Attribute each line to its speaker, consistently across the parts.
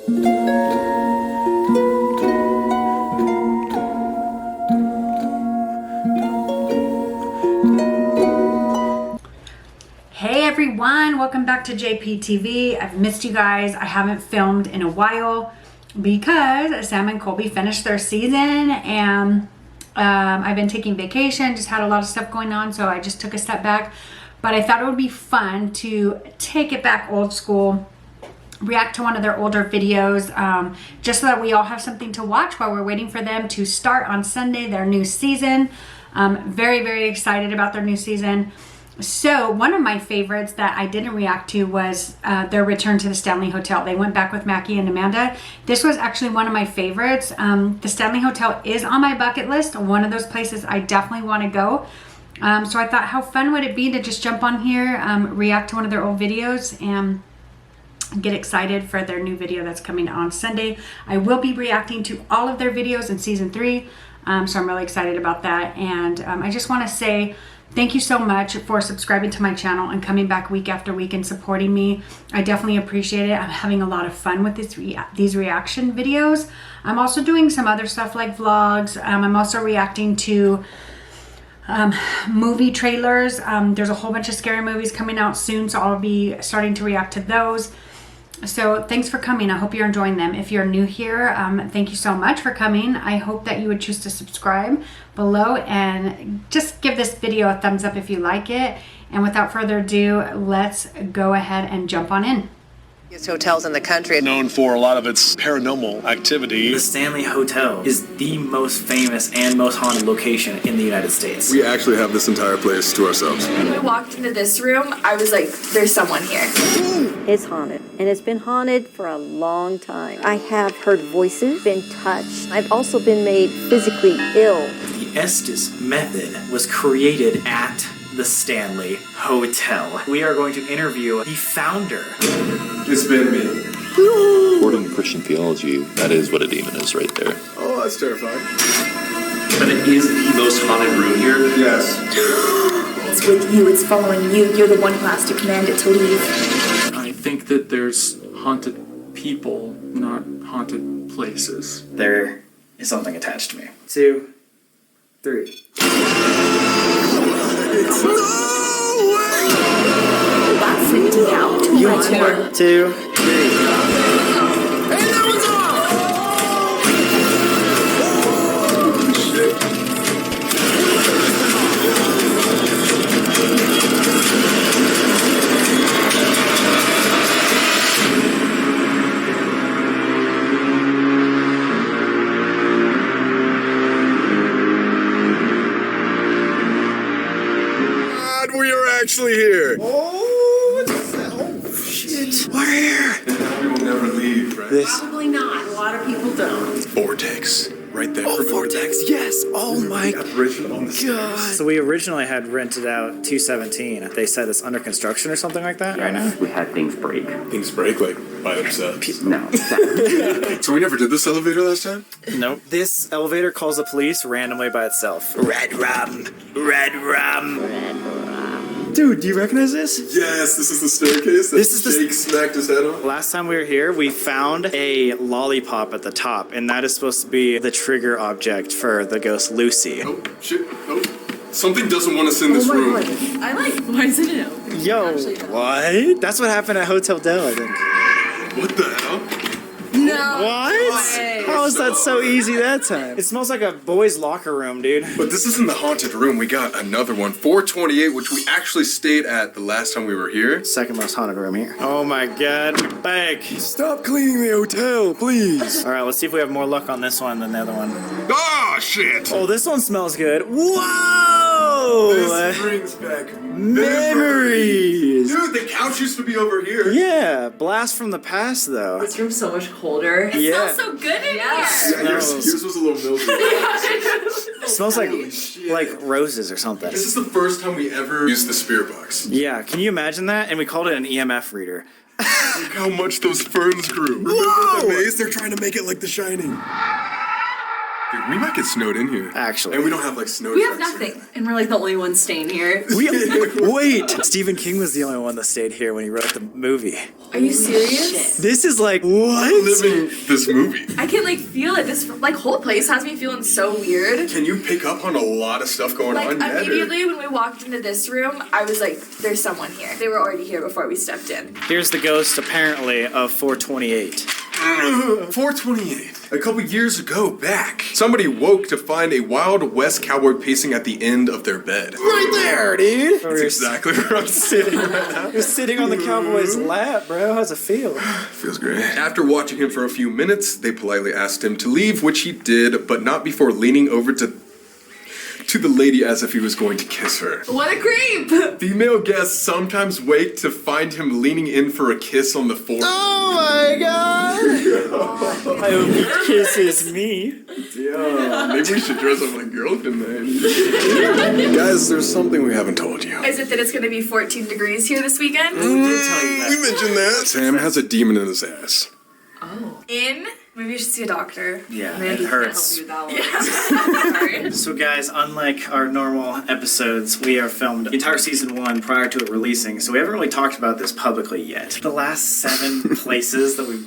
Speaker 1: Hey everyone, welcome back to JPTV. I've missed you guys. I haven't filmed in a while because Sam and Colby finished their season, and I've been taking vacation, just had a lot of stuff going on, so I just took a step back. But I thought it would be fun to take it back old school, react to one of their older videos, just so that we all have something to watch while we're waiting for them to start on Sunday their new season. Very, very excited about their new season. So one of my favorites that I didn't react to was their return to the Stanley Hotel. They went back with Mackie and Amanda. This was actually one of my favorites. The Stanley Hotel is on my bucket list, one of those places I definitely want to go. So I thought, how fun would it be to just jump on here, react to one of their old videos, and get excited for their new video that's coming on Sunday. I will be reacting to all of their videos in season 3, so I'm really excited about that. And I just want to say thank you so much for subscribing to my channel and coming back week after week and supporting me. I definitely appreciate it. I'm having a lot of fun with these reaction videos. I'm also doing some other stuff like vlogs. I'm also reacting to movie trailers. There's a whole bunch of scary movies coming out soon, so I'll be starting to react to those. So thanks for coming. I hope you're enjoying them. If you're new here, thank you so much for coming. I hope that you would choose to subscribe below and just give this video a thumbs up if you like it. And without further ado, let's go ahead and jump on in.
Speaker 2: Hotels in the country.
Speaker 3: Known for a lot of its paranormal activity.
Speaker 4: The Stanley Hotel is the most famous and most haunted location in the United States.
Speaker 5: We actually have this entire place to ourselves.
Speaker 6: When we walked into this room, I was like, there's someone here.
Speaker 7: It's haunted, and it's been haunted for a long time. I have heard voices, been touched. I've also been made physically ill.
Speaker 4: The Estes method was created at the Stanley Hotel. We are going to interview the founder.
Speaker 5: It's been me.
Speaker 8: According to Christian theology, that is what a demon is right there.
Speaker 5: Oh, that's terrifying.
Speaker 9: But it is the most haunted room here?
Speaker 5: Yes.
Speaker 6: It's with you, it's following you. You're the one who has to command it to leave.
Speaker 10: I think that there's haunted people, not haunted places.
Speaker 4: There is something attached to me. 2, 3.
Speaker 6: That freaked me out.
Speaker 4: You 2, 3.
Speaker 5: We are actually here.
Speaker 4: Oh, shit. We're here.
Speaker 5: We will never leave, right?
Speaker 6: Probably not. A lot of people don't.
Speaker 5: Vortex. Right there.
Speaker 4: Oh, Vortex, yes. Oh my God.
Speaker 11: So we originally had rented out 217. They said it's under construction or something like that right now?
Speaker 9: We had things break.
Speaker 5: Things break like by themselves.
Speaker 9: No.
Speaker 5: So we never did this elevator last time?
Speaker 11: Nope. This elevator calls the police randomly by itself. Red rum. Red rum.
Speaker 7: Red rum.
Speaker 11: Dude, do you recognize this?
Speaker 5: Yes, this is the staircase that Jake smacked his head on.
Speaker 11: Last time we were here, we found a lollipop at the top, and that is supposed to be the trigger object for the ghost Lucy.
Speaker 5: Oh, shit. Oh. Something doesn't want us in this room.
Speaker 6: God. I like, why isn't it open?
Speaker 11: Yo, what? That's what happened at Hotel Del, I think.
Speaker 5: What the hell?
Speaker 6: No.
Speaker 11: What?
Speaker 6: Way.
Speaker 11: How is that so easy that time? It smells like a boy's locker room, dude.
Speaker 5: But this isn't the haunted room. We got another one. 428, which we actually stayed at the last time we were here.
Speaker 11: Second most haunted room here. Oh my God, we're back.
Speaker 5: Stop cleaning the hotel, please.
Speaker 11: All right, let's see if we have more luck on this one than the other one.
Speaker 5: Oh, shit.
Speaker 11: Oh, this one smells good. Whoa!
Speaker 5: This brings back
Speaker 11: memories.
Speaker 5: Dude, the couch used to be over here.
Speaker 11: Yeah, blast from the past, though.
Speaker 6: This room's so much colder.
Speaker 11: Yeah.
Speaker 6: It smells so good in here.
Speaker 5: Yeah, yours was a little milky.
Speaker 11: It smells like roses or something.
Speaker 5: This is the first time we ever used the spirit box.
Speaker 11: Yeah, can you imagine that? And we called it an EMF reader.
Speaker 5: Look how much those ferns grew. Remember the maze? They're trying to make it like The Shining. Dude, we might get snowed in here.
Speaker 11: Actually.
Speaker 5: And we don't have like snow
Speaker 12: We have
Speaker 5: trucks or
Speaker 12: nothing, and we're like the only ones staying here.
Speaker 11: Wait! Stephen King was the only one that stayed here when he wrote the movie.
Speaker 12: Are you serious?
Speaker 11: This is like, what?
Speaker 5: living this movie.
Speaker 12: I can like feel it. This like whole place has me feeling so weird.
Speaker 5: Can you pick up on a lot of stuff going
Speaker 12: Like
Speaker 5: on yet?
Speaker 12: immediately when we walked into this room, I was like, "There's someone here." They were already here before we stepped in.
Speaker 11: Here's the ghost, apparently, of 428.
Speaker 5: 428. A couple years ago, back, somebody woke to find a Wild West cowboy pacing at the end of their bed.
Speaker 11: Right there, dude!
Speaker 5: That's exactly where I'm sitting right now.
Speaker 11: You're sitting on the cowboy's lap, bro. How's it feel?
Speaker 5: Feels great. After watching him for a few minutes, they politely asked him to leave, which he did, but not before leaning over to the lady as if he was going to kiss her.
Speaker 12: What a creep!
Speaker 5: Female guests sometimes wake to find him leaning in for a kiss on the forehead.
Speaker 11: Oh my god! I hope he kisses me.
Speaker 5: Yeah, maybe we should dress up like girlfriend, man. Guys, there's something we haven't told you.
Speaker 12: Is it that it's gonna be 14 degrees here this weekend?
Speaker 4: We did tell you that.
Speaker 5: We mentioned that. Sam has a demon in his ass.
Speaker 12: Oh. Maybe you should see a doctor.
Speaker 4: Yeah,
Speaker 12: Maybe
Speaker 4: it hurts.
Speaker 12: Can't help you with that one. Sorry.
Speaker 11: So guys, unlike our normal episodes, we are filmed the entire season 1 prior to it releasing, so we haven't really talked about this publicly yet. The last 7 places that we've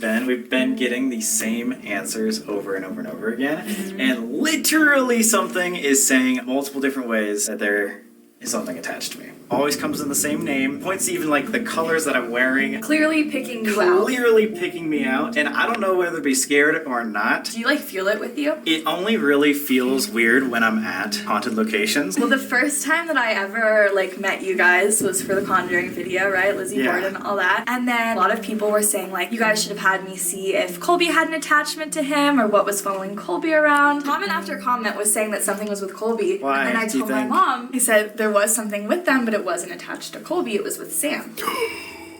Speaker 11: been getting the same answers over and over and over again, and literally something is saying multiple different ways that there is something attached to me. Always comes in the same name. Points to even like the colors that I'm wearing.
Speaker 12: Clearly picking you out.
Speaker 11: Clearly picking me out. And I don't know whether to be scared or not.
Speaker 12: Do you like feel it with you?
Speaker 11: It only really feels weird when I'm at haunted locations.
Speaker 12: Well, the first time that I ever like met you guys was for the Conjuring video, right? Lizzie Borden, all that. And then a lot of people were saying like, you guys should have had me see if Colby had an attachment to him or what was following Colby around. Comment after comment was saying that something was with Colby.
Speaker 11: Why?
Speaker 12: And I told my mom, I said there was something with them, but it wasn't attached to Colby, it was with Sam.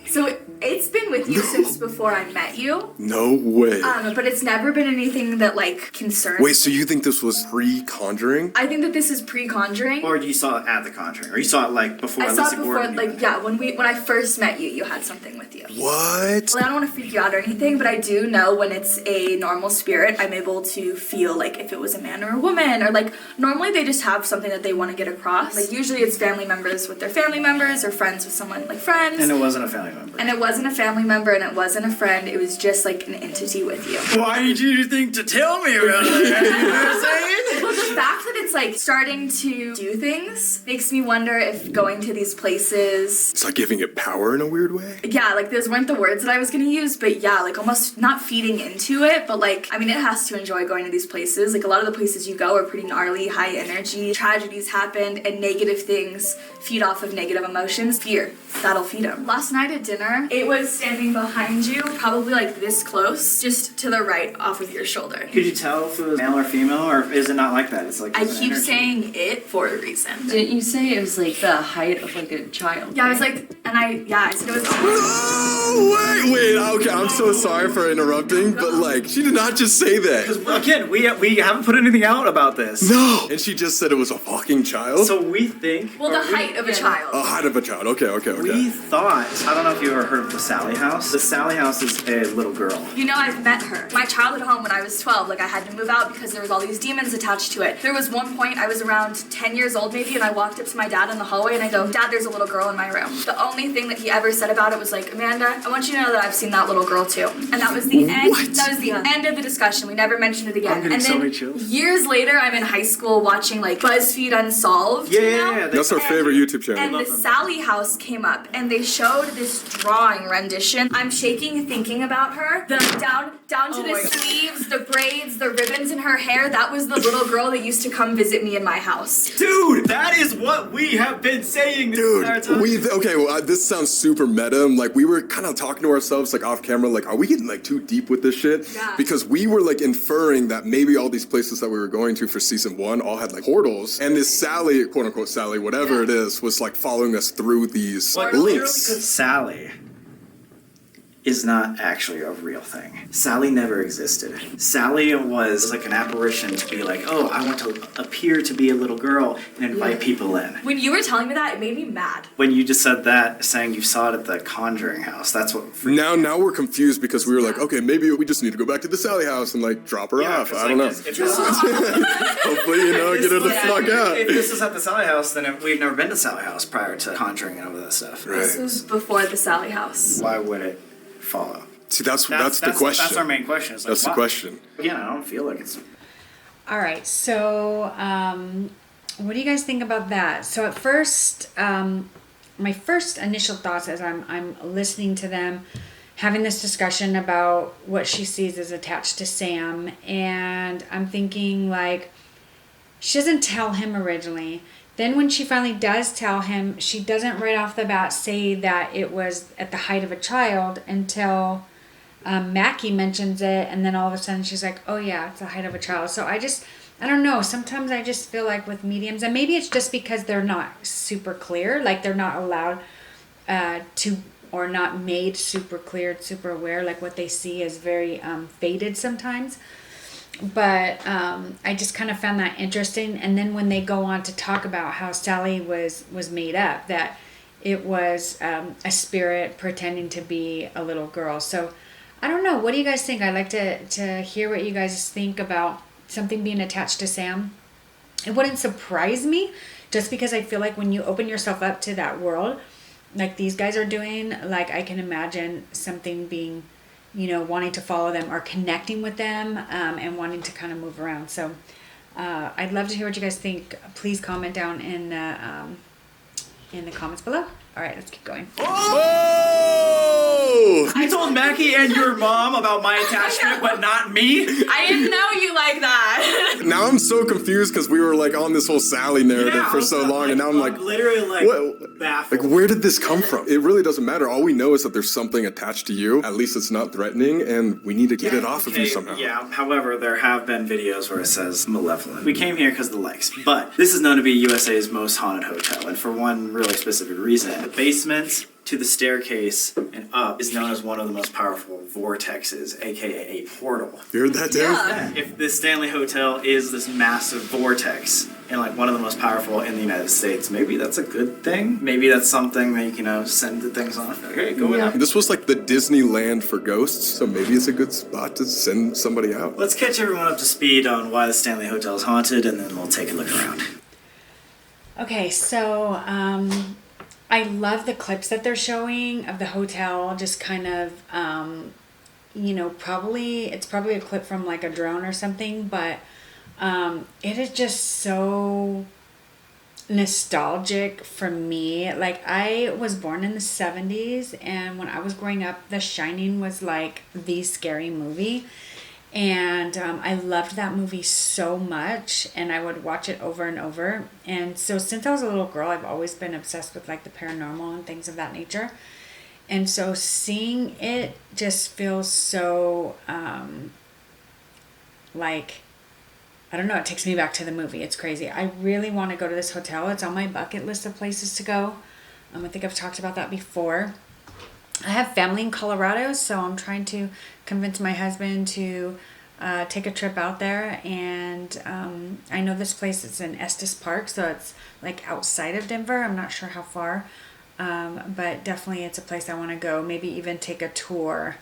Speaker 12: So it's been with you since before I met you.
Speaker 5: No way.
Speaker 12: But it's never been anything that like concerns.
Speaker 5: Wait, so you think this was pre-Conjuring?
Speaker 12: I think that this is pre-Conjuring.
Speaker 11: Or you saw it at the Conjuring, or you saw it like before.
Speaker 12: I saw it before, like when I first met you, you had something with you.
Speaker 5: What?
Speaker 12: Well, I don't want to freak you out or anything, but I do know when it's a normal spirit, I'm able to feel like if it was a man or a woman, or like normally they just have something that they want to get across. Like usually it's family members with their family members or friends with someone like friends.
Speaker 11: And it wasn't a family member.
Speaker 12: And it wasn't a family member and it wasn't a friend, it was just like an entity with you.
Speaker 11: Why did you think to tell me around there? You know what I'm saying?
Speaker 12: Well, the fact that it's like starting to do things makes me wonder if going to these places.
Speaker 5: It's like giving it power in a weird way?
Speaker 12: Yeah, like those weren't the words that I was gonna use, but yeah, like almost not feeding into it, but like, I mean, it has to enjoy going to these places. Like a lot of the places you go are pretty gnarly, high energy, tragedies happened, and negative things feed off of negative emotions. Fear, that'll feed them. Last night at dinner, it was standing behind you, probably like this close, just to the right off of your shoulder.
Speaker 11: Could you tell if it was male or female, or is it not like that? It's like
Speaker 12: I keep saying it for a reason.
Speaker 13: Didn't you say it was like the height of like a child?
Speaker 12: Yeah, I was like, and I said it was.
Speaker 5: Oh, wait, okay, I'm so sorry for interrupting, but like, she did not just say that.
Speaker 11: Because again, we haven't put anything out about this.
Speaker 5: No! And she just said it was a fucking child?
Speaker 11: So we think...
Speaker 12: Well, the height of a child.
Speaker 5: A height of a child, okay.
Speaker 11: We thought, I don't know if you ever heard of the Sally House. The Sally House is a little girl.
Speaker 12: You know, I've met her. My childhood home when I was 12, like I had to move out because there was all these demons attached to it. There was one point, I was around 10 years old maybe, and I walked up to my dad in the hallway and I go, Dad, there's a little girl in my room. The only thing that he ever said about it was like, Amanda, I want you to know that I've seen that little girl too. And that was the end. That was the end of the discussion. We never mentioned it again.
Speaker 11: I'm getting
Speaker 12: and
Speaker 11: so
Speaker 12: then
Speaker 11: many chills.
Speaker 12: Years later, I'm in high school watching like BuzzFeed Unsolved.
Speaker 5: Yeah. That's our favorite YouTube channel.
Speaker 12: And the Sally House came up and they showed this drawing rendition. I'm shaking thinking about her. Down to the sleeves, the braids, the ribbons in her hair. That was the little girl that used to come visit me in my house.
Speaker 11: Dude, that is what we have been saying this entire time.
Speaker 5: This sounds super meta. Like we were kind of talking to ourselves like off camera, like, are we getting like too deep with this shit?
Speaker 12: Yeah.
Speaker 5: Because we were like inferring that maybe all these places that we were going to for season 1 all had like portals, and this Sally, quote unquote Sally, whatever it is, was like following us through these links.
Speaker 11: Sally is not actually a real thing. Sally never existed. Sally was like an apparition to be like, oh, I want to appear to be a little girl and invite people in.
Speaker 12: When you were telling me that, it made me mad.
Speaker 11: When you just said that, saying you saw it at the Conjuring house, that's what...
Speaker 5: Now we're confused because we were like, okay, maybe we just need to go back to the Sally house and like drop her off. I don't know. Hopefully, get her the fuck out.
Speaker 11: If this was at the Sally house, then we've never been to Sally house prior to Conjuring and all that stuff.
Speaker 5: Right.
Speaker 12: This was before the Sally house.
Speaker 11: Why would it follow?
Speaker 5: See, that's the question.
Speaker 11: That's our main question. It's like,
Speaker 5: that's the question.
Speaker 11: Again, I don't feel like it's...
Speaker 1: All right, so what do you guys think about that? So at first, my first initial thoughts as I'm listening to them, having this discussion about what she sees as attached to Sam, and I'm thinking like, she doesn't tell him originally. Then when she finally does tell him, she doesn't right off the bat say that it was at the height of a child until Mackie mentions it, and then all of a sudden she's like, oh yeah, it's the height of a child. So I don't know, sometimes I just feel like with mediums, and maybe it's just because they're not super clear, like they're not allowed to, or not made super clear, super aware, like what they see is very faded sometimes. But I just kind of found that interesting. And then when they go on to talk about how Sally was made up, that it was a spirit pretending to be a little girl. So I don't know. What do you guys think? I'd like to hear what you guys think about something being attached to Sam. It wouldn't surprise me, just because I feel like when you open yourself up to that world, like these guys are doing, like I can imagine something being, wanting to follow them or connecting with them and wanting to kind of move around. So I'd love to hear what you guys think. Please comment down in the comments below. All right, let's keep going.
Speaker 5: Oh!
Speaker 11: I told Mackie and your mom about my attachment, but not me.
Speaker 12: I didn't know you like that.
Speaker 5: Now I'm so confused because we were like on this whole Sally narrative for so long, and now I'm like,
Speaker 11: literally like baffled.
Speaker 5: Like, where did this come from? It really doesn't matter. All we know is that there's something attached to you. At least it's not threatening, and we need to get it off of you somehow.
Speaker 11: Yeah, however, there have been videos where it says malevolent. We came here because of the likes, but this is known to be USA's most haunted hotel, and for one really specific reason. The basement to the staircase and up is known as one of the most powerful vortexes, aka a portal.
Speaker 5: You heard that, Tim?
Speaker 11: Yeah. If the Stanley Hotel is this massive vortex and like one of the most powerful in the United States, maybe that's a good thing. Maybe that's something that you can send the things on. Okay, go in.
Speaker 5: This was like the Disneyland for ghosts, so maybe it's a good spot to send somebody out.
Speaker 11: Let's catch everyone up to speed on why the Stanley Hotel is haunted, and then we'll take a look around.
Speaker 1: Okay, so I love the clips that they're showing of the hotel, just kind of, it's probably a clip from like a drone or something, but it is just so nostalgic for me. Like, I was born in the 70s, and when I was growing up, The Shining was like the scary movie. And I loved that movie so much, and I would watch it over and over. And so since I was a little girl, I've always been obsessed with like the paranormal and things of that nature. And so seeing it just feels so like, I don't know, it takes me back to the movie. It's crazy. I really want to go to this hotel. It's on my bucket list of places to go. I think I've talked about that before. I have family in Colorado, so I'm trying to convince my husband to take a trip out there. And I know this place is in Estes Park, so it's like outside of Denver. I'm not sure how far, but definitely it's a place I want to go. Maybe even take a tour.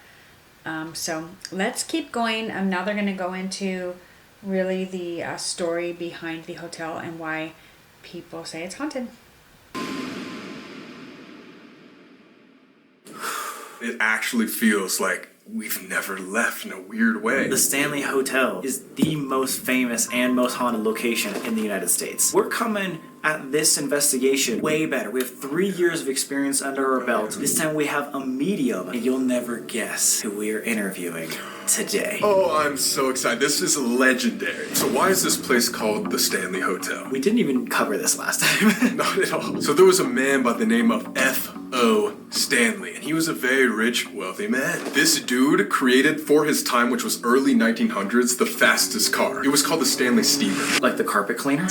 Speaker 1: So let's keep going. Now they're going to go into really the story behind the hotel and why people say it's haunted.
Speaker 5: It actually feels like we've never left in a weird way.
Speaker 11: The Stanley Hotel is the most famous and most haunted location in the United States. We're coming at this investigation way better. We have 3 years of experience under our belt. This time we have a medium, and you'll never guess who we are interviewing today.
Speaker 5: Oh, I'm so excited. This is legendary. So why is this place called the Stanley Hotel?
Speaker 11: We didn't even cover this last time.
Speaker 5: Not at all. So there was a man by the name of F.O. Stanley, and he was a very rich, wealthy man. This dude created for his time, which was early 1900s, the fastest car. It was called the Stanley Steamer.
Speaker 11: Like the carpet cleaner?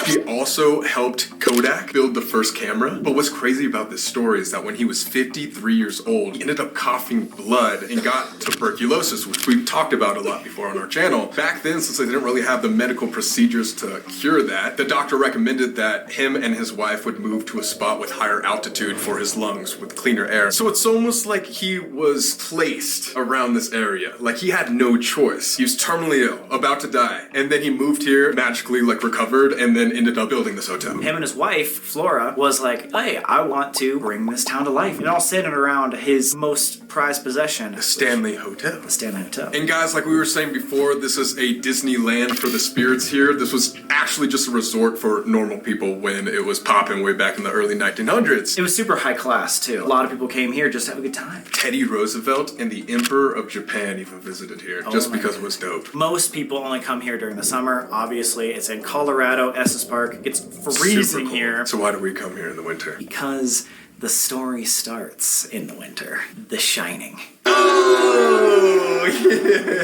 Speaker 5: He also helped Kodak build the first camera. But what's crazy about this story is that when he was 53 years old, he ended up coughing blood and got tuberculosis, which we've talked about a lot before on our channel. Back then, since they didn't really have the medical procedures to cure that, the doctor recommended that him and his wife would move to a spot with higher altitude for his lungs with cleaner air. So it's almost like he was placed around this area. Like he had no choice. He was terminally ill, about to die. And then he moved here, magically recovered, and then ended up building this hotel.
Speaker 11: Him and his wife, Flora, was like, hey, I want to bring this town to life. And all centered around his most prized possession.
Speaker 5: The Stanley Hotel.
Speaker 11: The Stanley Hotel.
Speaker 5: And guys, like we were saying before, this is a Disneyland for the spirits here. This was actually just a resort for normal people when it was popping way back in the early 1900s.
Speaker 11: It was super high class, too. A lot of people came here just to have a good time.
Speaker 5: Teddy Roosevelt and the Emperor of Japan even visited here, just because it was dope.
Speaker 11: Most people only come here during the summer. Obviously, it's in Colorado, Estes Park. It's freezing here.
Speaker 5: So why do we come here in the winter?
Speaker 11: Because the story starts in the winter. The Shining.
Speaker 5: Oh,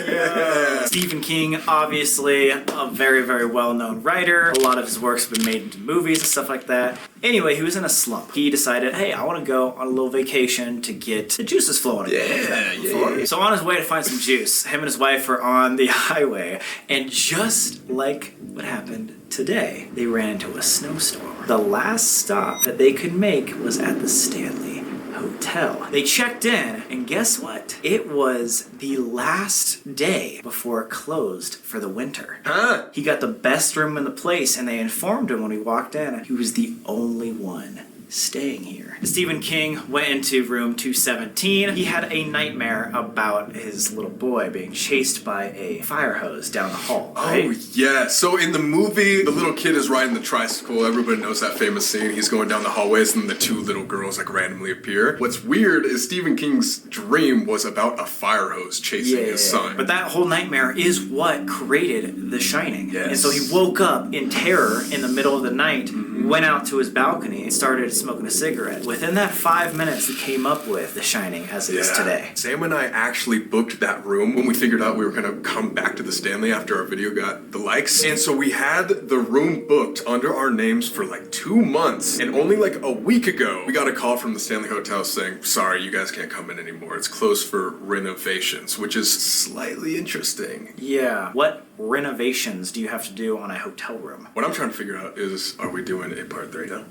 Speaker 5: yeah.
Speaker 11: Stephen King, obviously a very, very well-known writer. A lot of his works have been made into movies and stuff like that. Anyway, he was in a slump. He decided, hey, I want to go on a little vacation to get the juices flowing.
Speaker 5: Yeah.
Speaker 11: So on his way to find some juice, him and his wife were on the highway, and just like what happened today, they ran into a snowstorm. The last stop that they could make was at the Stanley Hotel. They checked in, and guess what? It was the last day before it closed for the winter.
Speaker 5: Huh?
Speaker 11: He got the best room in the place, and they informed him when he walked in he was the only one staying here. Stephen King went into room 217. He had a nightmare about his little boy being chased by a fire hose down the hall. Right?
Speaker 5: Oh, yeah. So in the movie, the little kid is riding the tricycle. Everybody knows that famous scene. He's going down the hallways and the two little girls randomly appear. What's weird is Stephen King's dream was about a fire hose chasing his son.
Speaker 11: But that whole nightmare is what created The Shining.
Speaker 5: Yes.
Speaker 11: And so he woke up in terror in the middle of the night, went out to his balcony, and started smoking a cigarette. Within that 5 minutes, he came up with The Shining as it is today.
Speaker 5: Sam and I actually booked that room when we figured out we were going to come back to the Stanley after our video got the likes. And so we had the room booked under our names for 2 months. And only a week ago, we got a call from the Stanley Hotel saying, sorry, you guys can't come in anymore. It's closed for renovations, which is slightly interesting.
Speaker 11: Yeah. What renovations do you have to do on a hotel room?
Speaker 5: What I'm trying to figure out is, are we doing a part 3 now?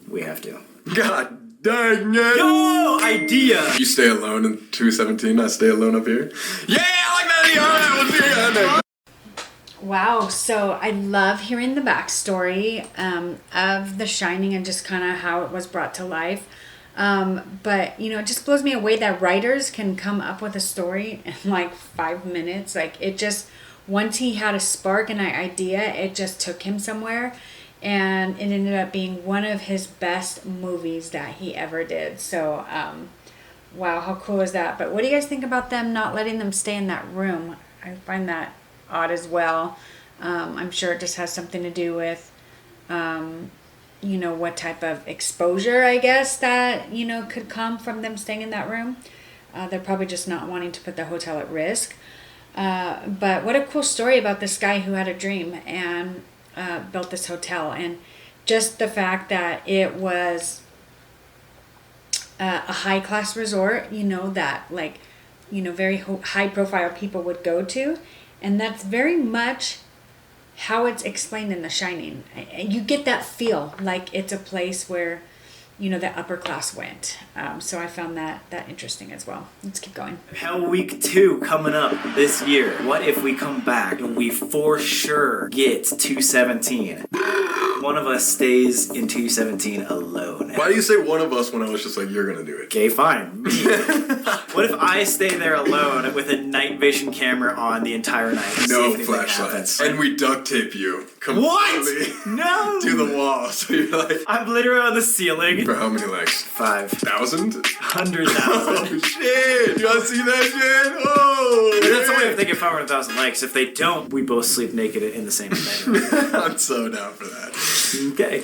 Speaker 11: We have to.
Speaker 5: God dang it!
Speaker 11: Yo! Idea!
Speaker 5: You stay alone in 217, I stay alone up here? Yeah, I like that!
Speaker 1: Wow, so I love hearing the backstory of The Shining and just kind of how it was brought to life. But, it just blows me away that writers can come up with a story in 5 minutes. Once he had a spark and an idea, it just took him somewhere. And it ended up being one of his best movies that he ever did. So, wow, how cool is that? But what do you guys think about them not letting them stay in that room? I find that odd as well. I'm sure it just has something to do with, what type of exposure, I guess, that, could come from them staying in that room. They're probably just not wanting to put the hotel at risk. But what a cool story about this guy who had a dream and built this hotel, and just the fact that it was a high-class resort, that very high-profile people would go to, and that's very much how it's explained in The Shining. You get that feel like it's a place where the upper class went. So I found that interesting as well. Let's keep going.
Speaker 11: Hell Week 2 coming up this year. What if we come back and we for sure get 217? One of us stays in 217 alone.
Speaker 5: Why do you say one of us when I was just you're gonna do it?
Speaker 11: Okay, fine. What if I stay there alone with a night vision camera on the entire night?
Speaker 5: No flashlights. And we duct tape you completely
Speaker 11: what? No!
Speaker 5: to the wall. So you're
Speaker 11: I'm literally on the ceiling.
Speaker 5: For how many likes?
Speaker 11: 100,000.
Speaker 5: 1,000? Oh shit! You guys see that shit? Oh!
Speaker 11: That's only if they get 500,000 likes. If they don't, we both sleep naked in the same bedroom.
Speaker 5: I'm so down for that.
Speaker 11: Okay.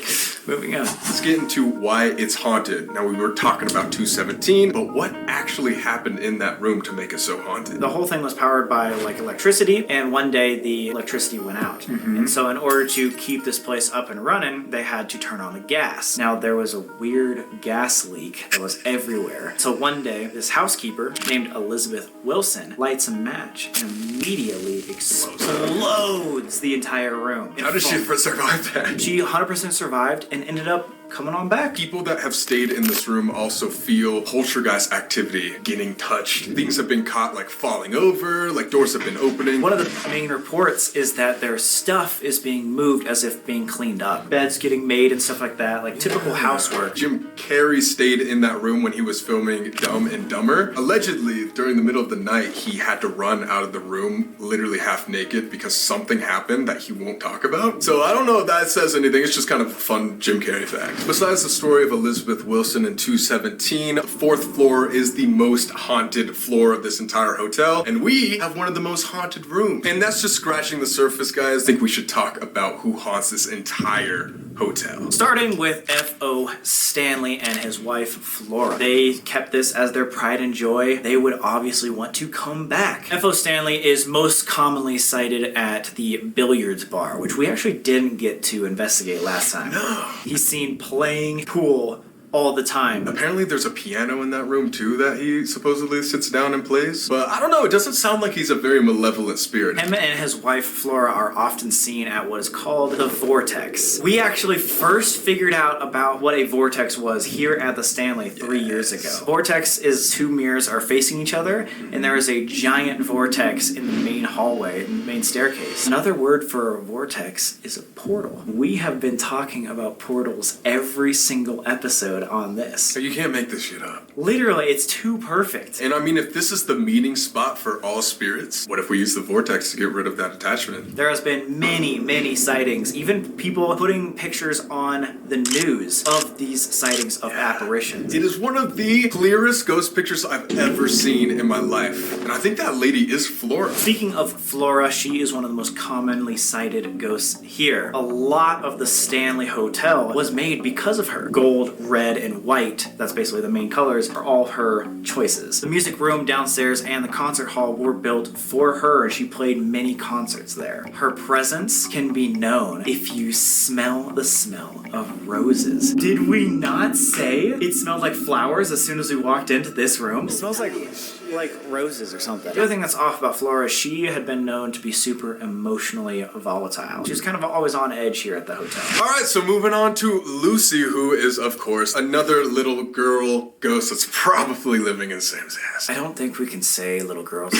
Speaker 11: Moving on.
Speaker 5: Let's get into why it's haunted. Now, we were talking about 217, but what actually happened in that room to make it so haunted?
Speaker 11: The whole thing was powered by like electricity, and one day the electricity went out. And so in order to keep this place up and running, they had to turn on the gas. Now there was a weird gas leak that was everywhere. So one day, this housekeeper named Elizabeth Wilson lights a match and immediately explodes the entire room.
Speaker 5: How did she survive that?
Speaker 11: She 100% survived and ended up coming on back.
Speaker 5: People that have stayed in this room also feel poltergeist activity, getting touched. Things have been caught like falling over, like doors have been opening.
Speaker 11: One of the main reports is that their stuff is being moved as if being cleaned up. Beds getting made and stuff like that, like typical housework.
Speaker 5: Jim Carrey stayed in that room when he was filming Dumb and Dumber. Allegedly, during the middle of the night, he had to run out of the room literally half naked because something happened that he won't talk about. So I don't know if that says anything. It's just kind of a fun Jim Carrey fact. Besides the story of Elizabeth Wilson in 217, the 4th floor is the most haunted floor of this entire hotel, and we have one of the most haunted rooms. And that's just scratching the surface, guys. I think we should talk about who haunts this entire hotel.
Speaker 11: Starting with F.O. Stanley and his wife Flora. They kept this as their pride and joy. They would obviously want to come back. F.O. Stanley is most commonly cited at the billiards bar, which we actually didn't get to investigate last time.
Speaker 5: No.
Speaker 11: He's seen playing pool all the time.
Speaker 5: Apparently there's a piano in that room too that he supposedly sits down and plays. But I don't know, it doesn't sound like he's a very malevolent spirit.
Speaker 11: Him and his wife Flora are often seen at what is called the vortex. We actually first figured out about what a vortex was here at the Stanley 3 years ago. Vortex is two mirrors are facing each other, and there is a giant vortex in the main hallway, in the main staircase. Another word for a vortex is a portal. We have been talking about portals every single episode on this.
Speaker 5: So you can't make this shit up.
Speaker 11: Literally, it's too perfect.
Speaker 5: And I mean, if this is the meeting spot for all spirits, what if we use the vortex to get rid of that attachment?
Speaker 11: There has been many sightings, even people putting pictures on the news of these sightings of apparitions.
Speaker 5: It is one of the clearest ghost pictures I've ever seen in my life. And I think that lady is Flora.
Speaker 11: Speaking of Flora, she is one of the most commonly cited ghosts here. A lot of the Stanley Hotel was made because of her. Gold, red, and white, that's basically the main colors, are all her choices. The music room downstairs and the concert hall were built for her, and she played many concerts there. Her presence can be known if you smell the smell of roses. Did we not say it smelled like flowers as soon as we walked into this room? It smells like roses or something. The other thing that's off about Flora is she had been known to be super emotionally volatile. She was kind of always on edge here at the hotel.
Speaker 5: All right, so moving on to Lucy, who is, of course, another little girl ghost that's probably living in Sam's ass.
Speaker 11: I don't think we can say little girls.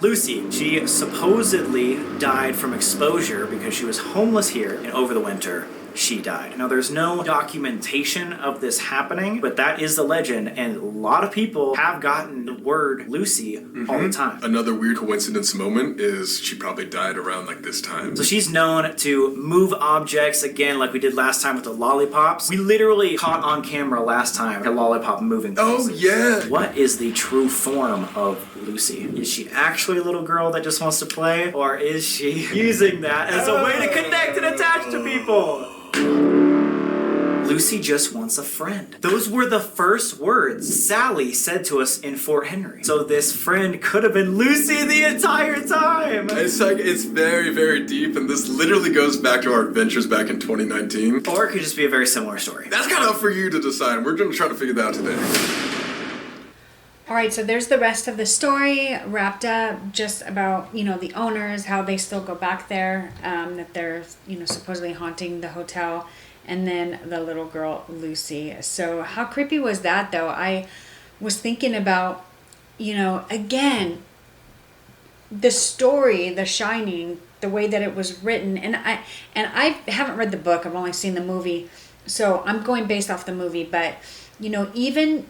Speaker 11: Lucy, she supposedly died from exposure because she was homeless here, and over the winter, she died. Now, there's no documentation of this happening, but that is the legend, and a lot of people have gotten the word Lucy all the time.
Speaker 5: Another weird coincidence moment is she probably died around like this time.
Speaker 11: So she's known to move objects, again, like we did last time with the lollipops. We literally caught on camera last time a lollipop moving places.
Speaker 5: Oh, yeah!
Speaker 11: What is the true form of Lucy? Is she actually a little girl that just wants to play, or is she using that as a way to connect and attach to people? Lucy just wants a friend. Those were the first words Sally said to us in Fort Henry. So this friend could have been Lucy the entire time.
Speaker 5: It's very deep, and this literally goes back to our adventures back in 2019.
Speaker 11: Or it could just be a very similar story.
Speaker 5: That's kind of up for you to decide. We're going to try to figure that out today.
Speaker 1: All right, so there's the rest of the story wrapped up, just about, the owners, how they still go back there, that they're, supposedly haunting the hotel, and then the little girl, Lucy. So how creepy was that, though? I was thinking about, again, the story, The Shining, the way that it was written, and I haven't read the book, I've only seen the movie, so I'm going based off the movie, but, even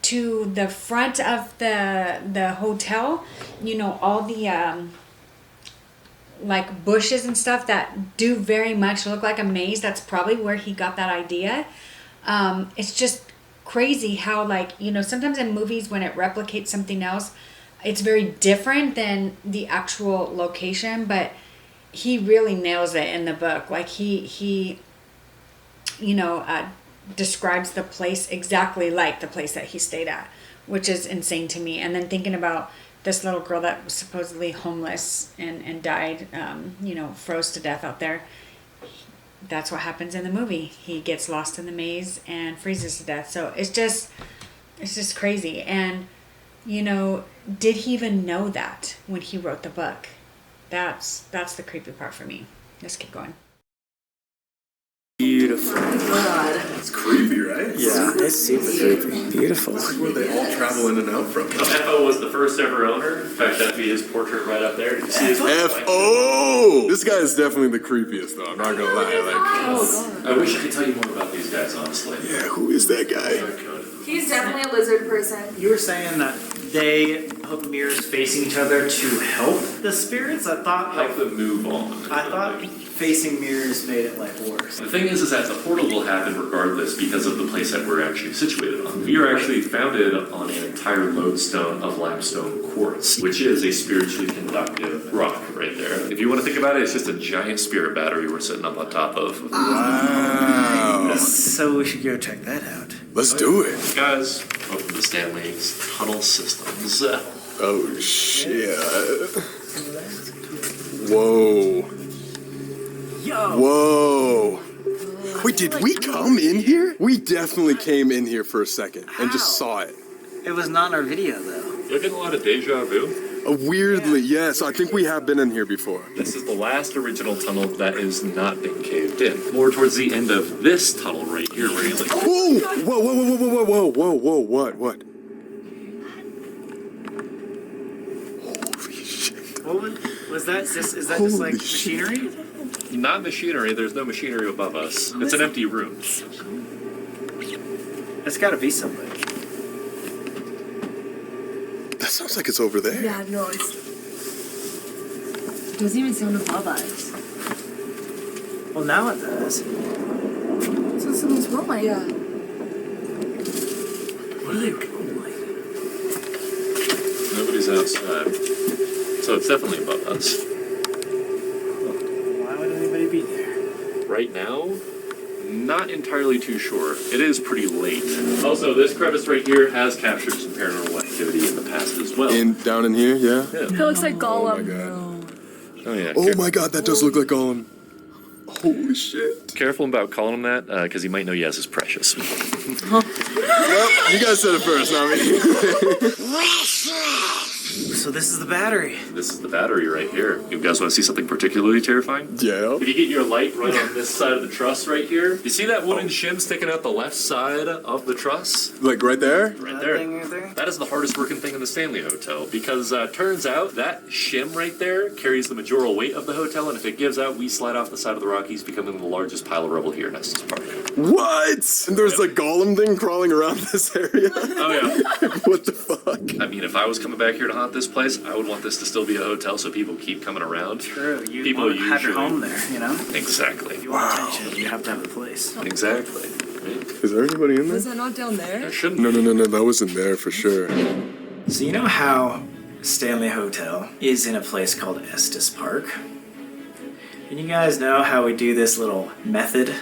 Speaker 1: to the front of the hotel, all the like bushes and stuff that do very much look like a maze. That's probably where he got that idea. It's just crazy how, sometimes in movies when it replicates something else, it's very different than the actual location, but he really nails it in the book. Like he describes the place exactly like the place that he stayed at, which is insane to me. And then thinking about this little girl that was supposedly homeless and died, froze to death out there. That's what happens in the movie. He gets lost in the maze and freezes to death. So it's just crazy. And, did he even know that when he wrote the book? That's the creepy part for me. Let's keep going.
Speaker 11: Beautiful.
Speaker 5: It's creepy, right?
Speaker 11: Yeah, it's super creepy. Beautiful.
Speaker 5: This is where they all travel in and out from.
Speaker 9: FO was the first ever owner. In fact, that'd be his portrait right up there. Did you see his
Speaker 5: F.O. This guy is definitely the creepiest, though. I'm not gonna lie.
Speaker 9: I wish I could tell you more about these guys, honestly.
Speaker 5: Yeah, who is that guy?
Speaker 12: He's definitely a lizard person.
Speaker 11: You were saying that they hook mirrors facing each other to help the spirits? I thought
Speaker 9: Help them move on.
Speaker 11: I thought facing mirrors made it worse.
Speaker 9: The thing is that the portal will happen regardless because of the place that we're actually situated on. We are actually founded on an entire lodestone of limestone quartz, which is a spiritually conductive rock right there. If you want to think about it, it's just a giant spirit battery we're sitting up on top of.
Speaker 5: Wow.
Speaker 11: So we should go check that out.
Speaker 5: Let's do it.
Speaker 9: Guys, welcome to Stanley's Tunnel Systems.
Speaker 5: Oh, shit. Whoa.
Speaker 11: Yo.
Speaker 5: Whoa. Wait, did we come in here? We definitely came in here for a second and just saw it.
Speaker 11: It was not in our video, though.
Speaker 9: You're getting a lot of deja vu.
Speaker 5: Weirdly, yes. I think we have been in here before.
Speaker 9: This is the last original tunnel that is not been caved in. More towards the end of this tunnel right here, really.
Speaker 5: Whoa! Whoa, whoa, whoa, whoa, whoa, whoa, whoa, what? Holy shit.
Speaker 11: What was that? Is that just like machinery?
Speaker 9: Not machinery. There's no machinery above us. It's an empty room.
Speaker 11: It's gotta be somebody.
Speaker 5: That sounds like it's over there.
Speaker 13: Yeah, no, it doesn't even sound above us.
Speaker 11: Well, now it does.
Speaker 13: So something's wrong. Yeah.
Speaker 11: What are they going like?
Speaker 9: Nobody's outside. So it's definitely above us.
Speaker 11: Why would anybody be there?
Speaker 9: Right now, not entirely too sure. It is pretty late. Also, this crevice right here has captured some paranormal activity in the past as well.
Speaker 5: Down in here, yeah?
Speaker 9: Yeah.
Speaker 13: It looks like Gollum.
Speaker 5: Oh my god.
Speaker 9: Oh yeah.
Speaker 5: Oh my god, that does look like Gollum. Holy shit.
Speaker 9: Careful about calling him that, because he might know yes is precious.
Speaker 5: Well, you guys said it first, not me.
Speaker 11: So this is the battery.
Speaker 9: This is the battery right here. You guys want to see something particularly terrifying?
Speaker 5: Yeah.
Speaker 9: If you get your light right on this side of the truss right here, you see that wooden shim sticking out the left side of the truss?
Speaker 5: Like right there?
Speaker 9: Right there. That is the hardest working thing in the Stanley Hotel because turns out that shim right there carries the majority weight of the hotel, and if it gives out, we slide off the side of the Rockies, becoming the largest pile of rubble here in Estes Park.
Speaker 5: What? And there's a Gollum thing crawling around this area?
Speaker 9: Oh yeah.
Speaker 5: What the fuck?
Speaker 9: I mean, if I was coming back here to haunt this place, I would want this to still be a hotel so people keep coming around.
Speaker 11: True. You
Speaker 9: People
Speaker 11: want to have your
Speaker 9: usually-
Speaker 11: home there, you know?
Speaker 9: Exactly.
Speaker 11: If you want attention, you have to have a place.
Speaker 9: Exactly.
Speaker 5: Is there anybody in there?
Speaker 13: Was that not down there?
Speaker 9: There shouldn't
Speaker 5: No, that wasn't there for sure.
Speaker 11: So you know how Stanley Hotel is in a place called Estes Park? And you guys know how we do this little method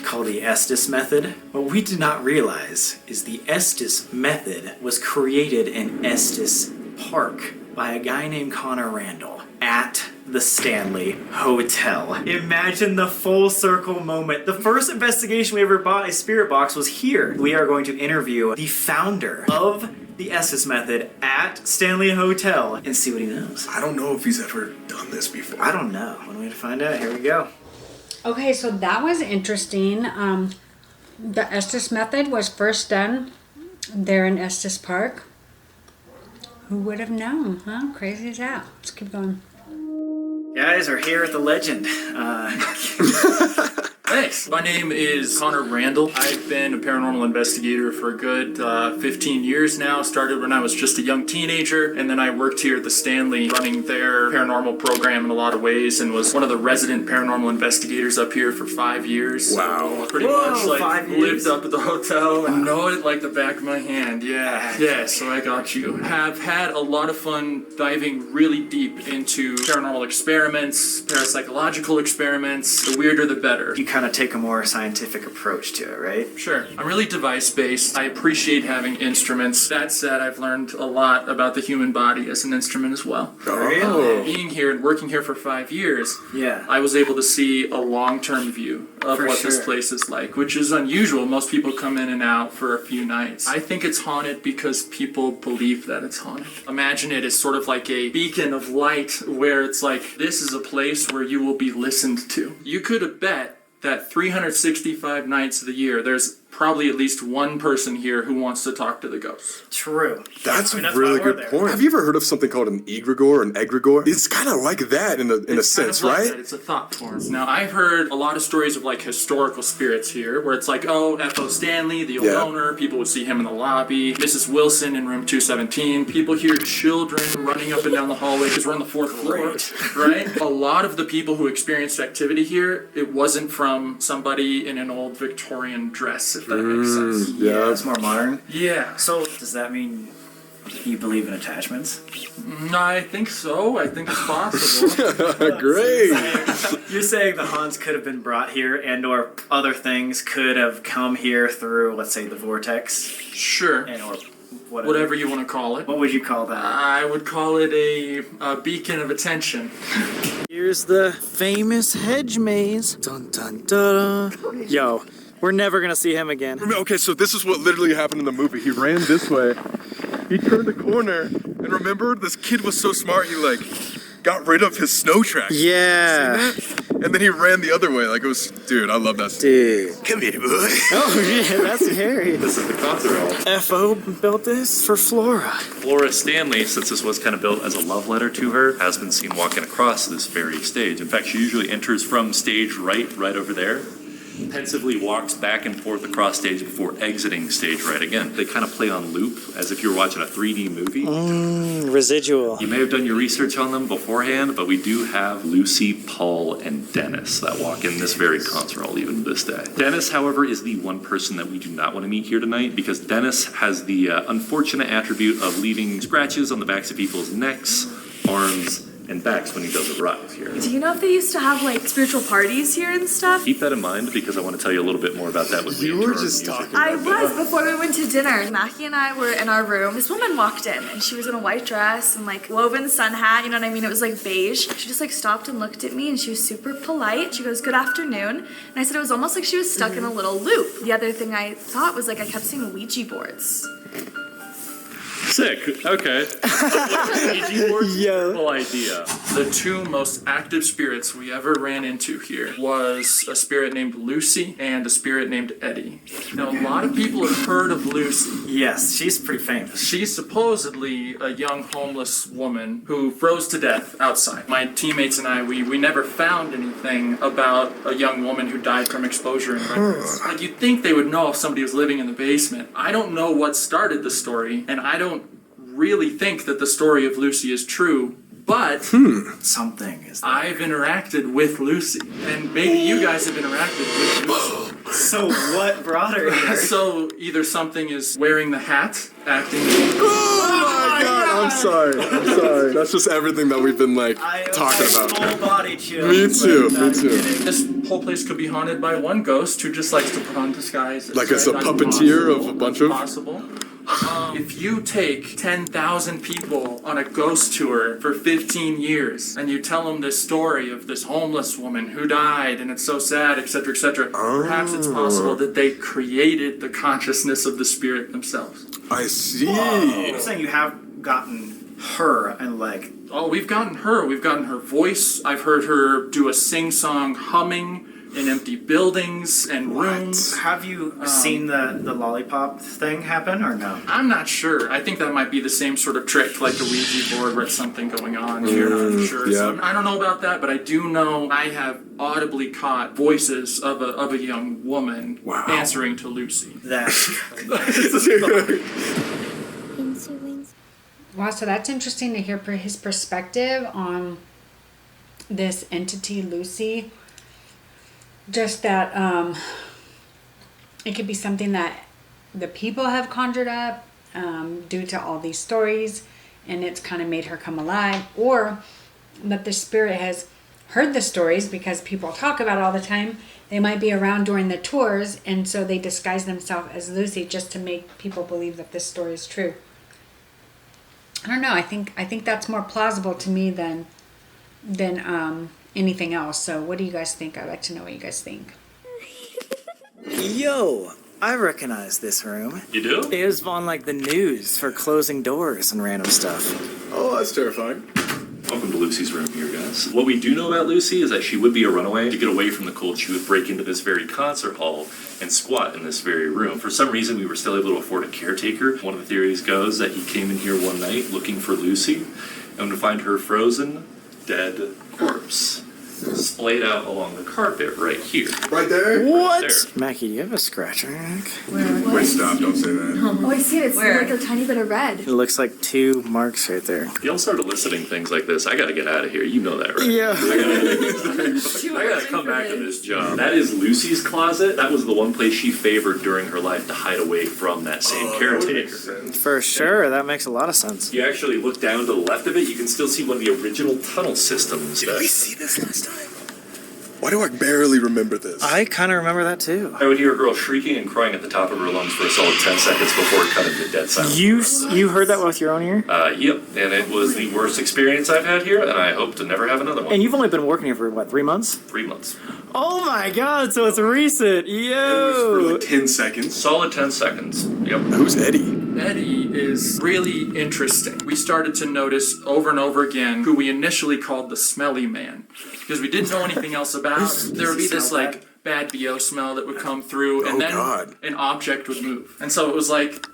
Speaker 11: called the Estes method? What we did not realize is the Estes method was created in Estes Park by a guy named Connor Randall at the Stanley Hotel. Imagine the full circle moment. The first investigation we ever bought a spirit box was here. We are going to interview the founder of the Estes method at Stanley Hotel and see what he knows.
Speaker 5: I don't know if he's ever done this before.
Speaker 11: I don't know. One way to find out. Here we go.
Speaker 1: Okay, so that was interesting. The Estes method was first done there in Estes Park. Who would have known, huh? Crazy as that. Let's keep going.
Speaker 11: Guys, we're here at the legend.
Speaker 10: Thanks. My name is Connor Randall. I've been a paranormal investigator for a good 15 years now. Started when I was just a young teenager, and then I worked here at the Stanley running their paranormal program in a lot of ways and was one of the resident paranormal investigators up here for 5 years.
Speaker 5: Wow.
Speaker 10: Pretty much like lived up at the hotel and know it like the back of my hand. Yeah, so I got you. Have had a lot of fun diving really deep into paranormal experiments, parapsychological experiments. The weirder the better.
Speaker 11: You kind kind of take a more scientific approach to it, right?
Speaker 10: Sure. I'm really device-based. I appreciate having instruments. That said, I've learned a lot about the human body as an instrument as well.
Speaker 11: Really?
Speaker 10: Being here and working here for 5 years,
Speaker 11: Yeah.
Speaker 10: I was able to see a long-term view of
Speaker 11: For
Speaker 10: what this
Speaker 11: sure.
Speaker 10: place is like, which is unusual. Most people come in and out for a few nights. I think it's haunted because people believe that it's haunted. Imagine it as sort of like a beacon of light where it's like, this is a place where you will be listened to. You could have bet that 365 nights of the year, there's probably at least one person here who wants to talk to the ghosts.
Speaker 11: True.
Speaker 5: That's
Speaker 11: I mean,
Speaker 5: a
Speaker 11: that's
Speaker 5: really
Speaker 11: why we're
Speaker 5: good
Speaker 11: there.
Speaker 5: point. Have you ever heard of something called an egregore or an egregore? It's kind of like that in a
Speaker 10: It's
Speaker 5: sense,
Speaker 10: kind of like
Speaker 5: right?
Speaker 10: that. It's a thought form. Now, I've heard a lot of stories of like historical spirits here, where it's like, oh, F.O. Stanley, the old
Speaker 5: Yeah.
Speaker 10: owner, people would see him in the lobby, Mrs. Wilson in room 217, people hear children running up and down the hallway because we're on the 4th floor, right? A lot of the people who experienced activity here, it wasn't from somebody in an old Victorian dress, if that makes sense.
Speaker 5: Yeah.
Speaker 11: It's more modern.
Speaker 10: Yeah.
Speaker 11: So, does that mean you believe in attachments?
Speaker 10: I think so. I think it's possible.
Speaker 5: Great.
Speaker 11: You're saying the haunts could have been brought here and or other things could have come here through, let's say, the vortex?
Speaker 10: Sure.
Speaker 11: And or
Speaker 10: Whatever you want to call it.
Speaker 11: What would you call that?
Speaker 10: I would call it a beacon of attention.
Speaker 14: Here's the famous hedge maze. Dun dun dun. Yo, we're never gonna see him again.
Speaker 5: Okay, so this is what literally happened in the movie. He ran this way, he turned the corner, and remember, this kid was so smart, he like got rid of his snow tracks.
Speaker 14: Yeah.
Speaker 5: Seen that? And then he ran the other way. Like it was, dude, I love that.
Speaker 14: Dude.
Speaker 5: Come here, boy.
Speaker 14: Oh yeah, that's Harry.
Speaker 9: This is the concert hall.
Speaker 14: F.O. built this for Flora.
Speaker 9: Flora Stanley, since this was kind of built as a love letter to her, has been seen walking across this very stage. In fact, she usually enters from stage right over there, pensively walks back and forth across stage before exiting stage right again. They kind of play on loop as if you were watching a 3D movie.
Speaker 14: Residual.
Speaker 9: You may have done your research on them beforehand, but we do have Lucy, Paul, and Dennis that walk in this very concert hall even to this day. Dennis, however, is the one person that we do not want to meet here tonight because Dennis has the unfortunate attribute of leaving scratches on the backs of people's necks, arms, and backs when he does arrive here.
Speaker 12: Do you know if they used to have like spiritual parties here and stuff?
Speaker 9: Keep that in mind because I want to tell you a little bit more about that with
Speaker 5: You were just talking
Speaker 12: I was before we went to dinner. Mackie and I were in our room. This woman walked in and she was in a white dress and like woven sun hat, you know what I mean? It was like beige. She just like stopped and looked at me and she was super polite. She goes, "Good afternoon." And I said it was almost like she was stuck in a little loop. The other thing I thought was like I kept seeing Ouija boards.
Speaker 9: Sick. Okay. Ouija boards? Terrible idea.
Speaker 10: The two most active spirits we ever ran into here was a spirit named Lucy and a spirit named Eddie. Now, a lot of people have heard of Lucy.
Speaker 11: Yes, she's pretty famous.
Speaker 10: She's supposedly a young homeless woman who froze to death outside. My teammates and I, we never found anything about a young woman who died from exposure in records. Like, you'd think they would know if somebody was living in the basement. I don't know what started the story, and I don't really think that the story of Lucy is true, but
Speaker 11: something is there.
Speaker 10: I've interacted with Lucy, and maybe you guys have interacted with Lucy.
Speaker 11: So what brought her here?
Speaker 10: So either something is wearing the hat, acting.
Speaker 5: Oh my god, I'm sorry. That's just everything that we've been like talking about.
Speaker 11: Full body chill.
Speaker 5: Me too.
Speaker 10: This whole place could be haunted by one ghost who just likes to put on disguises.
Speaker 5: Like as a
Speaker 10: That's
Speaker 5: puppeteer
Speaker 10: possible.
Speaker 5: of a bunch of.
Speaker 10: Possible. If you take 10,000 people on a ghost tour for 15 years and you tell them this story of this homeless woman who died and it's so sad, etc., etc., perhaps it's possible that they created the consciousness of the spirit themselves.
Speaker 5: I see.
Speaker 11: You're saying you have gotten her and like...
Speaker 10: Oh, we've gotten her. We've gotten her voice. I've heard her do a sing-song humming in empty buildings and rooms.
Speaker 11: Have you seen the lollipop thing happen or no?
Speaker 10: I'm not sure. I think that might be the same sort of trick, like the Ouija board where it's something going on. You're not sure.
Speaker 5: Yeah.
Speaker 10: So I don't know about that, but I do know I have audibly caught voices of a young woman answering to Lucy.
Speaker 1: Wow, so that's interesting to hear his perspective on this entity, Lucy. Just that it could be something that the people have conjured up due to all these stories, and it's kind of made her come alive, or that the spirit has heard the stories because people talk about it all the time. They might be around during the tours, and so they disguise themselves as Lucy just to make people believe that this story is true. I don't know. I think that's more plausible to me than anything else. So what do you guys think? I'd like to know what you guys think.
Speaker 14: Yo, I recognize this room.
Speaker 9: You do?
Speaker 14: It was on like the news for closing doors and random stuff.
Speaker 5: Oh, that's terrifying.
Speaker 9: Welcome to Lucy's room here, guys. What we do know about Lucy is that she would be a runaway. To get away from the cold, she would break into this very concert hall and squat in this very room. For some reason, we were still able to afford a caretaker. One of the theories goes that he came in here one night looking for Lucy and to find her frozen, dead corpse splayed out along the carpet right here.
Speaker 5: Right there?
Speaker 14: What?
Speaker 9: There.
Speaker 14: Mackie, do you have a scratch on your neck?
Speaker 5: Wait, stop. Don't say that.
Speaker 12: Oh, I see it. It's
Speaker 13: Where?
Speaker 12: like a tiny bit of red.
Speaker 14: It looks like 2 marks right there.
Speaker 9: Y'all start eliciting things like this. I gotta get out of here. You know that, right?
Speaker 14: Yeah.
Speaker 9: I gotta come back to this job. That is Lucy's closet. That was the one place she favored during her life to hide away from that same caretaker.
Speaker 14: For sure, that makes a lot of sense.
Speaker 9: You actually look down to the left of it, you can still see one of the original tunnel systems.
Speaker 5: Did we see this last time? Why do I barely remember this?
Speaker 14: I kind of remember that too.
Speaker 9: I would hear a girl shrieking and crying at the top of her lungs for a solid 10 seconds before it cut into dead silence.
Speaker 14: You heard that with your own ear?
Speaker 9: Yep, and it was the worst experience I've had here, and I hope to never have another one.
Speaker 14: And you've only been working here for what, 3 months?
Speaker 9: 3 months.
Speaker 14: Oh my god, so it's recent.
Speaker 5: It was for
Speaker 14: Yo.
Speaker 5: like 10 seconds.
Speaker 9: Solid 10 seconds. Yep.
Speaker 5: Who's Eddie?
Speaker 10: Eddie is really interesting. We started to notice over and over again who we initially called the smelly man because we didn't know anything else about him. There would be this like bad BO smell that would come through and then an object would move. And so it was like,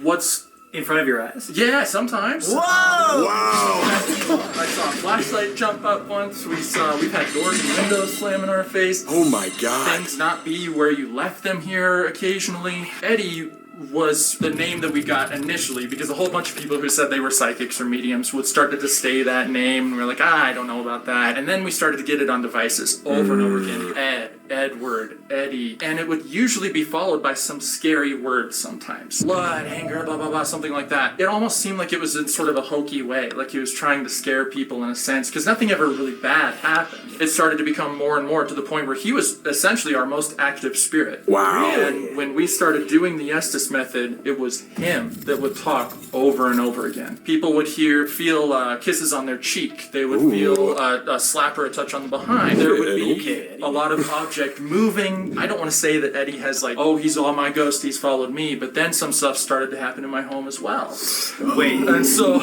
Speaker 10: what's
Speaker 11: In front of your eyes?
Speaker 10: Yeah, sometimes.
Speaker 14: Whoa!
Speaker 5: Wow!
Speaker 10: I saw a flashlight jump up once. We've had doors and windows slam in our face.
Speaker 5: Oh my god.
Speaker 10: Things not be where you left them here occasionally. Eddie was the name that we got initially because a whole bunch of people who said they were psychics or mediums would start to just say that name and we're like, I don't know about that. And then we started to get it on devices over and over again. Ed, Edward, Eddie. And it would usually be followed by some scary words sometimes. Blood, anger, blah, blah, blah, something like that. It almost seemed like it was in sort of a hokey way, like he was trying to scare people in a sense, because nothing ever really bad happened. It started to become more and more to the point where he was essentially our most active spirit.
Speaker 5: Wow.
Speaker 10: And when we started doing the Estes method, it was him that would talk over and over again. People would feel kisses on their cheek. They would feel a slap or a touch on the behind. There would be a lot of object moving. I don't want to say that Eddie has like, oh, he's all my ghost, he's followed me, but then some stuff started to happen in my home as well.
Speaker 11: Wait.
Speaker 10: And so,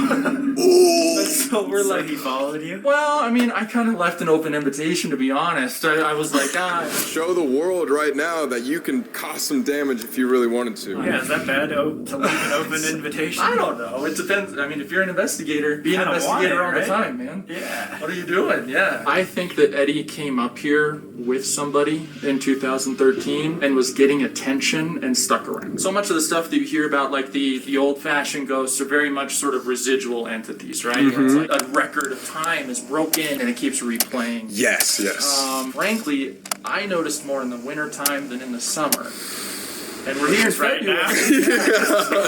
Speaker 10: we're like,
Speaker 11: he followed you?
Speaker 10: well, I mean, I kind of left an open invitation, to be honest. I was like,
Speaker 5: Show the world right now that you can cause some damage if you really wanted to.
Speaker 11: Yeah, is that bad to leave an open invitation?
Speaker 10: I don't know. It depends. I mean, if you're an investigator, be an investigator all the time, man.
Speaker 11: Yeah.
Speaker 10: What are you doing? Yeah. I think that Eddie came up here with somebody in 2013 and was getting attention and stuck around. So much of the stuff that you hear about, like the old-fashioned ghosts, are very much sort of residual entities, right? It's like a record of time is broken and it keeps replaying.
Speaker 5: Yes, yes.
Speaker 10: Frankly, I noticed more in the wintertime than in the summer. And we're here
Speaker 11: right now.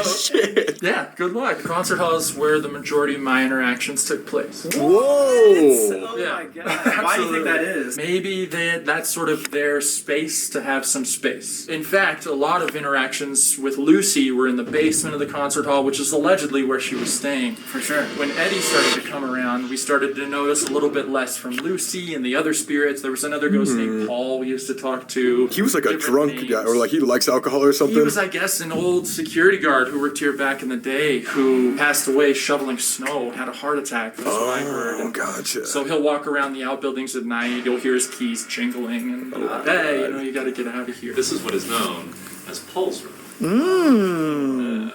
Speaker 10: Shit. Yeah, good luck. The concert hall is where the majority of my interactions took place.
Speaker 5: Whoa!
Speaker 11: Oh
Speaker 10: Yeah.
Speaker 11: my god. Why do you think that is?
Speaker 10: Maybe that's sort of their space to have some space. In fact, a lot of interactions with Lucy were in the basement of the concert hall, which is allegedly where she was staying.
Speaker 11: For sure.
Speaker 10: When Eddie started to come around, we started to notice a little bit less from Lucy and the other spirits. There was another ghost named Paul we used to talk to.
Speaker 5: He was like a drunk guy, or like he likes alcohol or something.
Speaker 10: He was, I guess, an old security guard who worked here back in the day who passed away shoveling snow, had a heart attack. That's what I heard.
Speaker 5: Oh, gotcha.
Speaker 10: So he'll walk around the outbuildings at night, you'll hear his keys jingling, and hey, you gotta get out of here.
Speaker 9: This is what is known as Paul's room.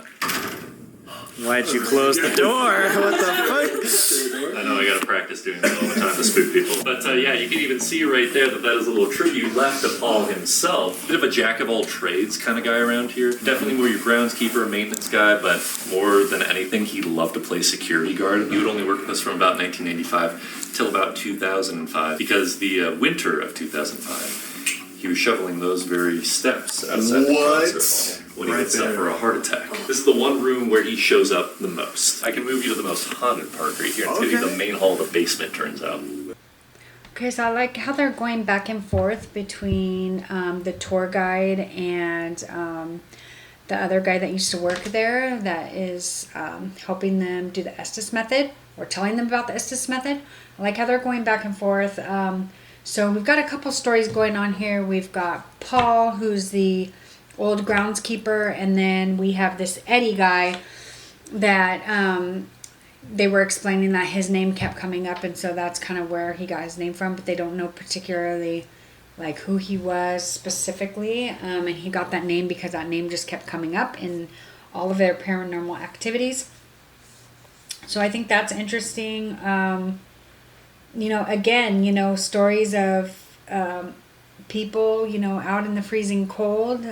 Speaker 14: Why'd you close the door? What the fuck?
Speaker 9: I know, I gotta practice doing that all the time to spook people. But yeah, you can even see right there that is a little tribute left to Paul himself. Bit of a jack of all trades kind of guy around here. Definitely more your groundskeeper, maintenance guy, but more than anything, he loved to play security guard. He would only work with us from about 1995 till about 2005, because the winter of 2005, he was shoveling those very steps outside the concert hall when he would suffer a heart attack. This is the one room where he shows up the most. I can move you to the most haunted part right here and tell you the main hall of the basement, turns out.
Speaker 1: Okay, so I like how they're going back and forth between the tour guide and the other guy that used to work there that is helping them do the Estes method or telling them about the Estes method. I like how they're going back and forth. So we've got a couple stories going on here. We've got Paul, who's the old groundskeeper, and then we have this Eddie guy that they were explaining that his name kept coming up, and so that's kind of where he got his name from, but they don't know particularly like who he was specifically, and he got that name because that name just kept coming up in all of their paranormal activities. So I think that's interesting. Again, stories of people, out in the freezing cold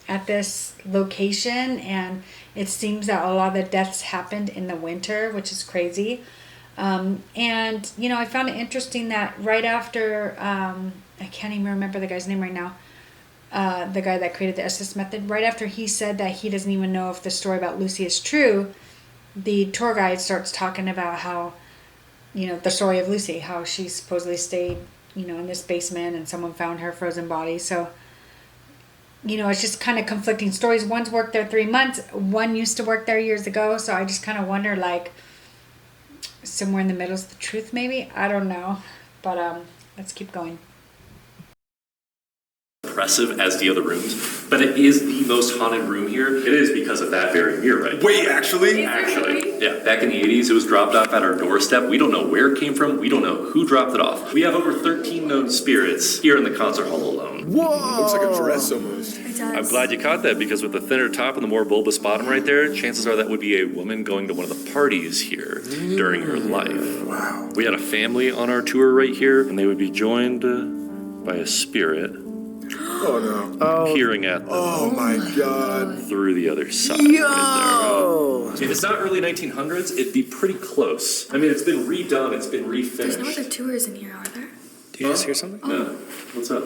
Speaker 1: at this location, and it seems that a lot of the deaths happened in the winter, which is crazy. And I found it interesting that right after I can't even remember the guy's name right now, the guy that created the Estes method, right after he said that he doesn't even know if the story about Lucy is true, the tour guide starts talking about how, the story of Lucy, how she supposedly stayed, in this basement and someone found her frozen body. So, it's just kind of conflicting stories. One's worked there 3 months. One used to work there years ago. So I just kind of wonder, like, somewhere in the middle is the truth, maybe? I don't know. But let's keep going.
Speaker 9: Impressive as the other rooms, but it is the most haunted room here. It is because of that very mirror right
Speaker 5: Wait, actually?
Speaker 9: Yeah, back in the 80s, it was dropped off at our doorstep. We don't know where it came from. We don't know who dropped it off. We have over 13 known spirits here in the concert hall alone.
Speaker 5: Whoa! Looks like a dress almost.
Speaker 12: It does.
Speaker 9: I'm glad you caught that, because with the thinner top and the more bulbous bottom right there, chances are that would be a woman going to one of the parties here during her life.
Speaker 5: Wow.
Speaker 9: We had a family on our tour right here, and they would be joined by a spirit
Speaker 5: Oh no.
Speaker 9: peering at them.
Speaker 5: Oh my god.
Speaker 9: Through the other side.
Speaker 14: Yo!
Speaker 9: Right there. If it's not early 1900s, it'd be pretty close. I mean, it's been redone, it's been refinished.
Speaker 12: There's no other tours in here, are there?
Speaker 14: Did you just hear something?
Speaker 9: No. What's up?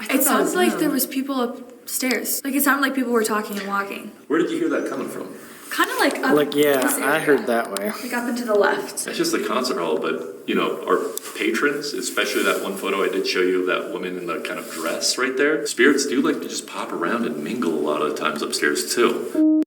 Speaker 12: It sounds like there was people upstairs. Like, it sounded like people were talking and walking.
Speaker 9: Where did you hear that coming from?
Speaker 12: Kind of like up
Speaker 14: Like, yeah,
Speaker 12: this
Speaker 14: I
Speaker 12: area.
Speaker 14: heard that way.
Speaker 12: Like up and to the left.
Speaker 9: It's just the concert hall, but, our patrons, especially that one photo I did show you of that woman in the kind of dress right there, spirits do like to just pop around and mingle a lot of the times upstairs, too.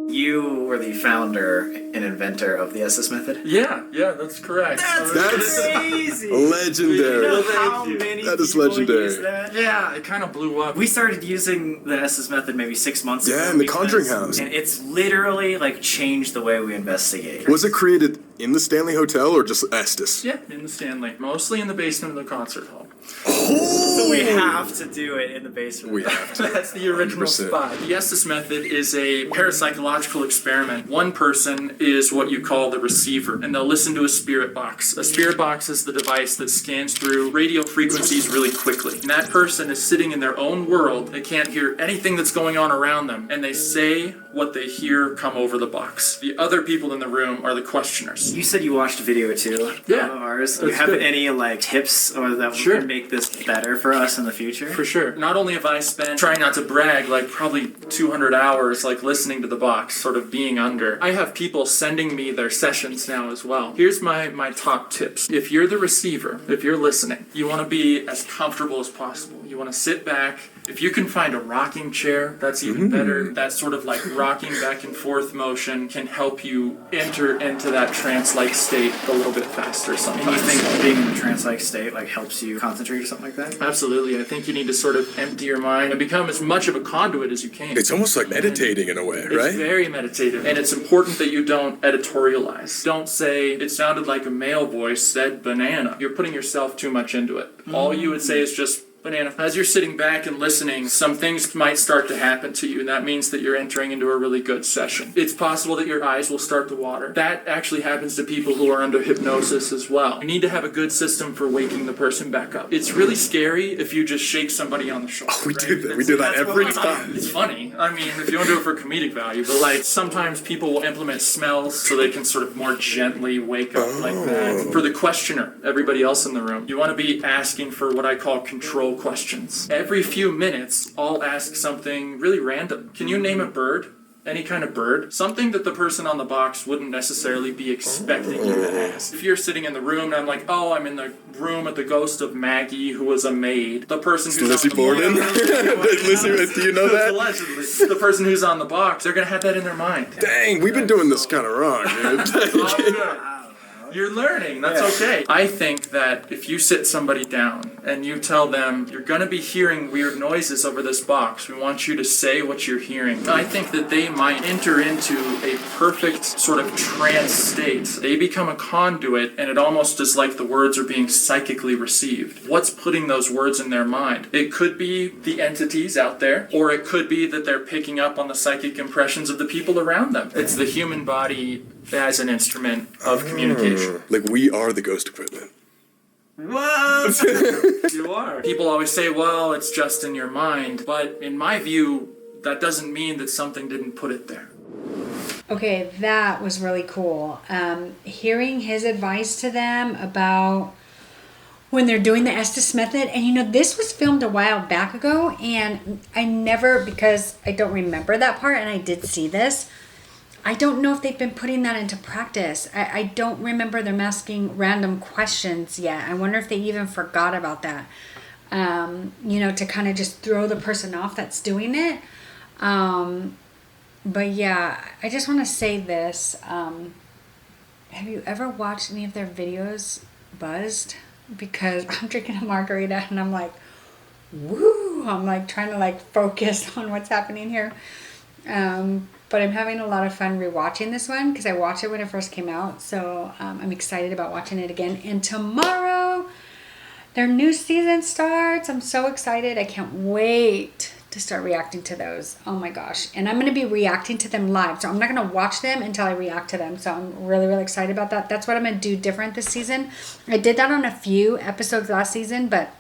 Speaker 11: You were the founder and inventor of the Estes method?
Speaker 10: Yeah, that's correct.
Speaker 5: That's
Speaker 11: crazy!
Speaker 5: legendary.
Speaker 11: You know how many
Speaker 5: That is
Speaker 11: people
Speaker 5: legendary.
Speaker 11: use that?
Speaker 10: Yeah, it kind of blew up.
Speaker 11: We started using the Estes method maybe 6 months ago.
Speaker 5: Yeah, in the
Speaker 11: because-
Speaker 5: Conjuring House.
Speaker 11: And it's literally like changed the way we investigate.
Speaker 5: Was it created in the Stanley Hotel or just Estes?
Speaker 10: Yeah, in the Stanley. Mostly in the basement of the concert hall.
Speaker 11: So we have to do it in the basement.
Speaker 5: We have to.
Speaker 10: That's the original
Speaker 5: 100%.
Speaker 10: spot. The Estes method is a parapsychological experiment. One person is what you call the receiver, and they'll listen to a spirit box. A spirit box is the device that scans through radio frequencies really quickly. And that person is sitting in their own world. They can't hear anything that's going on around them, and they say what they hear come over the box. The other people in the room are the questioners.
Speaker 11: You said you watched a video too.
Speaker 10: Yeah,
Speaker 11: Of ours.
Speaker 10: that's
Speaker 11: You have
Speaker 10: good.
Speaker 11: any tips or that
Speaker 10: Sure.
Speaker 11: would make this better for us in the future?
Speaker 10: For sure. Not only have I spent, trying not to brag, probably 200 hours listening to the box, sort of being under. I have people sending me their sessions now as well. Here's my top tips. If you're the receiver, if you're listening, you want to be as comfortable as possible. You want to sit back. If you can find a rocking chair, that's even better. That sort of rocking back and forth motion can help you enter into that trance-like state a little bit faster sometimes.
Speaker 11: And you think being in a trance-like state helps you concentrate or something like that?
Speaker 10: Absolutely. I think you need to sort of empty your mind and become as much of a conduit as you can.
Speaker 5: It's almost like meditating in a way, right?
Speaker 10: It's very meditative, and it's important that you don't editorialize. Don't say, it sounded like a male voice said banana. You're putting yourself too much into it. All you would say is just banana. As you're sitting back and listening, some things might start to happen to you, and that means that you're entering into a really good session. It's possible that your eyes will start to water. That actually happens to people who are under hypnosis as well. You need to have a good system for waking the person back up. It's really scary if you just shake somebody on the shoulder.
Speaker 5: We do that. We do that every time.
Speaker 10: It's funny. I mean, if you don't do it for comedic value, but sometimes people will implement smells so they can sort of more gently wake up like that. For the questioner, everybody else in the room, you want to be asking for what I call control questions. Every few minutes, I'll ask something really random. Can you name a bird? any kind of bird, something that the person on the box wouldn't necessarily be expecting you to ask. If you're sitting in the room and I'm like, oh, I'm in the room with the ghost of Maggie, who was a maid, the person who's
Speaker 5: Lizzie
Speaker 10: on the
Speaker 5: Borden? Lizzie, do you know that?
Speaker 10: Allegedly. The person who's on the box, they're going to have that in their mind.
Speaker 5: Dang, we've been doing this kind of wrong, dude.
Speaker 10: You're learning. That's okay. I think that if you sit somebody down and you tell them, you're going to be hearing weird noises over this box, we want you to say what you're hearing, I think that they might enter into a perfect sort of trance state. They become a conduit, and it almost is like the words are being psychically received. What's putting those words in their mind? It could be the entities out there, or it could be that they're picking up on the psychic impressions of the people around them. It's the human body as an instrument of communication.
Speaker 5: Like we are the ghost equipment.
Speaker 10: What? You are. People always say, well, it's just in your mind. But in my view, that doesn't mean that something didn't put it there.
Speaker 1: Okay, that was really cool. Hearing his advice to them about when they're doing the Estes method. And you know, this was filmed a while back ago, and I never, because I don't remember that part, and I did see this, I don't know if they've been putting that into practice. I don't remember them asking random questions yet. I wonder if they even forgot about that. You know, to kind of just throw the person off that's doing it. But yeah, I just want to say this. Have you ever watched any of their videos buzzed? Because I'm drinking a margarita and I'm like, woo! I'm like trying to like focus on what's happening here. But I'm having a lot of fun rewatching this one because I watched it when it first came out. So I'm excited about watching it again. And tomorrow, their new season starts. I'm so excited. I can't wait to start reacting to those. Oh my gosh. And I'm going to be reacting to them live. So I'm not going to watch them until I react to them. So I'm really, really excited about that. That's what I'm going to do different this season. I did that on a few episodes last season, but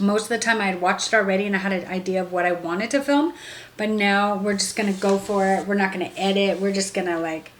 Speaker 1: most of the time I had watched it already and I had an idea of what I wanted to film. But now we're just going to go for it. We're not going to edit. We're just going to like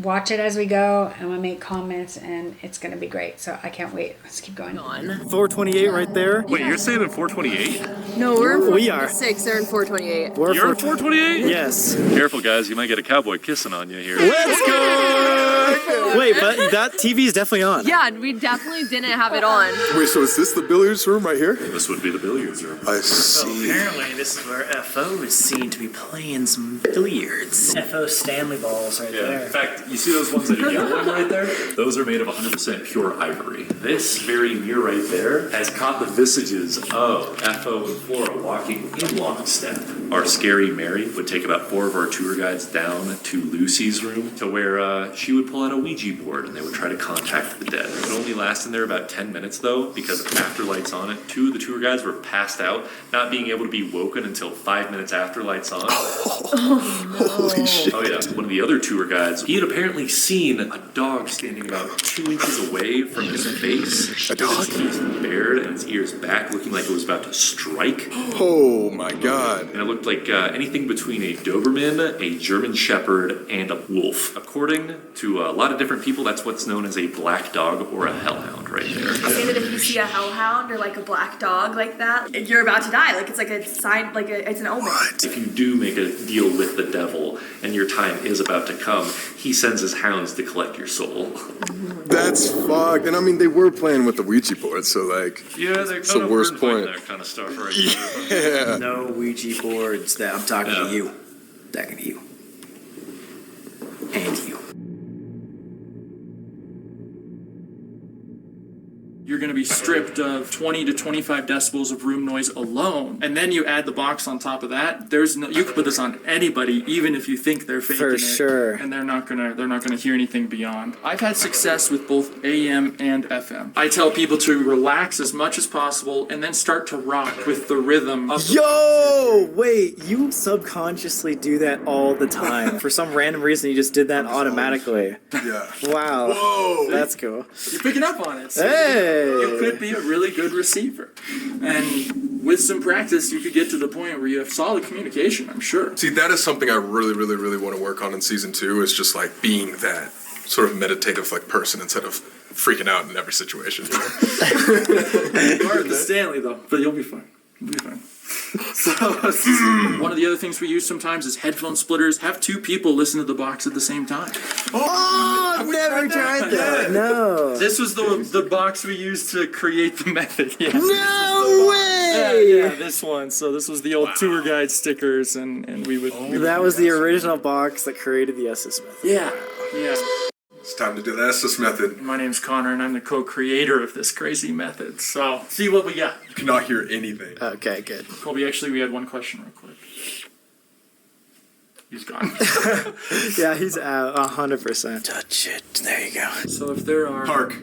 Speaker 1: watch it as we go. I'm going to make comments and it's going to be great. So I can't wait. Let's keep going on.
Speaker 14: 428 right there.
Speaker 3: Wait, you're saying in 428?
Speaker 13: No, we're in
Speaker 14: We are.
Speaker 13: 426. They're in 428.
Speaker 3: You're in 428?
Speaker 14: Yes.
Speaker 3: Careful, guys. You might get a cowboy kissing on you here.
Speaker 14: Let's go! Wait, but that TV is definitely on.
Speaker 13: Yeah, we definitely didn't have it on.
Speaker 5: Wait, so is this the billiards room right here?
Speaker 3: This would be the billiards room.
Speaker 5: I
Speaker 11: So
Speaker 5: see.
Speaker 11: apparently this is where FO is seen to be playing some billiards. FO Stanley balls right
Speaker 9: Yeah,
Speaker 11: there.
Speaker 9: in fact, you see those ones that are yellow right there? Those are made of 100% pure ivory. This very mirror right there has caught the visages of FO and Flora walking in lockstep. Our scary Mary would take about 4 of our tour guides down to Lucy's room to where she would pull out a Ouija board and they would try to contact the dead. It would only last in there about 10 minutes though, because after lights on it, 2 of the tour guides were passed out, not being able to be woken until 5 minutes after lights on.
Speaker 5: Holy shit.
Speaker 9: Oh yeah, one of the other tour guides, he had apparently seen a dog standing about 2 inches away from his face.
Speaker 5: A dog?
Speaker 9: His teeth bared and his ears back, looking like it was about to strike.
Speaker 5: Oh my god.
Speaker 9: And it looked like anything between a Doberman, a German Shepherd, and a wolf. According to a lot of different people, that's what's known as a black dog or a hellhound right there.
Speaker 12: I say that if you see a hellhound or like a black dog like that, you're about to die. Like it's like a sign, like it's an omen.
Speaker 9: If you do make a deal with the devil and your time is about to come, he sends his hounds to collect your soul.
Speaker 5: That's fucked. And I mean, they were playing with the Ouija board, so like,
Speaker 9: Yeah, they're
Speaker 5: it's
Speaker 9: kind
Speaker 5: the
Speaker 9: of
Speaker 5: worst point.
Speaker 9: that kind of stuff right
Speaker 5: Yeah.
Speaker 11: No Ouija boards. That I'm talking to you. Talking to you. And you.
Speaker 10: You're going to be stripped of 20 to 25 decibels of room noise alone. And then you add the box on top of that. There's no, you could put this on anybody, even if you think they're faking
Speaker 14: For
Speaker 10: it.
Speaker 14: sure.
Speaker 10: And they're not gonna hear anything beyond. I've had success with both AM and FM. I tell people to relax as much as possible and then start to rock with the rhythm of the
Speaker 14: Yo! Wait, you subconsciously do that all the time. For some random reason, you just did that automatically.
Speaker 5: Yeah.
Speaker 14: Wow.
Speaker 5: Whoa.
Speaker 14: That's cool.
Speaker 10: You're picking up on it. So
Speaker 14: Hey!
Speaker 10: you could be a really good receiver. And with some practice, you could get to the point where you have solid communication, I'm sure.
Speaker 5: See, that is something I really, really, really want to work on in season 2, is just like being that sort of meditative like person instead of freaking out in every situation.
Speaker 10: You are the Stanley though, but you'll be fine. You'll be fine. So one of the other things we use sometimes is headphone splitters. Have two people listen to the box at the same time.
Speaker 14: Oh, I've never tried that. No.
Speaker 10: This was the box we used to create the method. Yeah.
Speaker 14: No way!
Speaker 10: Yeah, this one. So this was the old tour guide stickers, and we would.
Speaker 14: That was the original box that created the SS method.
Speaker 10: Yeah. Yeah.
Speaker 5: It's time to do the SS method.
Speaker 10: My name's Connor, and I'm the co-creator of this crazy method. So, see what we got.
Speaker 5: You cannot hear anything.
Speaker 14: Okay, good.
Speaker 10: Colby, actually, we had one question real quick. He's gone.
Speaker 14: Yeah, he's out 100%. Touch it. There you go.
Speaker 10: So if there are...
Speaker 5: Park.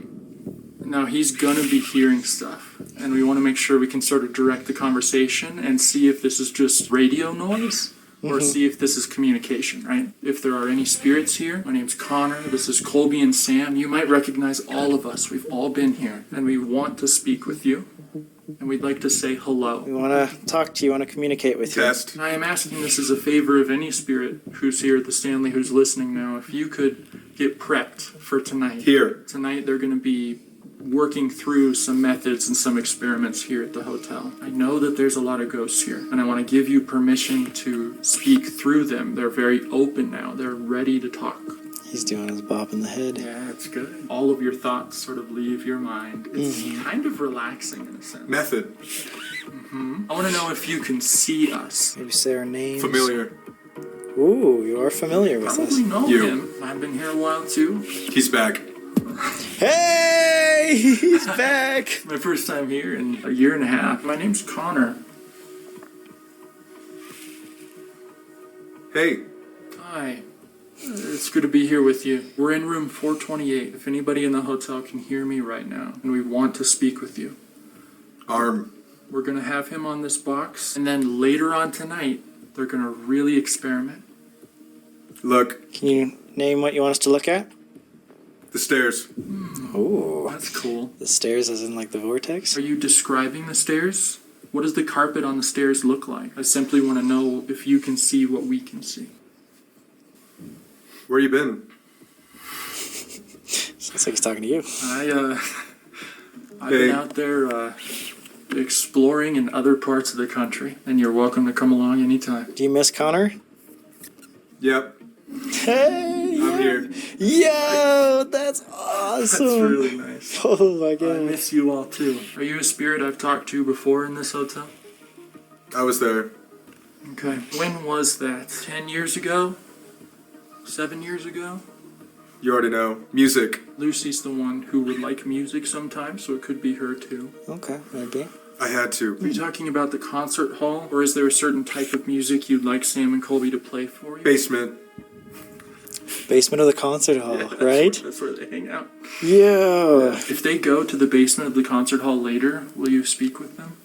Speaker 10: Now, he's gonna be hearing stuff, and we want to make sure we can sort of direct the conversation and see if this is just radio noise, or see if this is communication, right? If there are any spirits here, my name's Connor, this is Colby and Sam. You might recognize all of us. We've all been here, and we want to speak with you, and we'd like to say hello.
Speaker 14: We want to talk to you, want to communicate with you.
Speaker 5: Test.
Speaker 10: And I am asking this as a favor of any spirit who's here at the Stanley who's listening now. If you could get prepped for tonight.
Speaker 5: Here.
Speaker 10: Tonight they're going to be working through some methods and some experiments here at the hotel. I know that there's a lot of ghosts here, and I want to give you permission to speak through them. They're very open now. They're ready to talk.
Speaker 14: He's doing his bop in the head.
Speaker 10: Yeah, it's good. All of your thoughts sort of leave your mind. It's kind of relaxing in a sense.
Speaker 5: Method.
Speaker 10: I want to know if you can see us.
Speaker 14: Maybe say our names.
Speaker 5: Familiar.
Speaker 14: Ooh, you are familiar with us.
Speaker 10: Probably know
Speaker 5: You.
Speaker 10: him. I've been here a while too.
Speaker 5: He's back.
Speaker 14: Hey, he's back.
Speaker 10: My first time here in a year and a half. My name's Connor.
Speaker 5: Hey.
Speaker 10: Hi. It's good to be here with you. We're in room 428. If anybody in the hotel can hear me right now, and we want to speak with you.
Speaker 5: Arm.
Speaker 10: We're going to have him on this box, and then later on tonight, they're going to really experiment.
Speaker 5: Look.
Speaker 14: Can you name what you want us to look at?
Speaker 5: The stairs.
Speaker 14: Ooh.
Speaker 10: That's cool.
Speaker 14: The stairs as in like the vortex?
Speaker 10: Are you describing the stairs? What does the carpet on the stairs look like? I simply want to know if you can see what we can see.
Speaker 5: Where you been?
Speaker 14: Sounds like he's talking to you.
Speaker 10: I've been out there exploring in other parts of the country, and you're welcome to come along anytime.
Speaker 14: Do you miss Connor?
Speaker 5: Yep.
Speaker 14: Hey!
Speaker 5: I'm here.
Speaker 14: Yo, that's awesome.
Speaker 10: That's really nice.
Speaker 14: Oh my god.
Speaker 10: I miss you all too. Are you a spirit I've talked to before in this hotel?
Speaker 5: I was there.
Speaker 10: Okay. When was that? 10 years ago? 7 years ago?
Speaker 5: You already know. Music.
Speaker 10: Lucy's the one who would like music sometimes, so it could be her too.
Speaker 14: Okay, maybe.
Speaker 5: I had to.
Speaker 10: Are you talking about the concert hall? Or is there a certain type of music you'd like Sam and Colby to play for you?
Speaker 5: Basement.
Speaker 14: Basement of the concert hall, right?
Speaker 10: That's where they hang out.
Speaker 14: Yeah.
Speaker 10: If they go to the basement of the concert hall later, will you speak with them?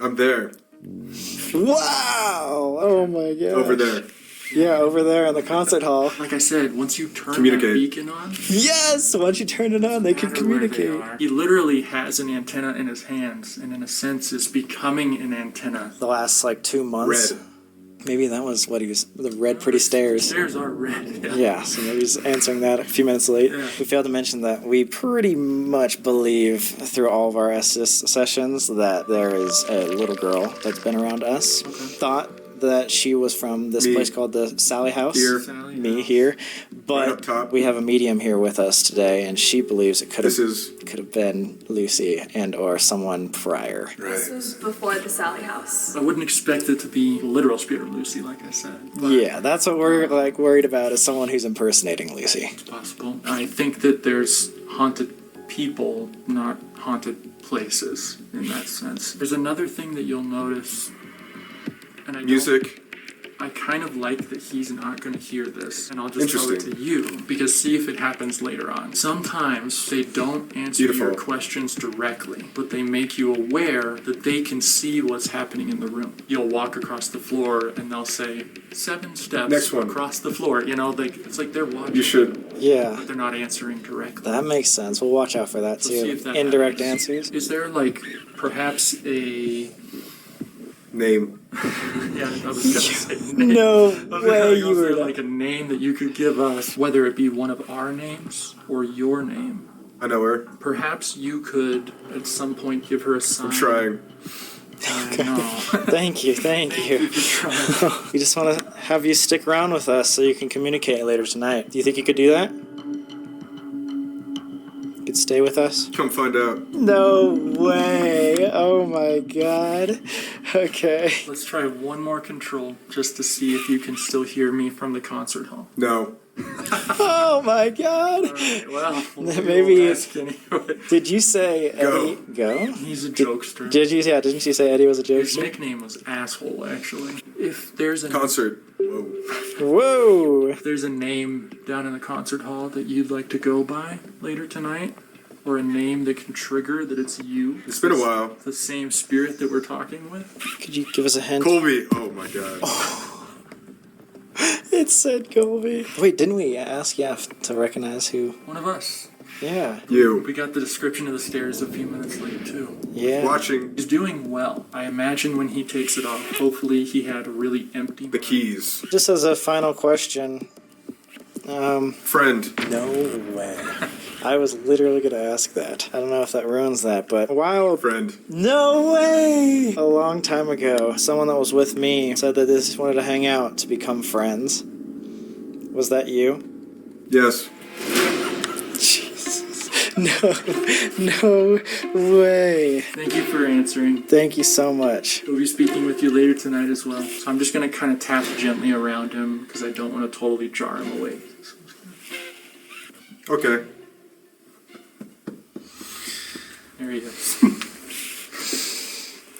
Speaker 5: I'm there.
Speaker 14: Wow! Oh my god.
Speaker 5: Over there.
Speaker 14: Yeah, over there in the concert hall.
Speaker 10: Like I said, once you turn that
Speaker 5: Communicate.
Speaker 10: beacon on,
Speaker 14: Yes! Once you turn it on, they can
Speaker 10: no matter where they
Speaker 14: communicate.
Speaker 10: are, he literally has an antenna in his hands, and in a sense is becoming an antenna.
Speaker 14: The last like 2 months.
Speaker 5: Red.
Speaker 14: Maybe that was what he was. The red pretty stairs.
Speaker 10: Stairs are red.
Speaker 14: Yeah, so maybe he's answering that a few minutes late.
Speaker 10: Yeah.
Speaker 14: We failed to mention that we pretty much believe through all of our SS sessions that there is a little girl that's been around us. Thought that she was from this
Speaker 5: Me.
Speaker 14: place called the Sally House.
Speaker 5: Here.
Speaker 10: Sally
Speaker 14: Me
Speaker 10: House.
Speaker 14: here.
Speaker 5: Right up
Speaker 14: But
Speaker 5: top.
Speaker 14: we have a medium here with us today, and she believes it could
Speaker 5: This
Speaker 14: have
Speaker 5: is
Speaker 14: been Lucy and or someone prior.
Speaker 12: This
Speaker 5: right.
Speaker 12: was before the Sally House.
Speaker 10: I wouldn't expect it to be the literal spirit of Lucy, like I said. But
Speaker 14: Yeah, that's what we're like worried about, is someone who's impersonating Lucy.
Speaker 10: it's possible. I think that there's haunted people, not haunted places, in that sense. There's another thing that you'll notice, and
Speaker 5: Music.
Speaker 10: I kind of like that he's not going to hear this, and I'll just tell it to you, because see if it happens later on. Sometimes they don't answer
Speaker 5: Beautiful.
Speaker 10: your questions directly, but they make you aware that they can see what's happening in the room. You'll walk across the floor, and they'll say, 7 steps
Speaker 5: Next one.
Speaker 10: across the floor. You know, like it's like they're watching.
Speaker 5: You should.
Speaker 14: Yeah,
Speaker 10: But they're not answering directly.
Speaker 14: that makes sense. We'll watch out for that
Speaker 10: So see
Speaker 14: too.
Speaker 10: if that
Speaker 14: Indirect
Speaker 10: happens.
Speaker 14: answers.
Speaker 10: Is there like perhaps a...
Speaker 5: Name.
Speaker 10: Yeah, I was gonna say name.
Speaker 14: No
Speaker 10: I was gonna
Speaker 14: way
Speaker 10: go
Speaker 14: you
Speaker 10: for,
Speaker 14: were
Speaker 10: like a name that you could give us, whether it be one of our names or your name.
Speaker 5: I know her.
Speaker 10: Perhaps you could at some point give her a sign.
Speaker 5: I'm trying.
Speaker 10: No.
Speaker 14: Thank you. We just want to have you stick around with us so you can communicate later tonight. Do you think you could do that? You could stay with us?
Speaker 5: Come find out.
Speaker 14: No way. Oh my god. Okay.
Speaker 10: Let's try one more control just to see if you can still hear me from the concert hall.
Speaker 5: No.
Speaker 14: Oh my god.
Speaker 10: Alright, well,
Speaker 14: Maybe.
Speaker 10: ask anyway.
Speaker 14: Did you say Eddie? Go?
Speaker 10: He's a jokester.
Speaker 14: Didn't you say Eddie was a
Speaker 10: His
Speaker 14: jokester?
Speaker 10: nickname was Asshole, actually. If there's a
Speaker 5: Concert.
Speaker 14: Whoa.
Speaker 10: If there's a name down in the concert hall that you'd like to go by later tonight, or a name that can trigger that it's you.
Speaker 5: It's been a while.
Speaker 10: The same spirit that we're talking with.
Speaker 14: Could you give us a hint?
Speaker 5: Colby. Oh my god.
Speaker 14: It said Colby. Wait, didn't we ask to recognize who?
Speaker 10: One of us.
Speaker 14: Yeah.
Speaker 5: You.
Speaker 10: We got the description of the stairs a few minutes late, too.
Speaker 14: Yeah.
Speaker 5: Watching.
Speaker 10: He's doing well. I imagine when he takes it off, hopefully he had a really empty...
Speaker 5: The keys.
Speaker 14: Just as a final question.
Speaker 5: Friend.
Speaker 14: No way. I was literally going to ask that. I don't know if that ruins that, but a while...
Speaker 5: Friend.
Speaker 14: No way! A long time ago, someone that was with me said that they just wanted to hang out to become friends. Was that you?
Speaker 5: Yes.
Speaker 14: Jesus. No way.
Speaker 10: Thank you for answering.
Speaker 14: Thank you so much.
Speaker 10: We'll be speaking with you later tonight as well. So I'm just going to kind of tap gently around him because I don't want to totally jar him away.
Speaker 5: Okay.
Speaker 10: There he is.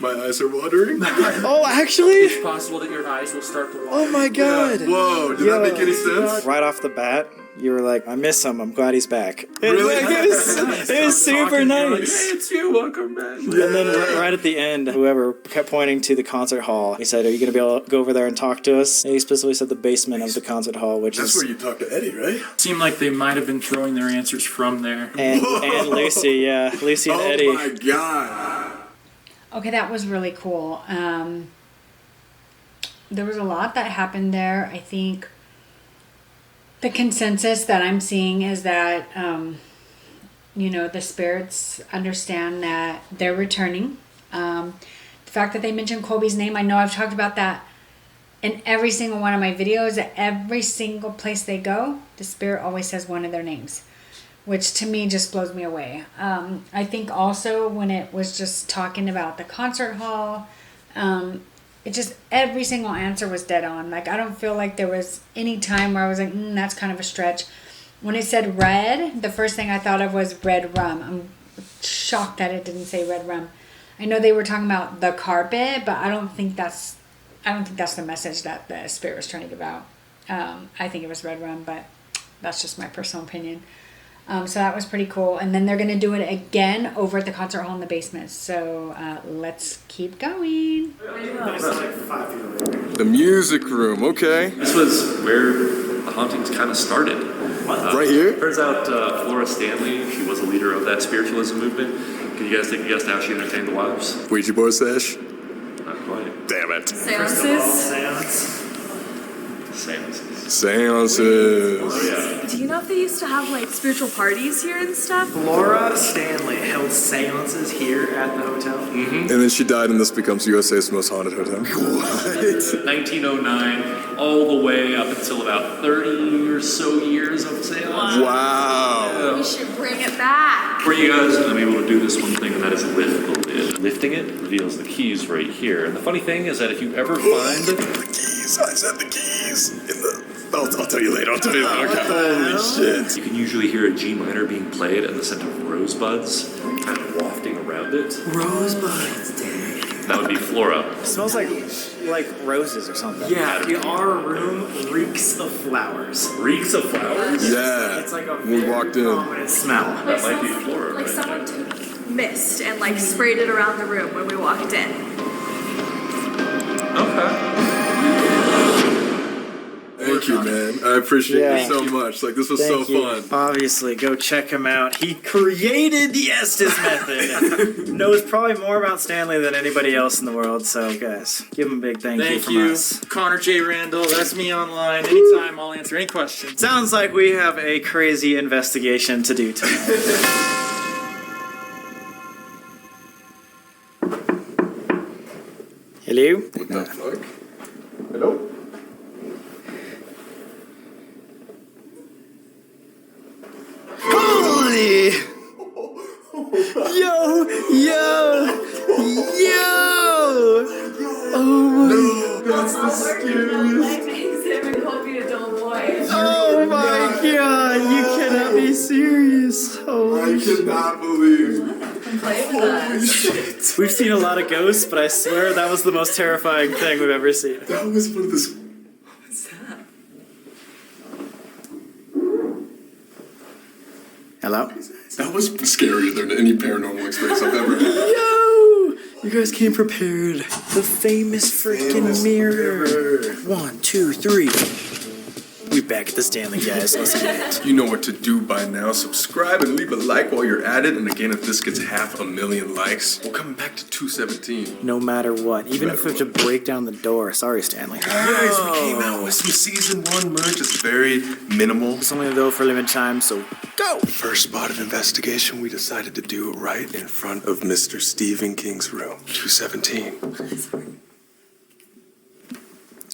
Speaker 5: My eyes are watering.
Speaker 14: Oh, actually?
Speaker 10: It's possible that your eyes will start to water.
Speaker 14: Oh my god.
Speaker 5: Yeah. Whoa, did that make any sense?
Speaker 14: Right off the bat, you were like, I miss him. I'm glad he's back.
Speaker 5: Really?
Speaker 14: It was super nice.
Speaker 10: Like, hey, it's you. Welcome back.
Speaker 14: And then right at the end, whoever kept pointing to the concert hall, he said, are you going to be able to go over there and talk to us? And he specifically said the basement of the concert hall, which
Speaker 5: That's
Speaker 14: is...
Speaker 5: where you talk to Eddie, right?
Speaker 10: Seemed like they might have been throwing their answers from there.
Speaker 14: And Lucy, yeah. Lucy and Eddie.
Speaker 5: Oh my god.
Speaker 1: Okay, that was really cool. There was a lot that happened there. I think the consensus that I'm seeing is that, the spirits understand that they're returning. The fact that they mentioned Colby's name, I know I've talked about that in every single one of my videos. At every single place they go, the spirit always says one of their names, which to me just blows me away. I think also when it was just talking about the concert hall, it just, every single answer was dead on. Like, I don't feel like there was any time where I was like, that's kind of a stretch. When it said red, the first thing I thought of was red rum. I'm shocked that it didn't say red rum. I know they were talking about the carpet, but I don't think that's the message that the spirit was trying to give out. I think it was red rum, but that's just my personal opinion. So that was pretty cool. And then they're going to do it again over at the concert hall in the basement. So let's keep going.
Speaker 5: The music room, okay.
Speaker 9: This was where the hauntings kind of started.
Speaker 5: Right here?
Speaker 9: Turns out Flora Stanley, she was a leader of that spiritualism movement. Can you guys take a guess how she entertained the wives?
Speaker 5: Ouija board sesh?
Speaker 9: Not quite.
Speaker 5: Damn it.
Speaker 12: Seances?
Speaker 5: Seances.
Speaker 9: Oh, yeah.
Speaker 12: Do you know if they used to have like spiritual parties here and stuff?
Speaker 11: Laura Stanley held seances here at the hotel.
Speaker 9: Mm-hmm.
Speaker 5: And then she died, and this becomes USA's most haunted hotel. What?
Speaker 9: 1909, all the way up until about 30 or so years of seance.
Speaker 5: Wow.
Speaker 12: We should bring it back.
Speaker 9: For you guys, I'm able to do this one thing, and that is lift the lid. Lifting it reveals the keys right here. And the funny thing is that if you ever find...
Speaker 5: The keys. I said the keys. In the... I'll tell you later. Okay. Holy shit.
Speaker 9: You can usually hear a G minor being played and the scent of rosebuds kind of wafting around it.
Speaker 11: Rosebuds.
Speaker 9: That would be Flora.
Speaker 11: It smells like roses or something. Yeah, our room reeks of flowers.
Speaker 9: Reeks of flowers?
Speaker 5: Yeah.
Speaker 11: It's like a
Speaker 5: we walked in.
Speaker 11: prominent smell.
Speaker 9: That might be Flora.
Speaker 12: Like
Speaker 9: right
Speaker 12: someone
Speaker 9: there.
Speaker 12: took mist and like sprayed it around the room when we walked in.
Speaker 9: Okay.
Speaker 5: Thank you, man. I appreciate it so much. Like, this was
Speaker 14: Thank
Speaker 5: so
Speaker 14: you.
Speaker 5: fun.
Speaker 11: Obviously, go check him out. He created the Estes method. Knows probably more about Stanley than anybody else in the world. So, guys, give him a big thank you from us.
Speaker 10: Connor J. Randall. That's me online. Anytime, I'll answer any questions.
Speaker 11: Sounds like we have a crazy investigation to do tonight.
Speaker 14: Hello?
Speaker 5: What the fuck? Hello?
Speaker 14: Holy! Yo! Oh my!
Speaker 5: That's the scariest.
Speaker 14: Oh my god! You cannot be serious. Holy shit!
Speaker 5: Cannot believe.
Speaker 12: Holy
Speaker 5: shit!
Speaker 11: We've seen a lot of ghosts, but I swear that was the most terrifying thing we've ever seen.
Speaker 5: That was one of the.
Speaker 12: What's that?
Speaker 14: Hello?
Speaker 5: That was scarier than any paranormal experience I've ever had.
Speaker 14: Yo! You guys came prepared. The famous freaking mirror. 1, 2, 3. We back at the Stanley, guys. Let's get it.
Speaker 5: You know what to do by now. Subscribe and leave a like while you're at it. And again, if this gets 500,000 likes, we're coming back to 217.
Speaker 14: No matter what. Even if we have to break down the door. Sorry, Stanley.
Speaker 5: Guys, we came out with some season 1 merch. It's very minimal.
Speaker 14: It's only though for a limited time, so go!
Speaker 5: First spot of investigation, we decided to do it right in front of Mr. Stephen King's room. 217.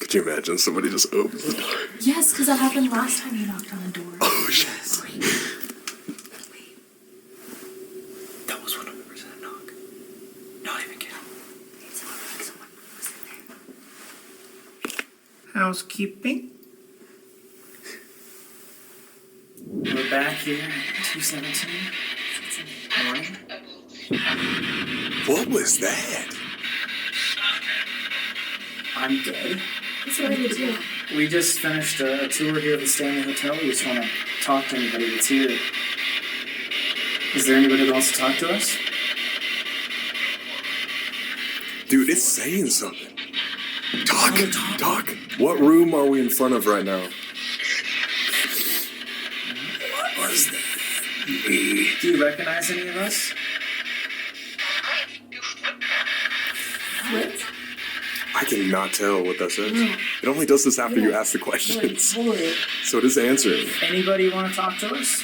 Speaker 5: Could you imagine somebody just opens the door?
Speaker 6: Yes, because that happened last time you knocked on the door.
Speaker 5: Oh, shit.
Speaker 14: That was 100% a knock. Not even kidding. Housekeeping.
Speaker 11: We're back here at 217. Morning.
Speaker 5: What was that?
Speaker 11: I'm good.
Speaker 6: That's what I would do.
Speaker 11: We just finished a tour here at the Stanley Hotel. We just want to talk to anybody that's here. Is there anybody that wants to talk to us?
Speaker 5: Dude, it's saying something. Talk. What room are we in front of right now?
Speaker 11: What was that? Do you recognize any of us?
Speaker 6: What?
Speaker 5: I cannot tell what that says. It only does this after you ask the questions.
Speaker 6: Totally.
Speaker 5: So it is answering.
Speaker 11: Anybody want to talk to us?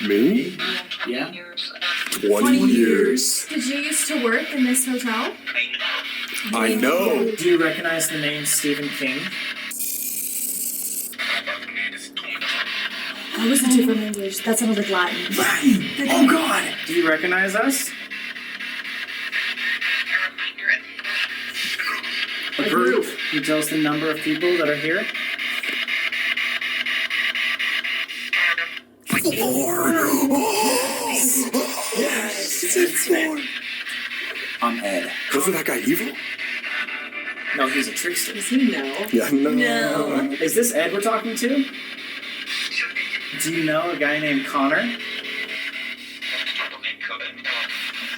Speaker 5: Me?
Speaker 11: Yeah?
Speaker 5: 20 years.
Speaker 12: Did you used to work in this hotel?
Speaker 5: I know.
Speaker 11: Do you recognize the name Stephen King?
Speaker 6: That was a different language. That sounded like Latin.
Speaker 11: Latin! Oh god! Do you recognize us? A group. Can you tell us the number of people that are here?
Speaker 5: 4. Oh. Yes, it's 4.
Speaker 11: I'm Ed.
Speaker 5: Wasn't that guy evil?
Speaker 11: No, he's a trickster.
Speaker 6: Does he know?
Speaker 5: Yeah, no.
Speaker 11: Is this Ed we're talking to? Do you know a guy named Connor?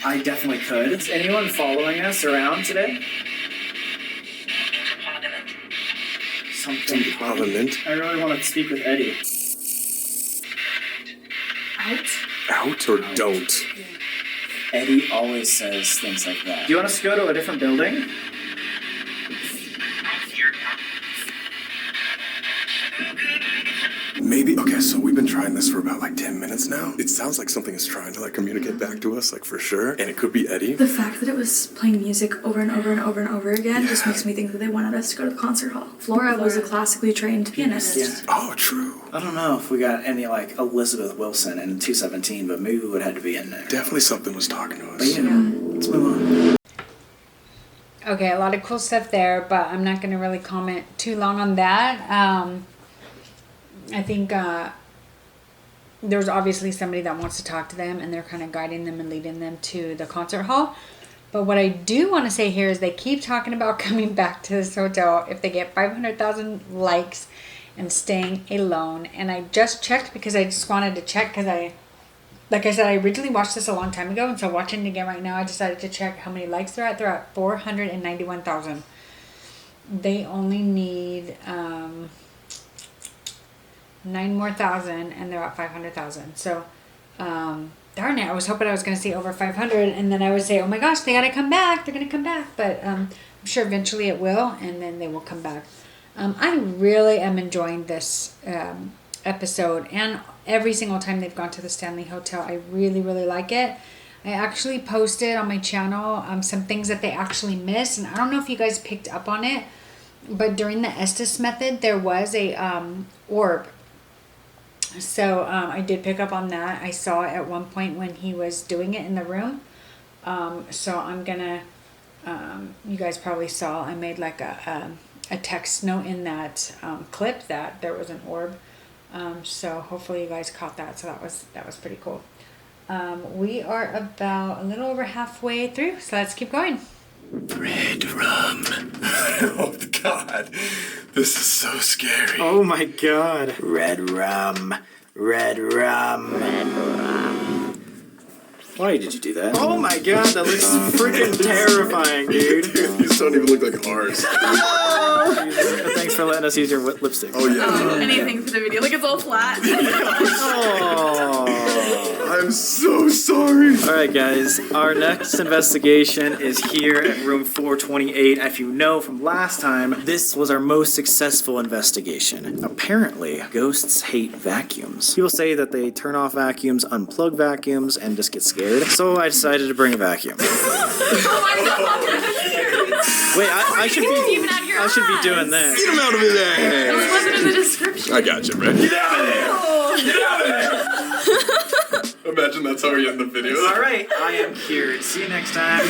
Speaker 11: I definitely could. Is anyone following us around today? Something
Speaker 5: Parliament.
Speaker 11: I really want to speak with Eddie.
Speaker 5: Out or don't?
Speaker 11: Eddie always says things like that. Do you want us to go to a different building?
Speaker 5: Maybe. Okay, so we've been trying this for about like 10 minutes now. It sounds like something is trying to like communicate back to us, like for sure. And it could be Eddie.
Speaker 12: The fact that it was playing music over and over and over and over again just makes me think that they wanted us to go to the concert hall. Flora was a classically trained pianist.
Speaker 11: Yeah.
Speaker 5: Oh, true.
Speaker 11: I don't know if we got any like Elizabeth Wilson in 217, but maybe we would have to be in there.
Speaker 5: Definitely something was talking to us.
Speaker 11: But let's move on.
Speaker 1: Okay, a lot of cool stuff there, but I'm not going to really comment too long on that. I think there's obviously somebody that wants to talk to them, and they're kind of guiding them and leading them to the concert hall. But what I do want to say here is they keep talking about coming back to this hotel if they get 500,000 likes and staying alone. And I just checked because I just wanted to check because like I said, I originally watched this a long time ago, and so watching it again right now, I decided to check how many likes they're at. They're at 491,000. They only need 9 more thousand, and they're at 500,000. So, darn it, I was hoping I was going to see over 500, and then I would say, oh my gosh, they got to come back. They're going to come back. But I'm sure eventually it will, and then they will come back. I really am enjoying this episode, and every single time they've gone to the Stanley Hotel, I really, really like it. I actually posted on my channel some things that they actually missed, and I don't know if you guys picked up on it, but during the Estes method there was a orb. So I did pick up on that. I saw it at one point when he was doing it in the room. So I'm gonna, you guys probably saw, I made like a text note in that clip that there was an orb. So hopefully you guys caught that. So that was pretty cool. We are about a little over halfway through, so let's keep going.
Speaker 5: Red rum. Oh God, this is so scary.
Speaker 14: Oh my God. Red rum. Red rum. Red rum. Why did you do that? Oh my God, that looks freaking terrifying, dude.
Speaker 5: Dude, these don't even look like ours.
Speaker 14: Thanks for letting us use your lipstick.
Speaker 5: Oh yeah.
Speaker 12: Anything for the video. Like, it's all flat.
Speaker 5: I'm so sorry.
Speaker 14: All right, guys. Our next investigation is here at room 428. If you know from last time, this was our most successful investigation. Apparently, ghosts hate vacuums. People say that they turn off vacuums, unplug vacuums, and just get scared. So I decided to bring a vacuum.
Speaker 12: Oh my God.
Speaker 14: Wait, I should be doing that.
Speaker 5: Get him out of his ass.
Speaker 12: That wasn't in the description.
Speaker 5: I got you, man. Get out of there. Get out of there. Imagine that's how we end the video.
Speaker 14: All right, I am cured. See you next time.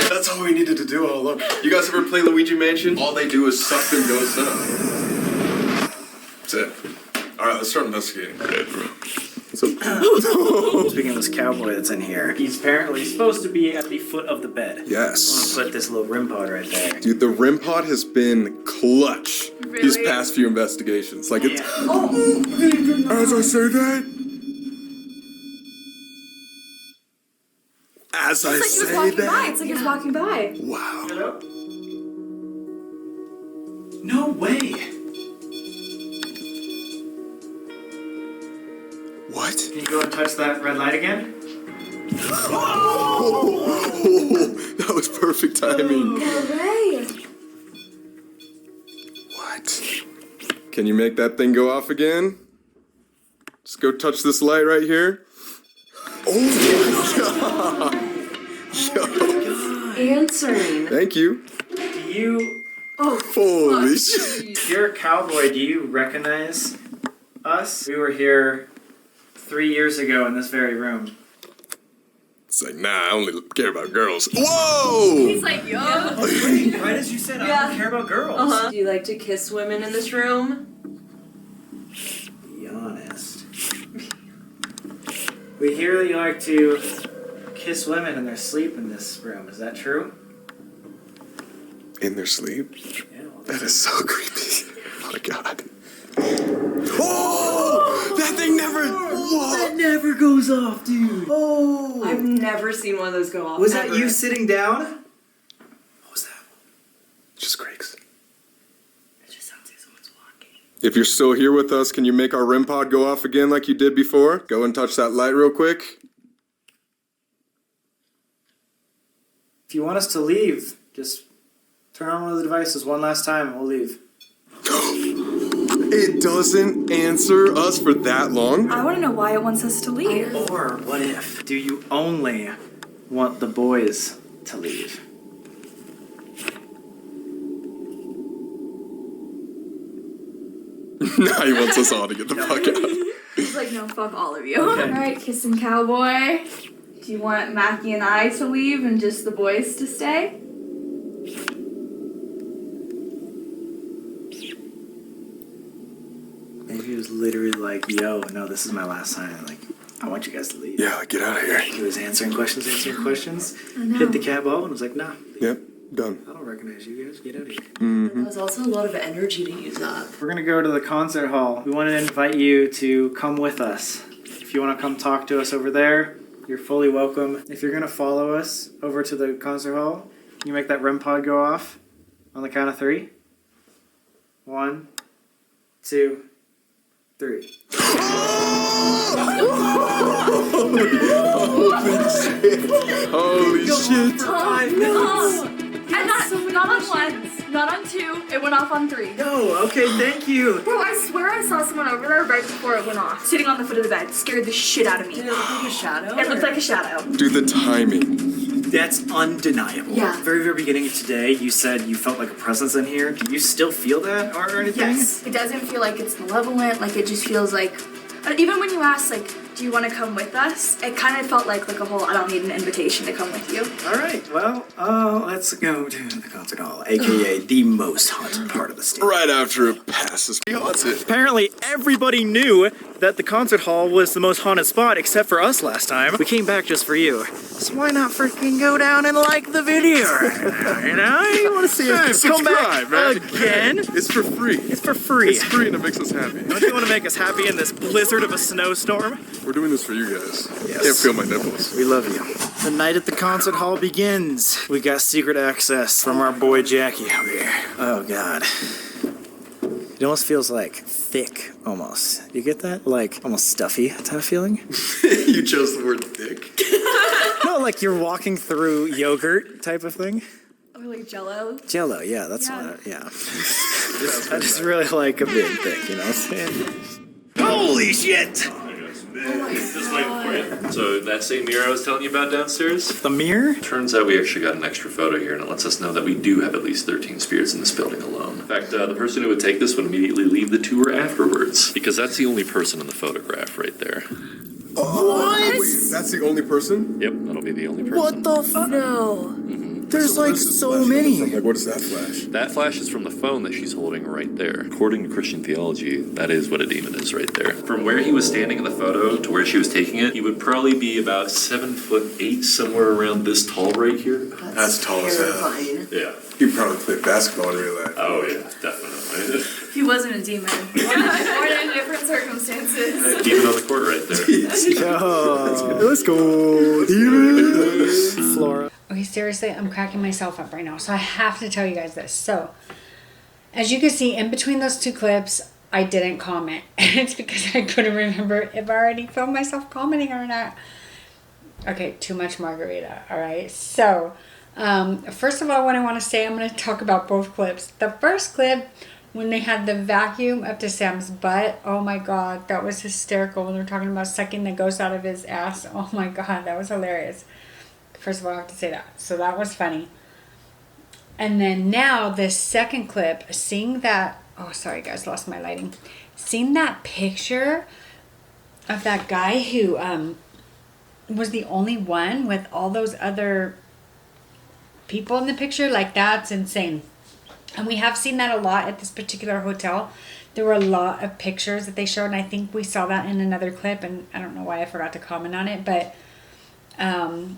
Speaker 5: That's all we needed to do. Oh, look. You guys ever play Luigi Mansion? All they do is suck them ghosts up. That's it. All right, let's start investigating.
Speaker 14: Speaking of this cowboy that's in here, he's apparently supposed to be at the foot of the bed.
Speaker 5: Yes.
Speaker 14: I'm gonna put this little REM pod right there.
Speaker 5: Dude, the REM pod has been clutch
Speaker 12: Really?
Speaker 5: these past few investigations. Like, it's... As I say that... As I
Speaker 12: It's like he was
Speaker 5: say
Speaker 12: walking by.
Speaker 5: that...
Speaker 12: It's like he was walking by.
Speaker 5: Wow.
Speaker 14: Hello? No way.
Speaker 5: What?
Speaker 14: Can you go and touch that red light again?
Speaker 5: Oh, that was perfect timing.
Speaker 12: No way.
Speaker 5: What? Can you make that thing go off again? Just go touch this light right here. Oh my God. Yo.
Speaker 13: Answering.
Speaker 5: Thank you.
Speaker 14: Do you...
Speaker 12: Oh,
Speaker 5: Holy shit.
Speaker 14: You're a cowboy. Do you recognize us? We were here 3 years ago in this very room.
Speaker 5: It's like, nah, I only care about girls. Whoa!
Speaker 12: He's like, yo.
Speaker 14: Right as you said, I don't care about girls.
Speaker 13: Do you like to kiss women in this room?
Speaker 14: Be honest. We hear that you like to kiss women in their sleep in this room. Is that true?
Speaker 5: In their sleep?
Speaker 14: Yeah. Well,
Speaker 5: That is so creepy. Oh my God. Oh! That thing never... Whoa!
Speaker 14: that never goes off, dude. Oh!
Speaker 13: I've never seen one of those go off.
Speaker 14: Was that
Speaker 13: ever.
Speaker 14: you sitting down?
Speaker 5: What was that? Just Greg's.
Speaker 13: It just sounds like someone's walking.
Speaker 5: If you're still here with us, can you make our REM pod go off again like you did before? Go and touch that light real quick.
Speaker 14: If you want us to leave, just turn on one of the devices one last time and we'll leave.
Speaker 5: It doesn't answer us for that long?
Speaker 12: I want to know why it wants us to leave.
Speaker 14: Or what if? Do you only want the boys to leave?
Speaker 5: Now he wants us all to get the fuck out.
Speaker 12: He's like, no, fuck all of you.
Speaker 14: Okay.
Speaker 12: All right, kissing cowboy. Do you want Mackie and I to leave and just the boys to stay?
Speaker 14: Maybe he was literally like, yo, no, this is my last time. Like, I want you guys to leave.
Speaker 5: Yeah, get out of here.
Speaker 14: He was answering questions.
Speaker 12: I know.
Speaker 14: Hit the cab off and was like, nah,
Speaker 5: Yep, done.
Speaker 14: I don't recognize you guys. Get out of here.
Speaker 13: That was also a lot of energy to use up.
Speaker 14: We're gonna go to the concert hall. We want to invite you to come with us. If you want to come talk to us over there, you're fully welcome. If you're gonna follow us over to the concert hall, can you make that REM pod go off on the count of 3? 1, 2, 3.
Speaker 5: Holy shit.
Speaker 12: Oh, no. And Not on one, not on two. It went off on three.
Speaker 14: No, okay, thank you.
Speaker 12: Bro, I swear I saw someone over there right before it went off. Sitting on the foot of the bed. Scared the shit out of me.
Speaker 13: Did it look like a shadow?
Speaker 12: It looked like a shadow.
Speaker 5: Dude, the timing.
Speaker 4: That's undeniable.
Speaker 12: Yeah.
Speaker 4: At the very beginning of today, you said you felt like a presence in here. Do you still feel that or anything?
Speaker 12: Yes. It doesn't feel like it's malevolent. Like, it just feels like... Even when you asked, like, do you want to come with us? It kind of felt like a whole, I don't need an invitation to come with you.
Speaker 4: All right, well, let's go to the concert hall, aka the most haunted part of the stage.
Speaker 5: Right after it passes, he haunts it.
Speaker 14: Apparently, everybody knew that the concert hall was the most haunted spot, except for us last time. We came back just for you. So why not freaking go down and like the video? You know, you want to see us come back again?
Speaker 5: It's for free.
Speaker 14: It's for free.
Speaker 5: It's free and it makes us happy.
Speaker 14: Don't you want to make us happy in this blizzard of a snowstorm?
Speaker 5: We're doing this for you guys.
Speaker 14: Yes.
Speaker 5: Can't feel my nipples.
Speaker 14: We love you. The night at the concert hall begins. We got secret access from our boy Jackie over here. Oh God. It almost feels like thick, almost. You get that? Like almost stuffy type of feeling?
Speaker 5: You chose the word thick?
Speaker 14: No, like you're walking through yogurt type of thing.
Speaker 12: Or like Jello.
Speaker 14: Jello, yeah, that's what, yeah. I just really like a big thick, you know what I'm saying? Holy shit!
Speaker 9: Just wait for you. So that same mirror I was telling you about downstairs?
Speaker 14: The mirror?
Speaker 9: Turns out we actually got an extra photo here, and it lets us know that we do have at least 13 spirits in this building alone. In fact, the person who would take this would immediately leave the tour afterwards, because that's the only person in the photograph right there.
Speaker 5: What? Wait, that's the only person?
Speaker 9: Yep, that'll be the only person.
Speaker 14: What the
Speaker 13: No.
Speaker 14: There's like so many.
Speaker 5: Like, what is that flash?
Speaker 9: That flash is from the phone that she's holding right there. According to Christian theology, that is what a demon is right there. From where he was standing in the photo to where she was taking it, he would probably be about 7'8", somewhere around this tall right here.
Speaker 5: That's tall as hell.
Speaker 9: Yeah.
Speaker 5: He probably played basketball in real life.
Speaker 9: Oh yeah, definitely.
Speaker 12: He wasn't a demon. Or in different circumstances.
Speaker 9: Demon on the court right there.
Speaker 14: Yo, let's go, demon. Flora.
Speaker 1: Okay, seriously, I'm cracking myself up right now. So I have to tell you guys this. So, as you can see, in between those two clips, I didn't comment. And it's because I couldn't remember if I already filmed myself commenting or not. Okay, too much margarita, all right? So, first of all, what I want to say, I'm going to talk about both clips. The first clip, when they had the vacuum up to Sam's butt, oh my God, that was hysterical. When they're talking about sucking the ghost out of his ass, oh my God, that was hilarious. First of all, I have to say that. So that was funny. And then now, this second clip, seeing that... Oh, sorry, guys. Lost my lighting. Seeing that picture of that guy who was the only one with all those other people in the picture. Like, that's insane. And we have seen that a lot at this particular hotel. There were a lot of pictures that they showed. And I think we saw that in another clip. And I don't know why I forgot to comment on it. But...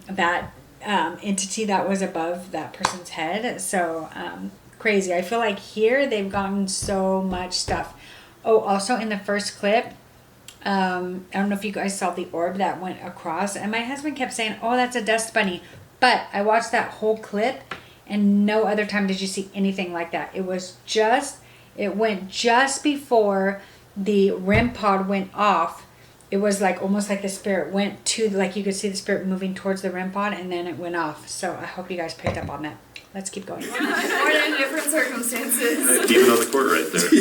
Speaker 1: that entity that was above that person's head. So crazy. I feel like here they've gotten so much stuff. Oh, also in the first clip, I don't know if you guys saw the orb that went across, and my husband kept saying, oh, that's a dust bunny. But I watched that whole clip and no other time did you see anything like that. It went just before the REM pod went off. It was like almost like the spirit went to, like you could see the spirit moving towards the REM pod, and then it went off. So I hope you guys picked up on that. Let's keep going.
Speaker 12: Or in different circumstances.
Speaker 9: Demon on the court right there.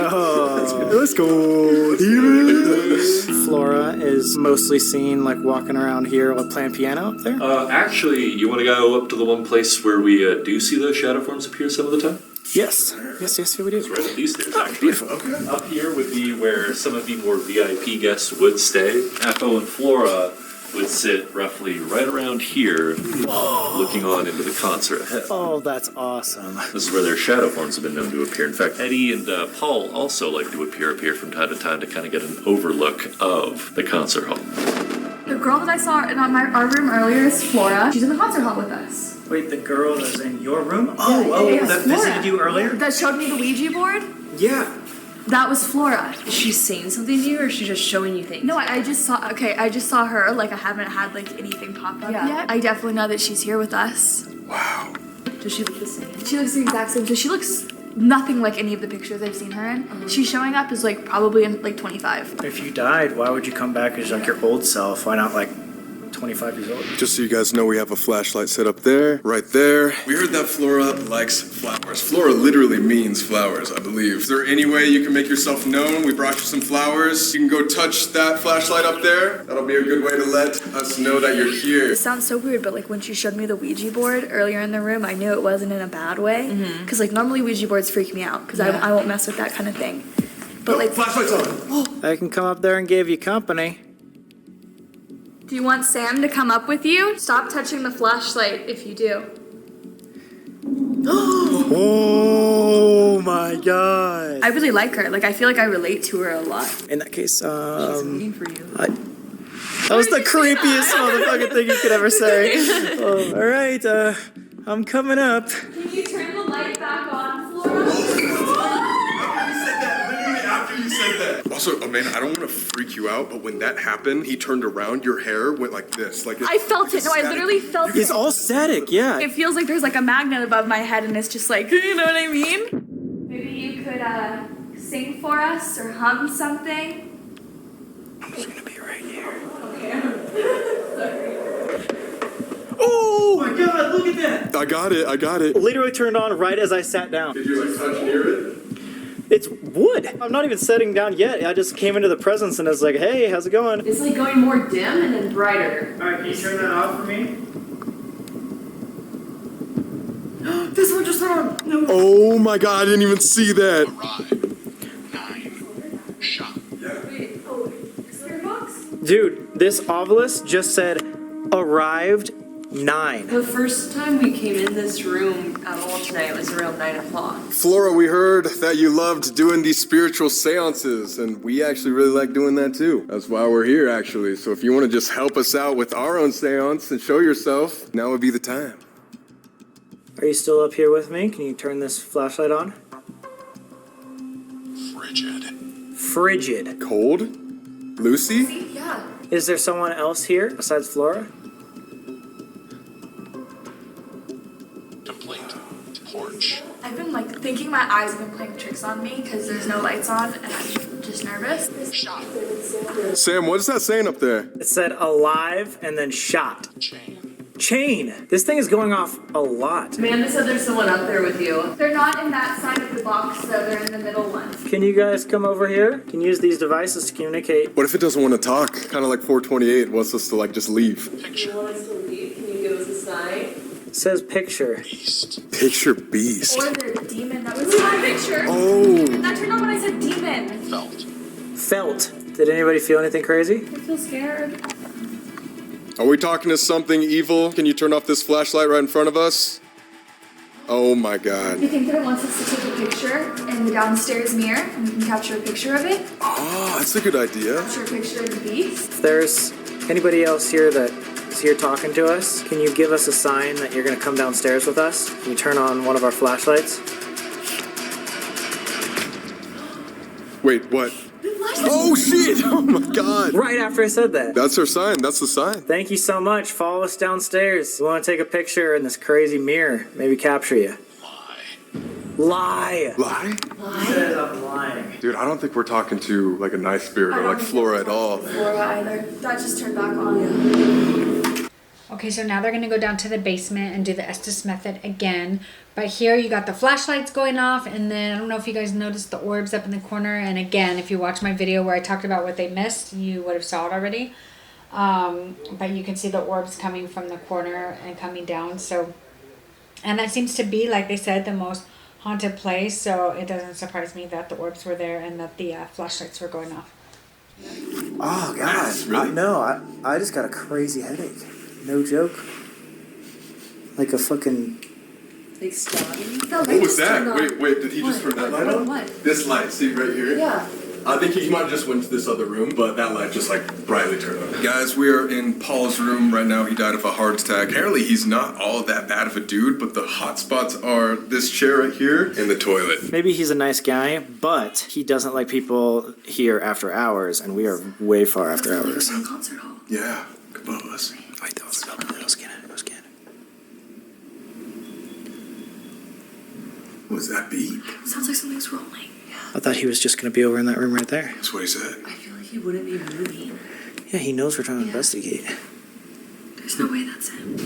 Speaker 14: Yo, let's go, demon. Flora is mostly seen like walking around here while playing piano up there.
Speaker 9: Actually, you want to go up to the one place where we do see those shadow forms appear some of the time?
Speaker 14: Yes, we do.
Speaker 9: It's right up these stairs,
Speaker 14: Oh,
Speaker 9: actually.
Speaker 14: beautiful. Okay.
Speaker 9: Up here would be where some of the more VIP guests would stay. Apple and Flora would sit roughly right around here, looking on into the concert ahead.
Speaker 14: Oh, that's awesome.
Speaker 9: This is where their shadow forms have been known to appear. In fact, Eddie and Paul also like to appear up here from time to time to kind of get an overlook of the concert hall.
Speaker 12: The girl that I saw in our room earlier is Flora. She's in the concert hall with us.
Speaker 4: Wait, the girl that's in your room?
Speaker 12: Yeah,
Speaker 4: That
Speaker 12: Flora.
Speaker 4: visited you earlier?
Speaker 12: That showed me the Ouija board?
Speaker 4: Yeah.
Speaker 12: That was Flora.
Speaker 13: Is she saying something to you, or is she just showing you things?
Speaker 12: No, I just saw her. Like, I haven't had, like, anything pop up yet. I definitely know that she's here with us.
Speaker 5: Wow.
Speaker 13: Does she look the same?
Speaker 12: She looks the exact same. So she looks nothing like any of the pictures I've seen her in. She's showing up as, like, probably in, like, 25.
Speaker 4: If you died, why would you come back as like your old self? Why not like
Speaker 14: 25 years old.
Speaker 5: Just so you guys know, we have a flashlight set up there, right there. We heard that Flora likes flowers. Flora literally means flowers, I believe. Is there any way you can make yourself known? We brought you some flowers. You can go touch that flashlight up there. That'll be a good way to let us know that you're here.
Speaker 12: It sounds so weird, but like when she showed me the Ouija board earlier in the room, I knew it wasn't in a bad way. Because like normally Ouija boards freak me out because I won't mess with that kind of thing. But like
Speaker 5: flashlight's on.
Speaker 14: I can come up there and give you company.
Speaker 12: Do you want Sam to come up with you? Stop touching the flashlight if you do.
Speaker 14: Oh my god.
Speaker 12: I really like her. Like I feel like I relate to her a lot.
Speaker 14: In that case,
Speaker 13: She's waiting for you.
Speaker 14: that was the creepiest motherfucking thing you could ever say. All right, I'm coming up.
Speaker 12: Can you turn the light back on, Flora?
Speaker 5: After you said that. Also, Amanda, I don't want to freak you out, but when that happened, he turned around, your hair went like this. Like
Speaker 12: I felt it. No, I literally felt it.
Speaker 14: It's all static, yeah.
Speaker 12: It feels like there's like a magnet above my head and it's just like, you know what I mean? Maybe you could sing for us or hum something.
Speaker 14: I'm just gonna be right here.
Speaker 12: Okay.
Speaker 14: Oh my god, look at that!
Speaker 5: I got it.
Speaker 14: Literally turned on right as I sat down.
Speaker 5: Did you like touch near it?
Speaker 14: It's wood. I'm not even sitting down yet. I just came into the presence and I was like, hey, how's it going?
Speaker 13: It's like going more dim and then brighter.
Speaker 14: Alright, can you turn that off for me?
Speaker 13: This one just turned on. No.
Speaker 5: Oh my god, I didn't even see that.
Speaker 12: Wait, oh, spirit box?
Speaker 14: Dude, this obelisk just said, arrived 9.
Speaker 13: The first time we came in this room at all tonight was around 9 o'clock.
Speaker 5: Flora, we heard that you loved doing these spiritual seances, and we actually really like doing that too. That's why we're here, actually. So if you want to just help us out with our own seance and show yourself, now would be the time.
Speaker 14: Are you still up here with me? Can you turn this flashlight on? Frigid.
Speaker 5: Cold? Lucy?
Speaker 12: Yeah.
Speaker 14: Is there someone else here besides Flora?
Speaker 12: I've been like thinking my eyes have been playing tricks on me because there's no lights on and I'm just nervous.
Speaker 5: Sam, what is that saying up there?
Speaker 14: It said alive and then shot. Chain. This thing is going off a lot.
Speaker 13: Amanda said there's someone up there with you.
Speaker 12: They're not in that side of the box though, they're in the middle one.
Speaker 14: Can you guys come over here? Can use these devices to communicate.
Speaker 5: What if it doesn't want to talk? Kind of like 428 wants us to like just leave.
Speaker 13: You want us to leave? Can you give us a sign?
Speaker 14: It says picture.
Speaker 5: Picture beast.
Speaker 12: Or their demon. That was my picture.
Speaker 5: Oh.
Speaker 12: That turned on when I said demon.
Speaker 14: Felt. Did anybody feel anything crazy?
Speaker 12: I feel scared.
Speaker 5: Are we talking to something evil? Can you turn off this flashlight right in front of us? Oh my god.
Speaker 12: You think that it wants us to take a picture in the downstairs mirror and we can capture a picture of it?
Speaker 5: Oh, that's a good idea.
Speaker 12: Capture a picture of the beast?
Speaker 14: If there's anybody else here that is here talking to us, can you give us a sign that you're going to come downstairs with us? Can you turn on one of our flashlights?
Speaker 5: Wait, what? Oh shit! Oh my god!
Speaker 14: Right after I said that.
Speaker 5: That's our sign. That's the sign.
Speaker 14: Thank you so much. Follow us downstairs. We want to take a picture in this crazy mirror. Maybe capture you. Lie.
Speaker 5: Lie?
Speaker 14: He says I'm lying.
Speaker 5: Dude, I don't think we're talking to like a nice spirit or like Flora at all.
Speaker 12: Flora either. That just turned back on.
Speaker 1: Okay, so now they're going to go down to the basement and do the Estes method again. But here you got the flashlights going off, and then I don't know if you guys noticed the orbs up in the corner. And again, if you watch my video where I talked about what they missed, you would have saw it already. But you can see the orbs coming from the corner and coming down. So, and that seems to be, like they said, the most haunted place. So it doesn't surprise me that the orbs were there and that the flashlights were going off.
Speaker 14: Oh, God.
Speaker 5: Really?
Speaker 14: I just got a crazy headache. No joke. Like a fucking...
Speaker 13: Like stabbing?
Speaker 5: What was that? Wait, did he just turn that light on?
Speaker 13: What?
Speaker 5: This light, see right here?
Speaker 13: Yeah.
Speaker 5: I think he might have just went to this other room, but that light just like brightly turned on. Guys, we are in Paul's room right now. He died of a heart attack. Apparently he's not all that bad of a dude, but the hot spots are this chair right here and the toilet.
Speaker 14: Maybe he's a nice guy, but he doesn't like people here after hours, and we are way far after hours.
Speaker 12: Concert hall.
Speaker 5: Yeah, above us.
Speaker 14: Wait, that was scan it.
Speaker 5: What was that beep?
Speaker 12: Sounds like something's rolling.
Speaker 14: I thought he was just going to be over in that room right there.
Speaker 5: That's what he said.
Speaker 13: I feel like he wouldn't be moving.
Speaker 14: Yeah, he knows we're trying to investigate.
Speaker 12: There's no way that's him.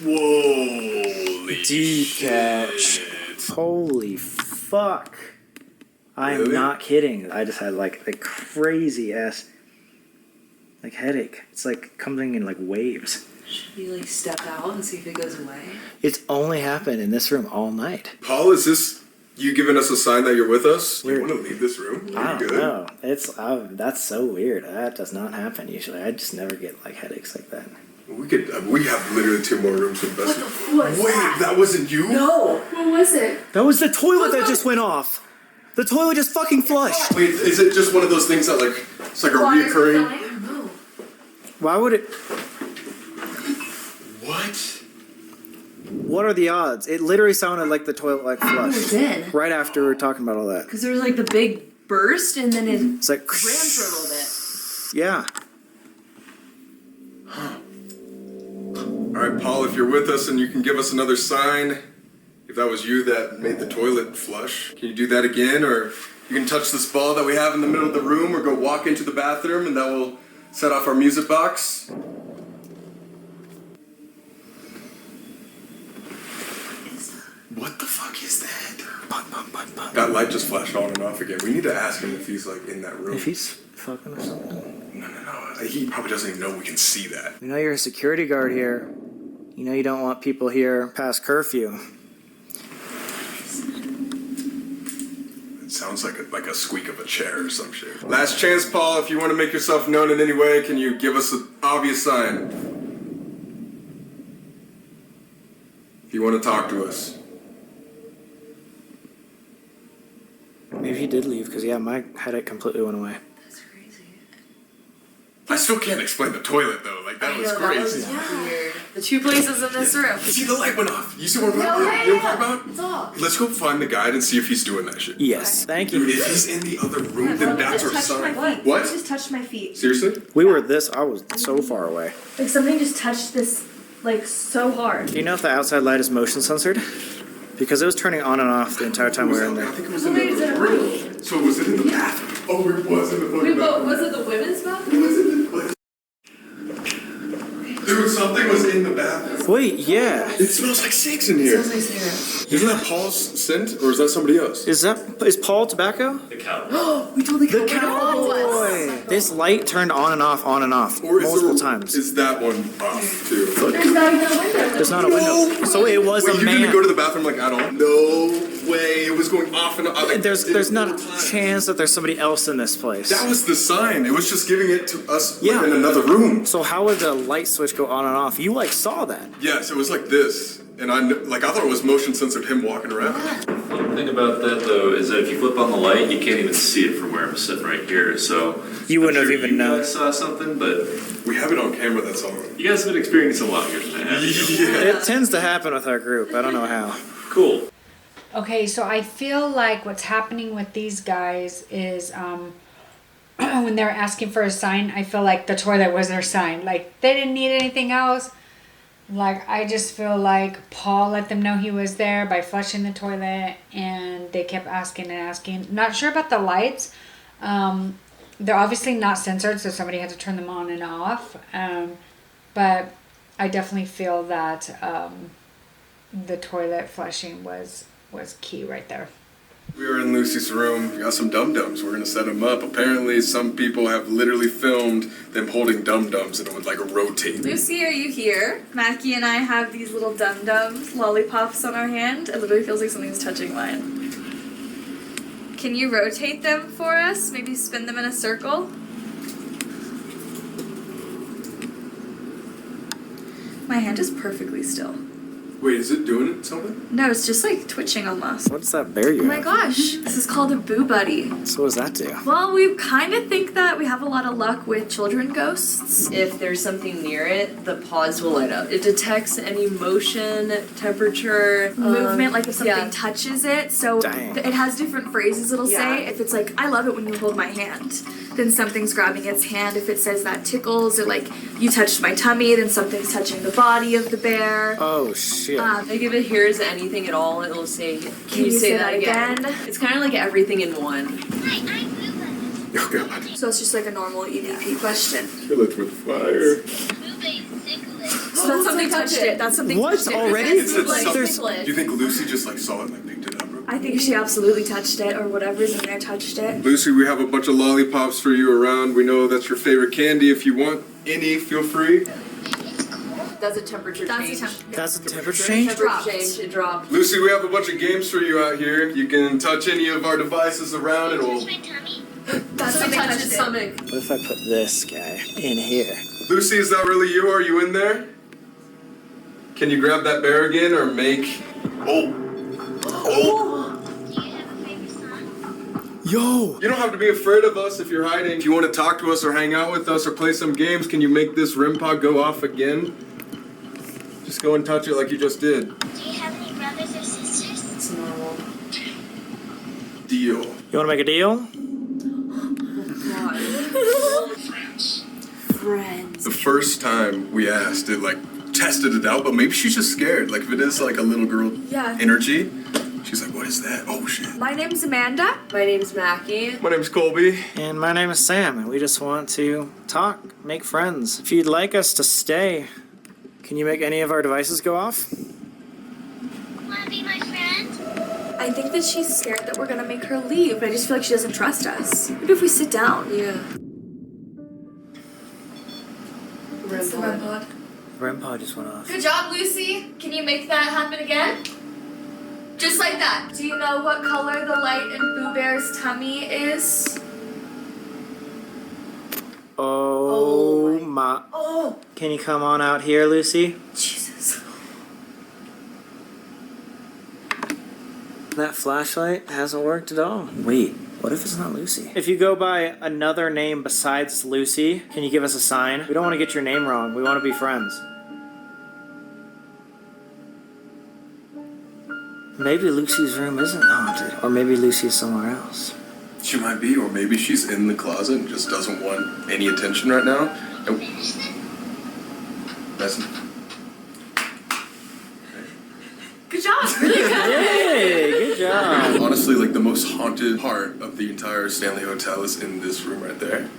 Speaker 5: Whoa!
Speaker 14: Deep catch. Holy fuck. I am
Speaker 5: Really?
Speaker 14: not kidding. I just had like a crazy ass like headache. It's like coming in like waves.
Speaker 13: Should we like step out and see if it goes away?
Speaker 14: It's only happened in this room all night.
Speaker 5: Paul, is this you giving us a sign that you're with us? You want to leave this room?
Speaker 14: I
Speaker 5: You
Speaker 14: don't
Speaker 5: good?
Speaker 14: know. It's that's so weird. That does not happen usually. I just never get like headaches like that.
Speaker 5: We have literally 2 more rooms to invest in.
Speaker 12: What
Speaker 5: Wait, that wasn't you?
Speaker 12: No. What was it?
Speaker 14: That was the toilet that just went off. The toilet just fucking flushed.
Speaker 5: Wait, is it just one of those things that like it's like a reoccurring?
Speaker 12: No.
Speaker 14: Why would it?
Speaker 5: What?
Speaker 14: What are the odds? It literally sounded like the toilet like flushed.
Speaker 13: It did.
Speaker 14: Right after we were talking about all that.
Speaker 13: Because there was like the big burst and then it
Speaker 14: It's like
Speaker 13: ran for a little bit.
Speaker 14: yeah.
Speaker 5: All right, Paul, if you're with us and you can give us another sign, if that was you that made the toilet flush, can you do that again? Or you can touch this ball that we have in the middle of the room, or go walk into the bathroom and that will set off our music box. What the fuck is that? That light just flashed on and off again. We need to ask him if he's like in that room.
Speaker 14: If he's fucking or something.
Speaker 5: No. He probably doesn't even know we can see that.
Speaker 14: You know you're a security guard here. You know you don't want people here past curfew.
Speaker 5: It sounds like a squeak of a chair or some shit. Last chance, Paul. If you want to make yourself known in any way, can you give us an obvious sign? If you want to talk to us.
Speaker 14: Maybe he did leave because yeah, my headache completely went away.
Speaker 5: I still can't explain the toilet though. Like that was crazy.
Speaker 13: Weird. The 2 places in this room.
Speaker 5: See, the light went off. You see what I'm talking about?
Speaker 13: It's off.
Speaker 5: Let's go find the guide and see if he's doing that shit.
Speaker 14: Yes, thank
Speaker 5: Dude,
Speaker 14: you.
Speaker 5: if he's in the other room, then that's our sign. What?
Speaker 6: Just touched my feet.
Speaker 5: Seriously?
Speaker 14: We were I was so far away.
Speaker 6: Like something just touched this, like so hard.
Speaker 14: Do you know if the outside light is motion censored? Because it was turning on and off the entire time we were in
Speaker 5: I
Speaker 14: there.
Speaker 5: think it was in the other room. So was it in the bathroom? Oh, it was in the fucking bathroom.
Speaker 13: Was it the women's bathroom?
Speaker 5: Dude, something was in the bathroom.
Speaker 14: Wait, yeah.
Speaker 5: It smells like cigs in here.
Speaker 13: It smells like cigarettes.
Speaker 5: Isn't that Paul's scent, or is that somebody else?
Speaker 14: Is Paul tobacco?
Speaker 9: The cow.
Speaker 12: We totally
Speaker 14: The cowboy. This light turned on and off
Speaker 5: Or is
Speaker 14: multiple
Speaker 5: there,
Speaker 14: times.
Speaker 5: Is that one off too?
Speaker 6: There's not even a window.
Speaker 14: There's not a window. So it was
Speaker 5: Wait,
Speaker 14: a
Speaker 5: you
Speaker 14: man.
Speaker 5: didn't go to the bathroom like at all? No way. It was going off and on. Like,
Speaker 14: There's not a chance that there's somebody else in this place.
Speaker 5: That was the sign. It was just giving it to us
Speaker 14: Yeah.
Speaker 5: in another room.
Speaker 14: So how would the light switch go on and off? You like saw that.
Speaker 5: Yes, it was like this. And I thought it was motion censored him walking around.
Speaker 9: The thing about that though is that if you flip on the light, you can't even see it from where I'm sitting right here. So
Speaker 14: You wouldn't
Speaker 9: I'm
Speaker 14: have
Speaker 9: sure
Speaker 14: even
Speaker 9: you
Speaker 14: known.
Speaker 9: guys saw something, but
Speaker 5: We have it on camera, that's all.
Speaker 9: you guys have been experiencing a lot here tonight, haven't you?
Speaker 14: It tends to happen with our group. I don't know how.
Speaker 9: Cool.
Speaker 1: Okay, so I feel like what's happening with these guys is when they're asking for a sign, I feel like the toilet was their sign. Like they didn't need anything else. Like I just feel like Paul let them know he was there by flushing the toilet, and they kept asking and asking. Not sure about the lights. They're obviously not censored, so somebody had to turn them on and off. But I definitely feel that the toilet flushing was key right there.
Speaker 5: We were in Lucy's room. We got some dum-dums. We're gonna set them up. Apparently, some people have literally filmed them holding dum-dums and it would like rotate.
Speaker 12: Lucy, are you here? Mackie and I have these little dum-dums, lollipops on our hand. It literally feels like something's touching mine. Can you rotate them for us? Maybe spin them in a circle? My hand is perfectly still.
Speaker 5: Wait, is it doing something?
Speaker 12: No, it's just like twitching almost.
Speaker 14: What's that bear you
Speaker 12: Oh my
Speaker 14: have?
Speaker 12: gosh, this is called a boo buddy.
Speaker 14: So what does that do?
Speaker 12: Well, we kind of think that we have a lot of luck with children ghosts.
Speaker 13: If there's something near it, the paws will light up. It detects any motion, temperature,
Speaker 12: Movement, like if something
Speaker 13: yeah.
Speaker 12: touches it. So
Speaker 14: Dang.
Speaker 12: it has different phrases it'll
Speaker 13: Yeah.
Speaker 12: say. If it's like, I love it when you hold my hand, then something's grabbing its hand. If it says that tickles, or like, you touched my tummy, then something's touching the body of the bear.
Speaker 14: Oh shit.
Speaker 13: Like if it hears anything at all, it'll say, can you say that again? It's kind of like everything in one.
Speaker 5: Oh god.
Speaker 12: So it's just like a normal EVP question.
Speaker 5: Kill it with fire.
Speaker 12: That's something touched it. That's something
Speaker 14: What?
Speaker 12: touched it.
Speaker 14: Already?
Speaker 5: It's
Speaker 12: Like,
Speaker 5: there's,
Speaker 12: ticklish.
Speaker 5: do you think Lucy just like saw it and like picked it up?
Speaker 12: I think she absolutely touched it, or whatever's in there touched it.
Speaker 5: Lucy, we have a bunch of lollipops for you around. We know that's your favorite candy. If you want any, feel free.
Speaker 13: That's a temperature change.
Speaker 14: That's a temperature change?
Speaker 13: Temperature change, it dropped.
Speaker 5: Lucy, we have a bunch of games for you out here. You can touch any of our devices around and we'll...
Speaker 12: That's
Speaker 13: Something
Speaker 12: something
Speaker 13: touched
Speaker 12: touched
Speaker 13: his
Speaker 12: it.
Speaker 13: stomach.
Speaker 14: What if I put this guy in here?
Speaker 5: Lucy, is that really you? Are you in there? Can you grab that bear again or make... Oh!
Speaker 14: Yo!
Speaker 5: You don't have to be afraid of us if you're hiding. If you want to talk to us or hang out with us or play some games, can you make this REM pod go off again? Just go and touch it like you just did.
Speaker 15: Do you have any brothers or sisters?
Speaker 13: It's normal.
Speaker 5: Deal.
Speaker 14: You wanna make a deal?
Speaker 12: Friends.
Speaker 5: The first time we asked, it like tested it out, but maybe she's just scared. Like if it is like a little girl
Speaker 12: Yeah.
Speaker 5: energy, she's like, what is that? Oh shit.
Speaker 12: My name's Amanda.
Speaker 13: My name's Mackie.
Speaker 5: My name's Colby.
Speaker 14: And my name is Sam, and we just want to talk, make friends. If you'd like us to stay, can you make any of our devices go off?
Speaker 15: Wanna be my friend?
Speaker 12: I think that she's scared that we're gonna make her leave, but I just feel like she doesn't trust us. Maybe if we sit down.
Speaker 13: Yeah.
Speaker 12: That's the REM pod.
Speaker 14: REM pod just went off.
Speaker 12: Good job, Lucy. Can you make that happen again? Just like that. Do you know what color the light in Boo Bear's tummy is?
Speaker 14: Oh my.
Speaker 12: Oh!
Speaker 14: Can you come on out here, Lucy?
Speaker 12: Jesus.
Speaker 14: That flashlight hasn't worked at all. Wait, what if it's not Lucy? If you go by another name besides Lucy, can you give us a sign? We don't want to get your name wrong. We want to be friends. Maybe Lucy's room isn't haunted. Or maybe Lucy's somewhere else.
Speaker 5: She might be, or maybe she's in the closet and just doesn't want any attention right now. And that's
Speaker 12: Good job. Really good.
Speaker 14: Hey, good job.
Speaker 5: honestly like the most haunted part of the entire Stanley Hotel is in this room right there.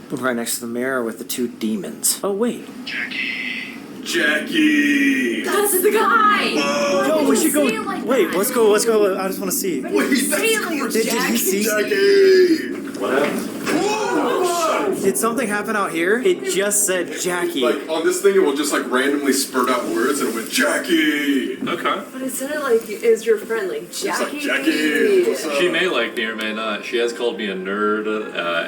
Speaker 14: Right next to the mirror with the two demons. Oh, wait.
Speaker 5: Jackie!
Speaker 12: That's the guy.
Speaker 14: Yo, we should go.
Speaker 12: Say it like
Speaker 14: Wait,
Speaker 12: that.
Speaker 14: let's go. Let's go. I just want to see.
Speaker 5: Wait,
Speaker 12: Say it like
Speaker 5: that's
Speaker 14: Did you see?
Speaker 5: Jackie!
Speaker 9: What happened?
Speaker 14: Did something happen out here? It just said Jackie.
Speaker 5: Like on this thing, it will just like randomly spurt out words and it went Jackie.
Speaker 3: Okay.
Speaker 13: But it sounded like is your friend, like Jackie.
Speaker 5: It's like Jackie. What's up?
Speaker 3: She may like me or may not. She has called me a nerd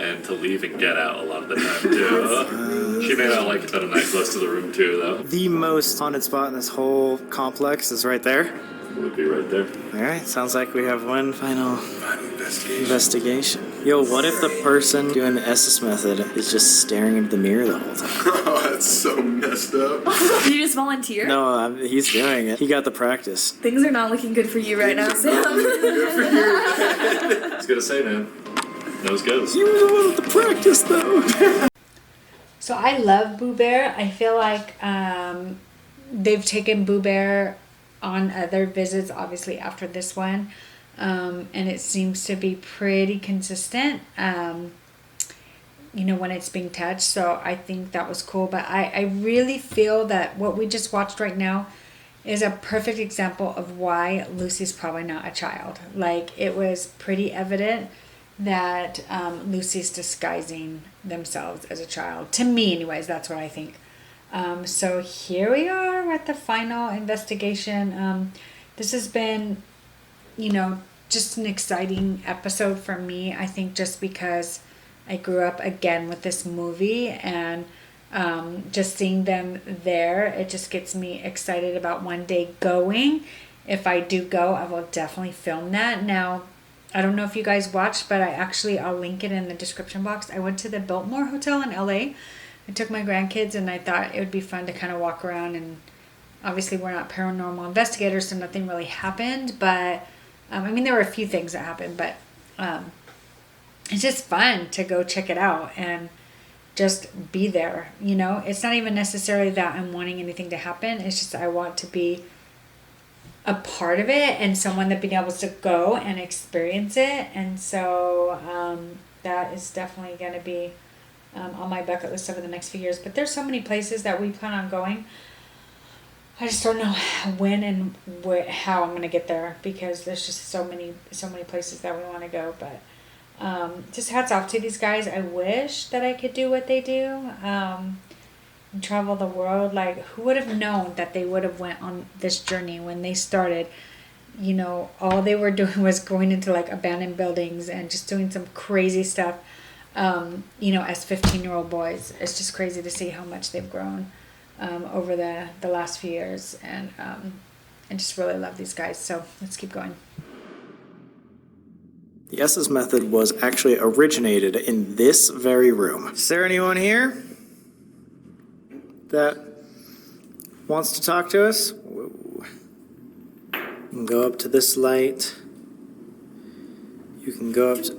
Speaker 3: and to leave and get out a lot of the time too. She may not like it that I'm that close to the room too, though.
Speaker 14: The most haunted spot in this whole complex is right there.
Speaker 3: Would be right there.
Speaker 14: All right, sounds like we have one final
Speaker 5: Investigation.
Speaker 14: investigation. Yo, what if the person doing the Estes method is just staring into the mirror the whole time?
Speaker 5: Oh, that's so messed up.
Speaker 12: Did you just volunteer?
Speaker 14: No, he's doing it. He got the practice.
Speaker 12: Things are not looking good for you right now, Sam.
Speaker 3: I was gonna say, man. Nose goes.
Speaker 14: You were the one with the practice, though.
Speaker 1: So I love Boo Bear. I feel like they've taken Boo Bear on other visits, obviously after this one. And it seems to be pretty consistent, you know, when it's being touched. So I think that was cool. But I really feel that what we just watched right now is a perfect example of why Lucy's probably not a child. Like, it was pretty evident that Lucy's disguising themselves as a child. To me, anyways, that's what I think. So here we are at the final investigation. This has been, you know, just an exciting episode for me. I think just because I grew up again with this movie and just seeing them there, it just gets me excited about one day going. If I do go, I will definitely film that. Now, I don't know if you guys watched, but I'll link it in the description box. I went to the Biltmore Hotel in LA. I took my grandkids and I thought it would be fun to kind of walk around, and obviously we're not paranormal investigators, so nothing really happened, but I mean, there were a few things that happened, but it's just fun to go check it out and just be there, you know? It's not even necessarily that I'm wanting anything to happen. It's just I want to be a part of it and someone that being able to go and experience it. And so that is definitely going to be on my bucket list over the next few years. But there's so many places that we plan on going. I just don't know when and how I'm going to get there, because there's just so many places that we want to go. But just hats off to these guys. I wish that I could do what they do, and travel the world. Like, who would have known that they would have went on this journey when they started? You know, all they were doing was going into like abandoned buildings and just doing some crazy stuff. You know, as 15-year-old boys. It's just crazy to see how much they've grown over the last few years, and I just really love these guys. So let's keep going.
Speaker 14: The Estes method was actually originated in this very room. Is there anyone here that wants to talk to us? Whoa. You can go up to this light. You can go up to...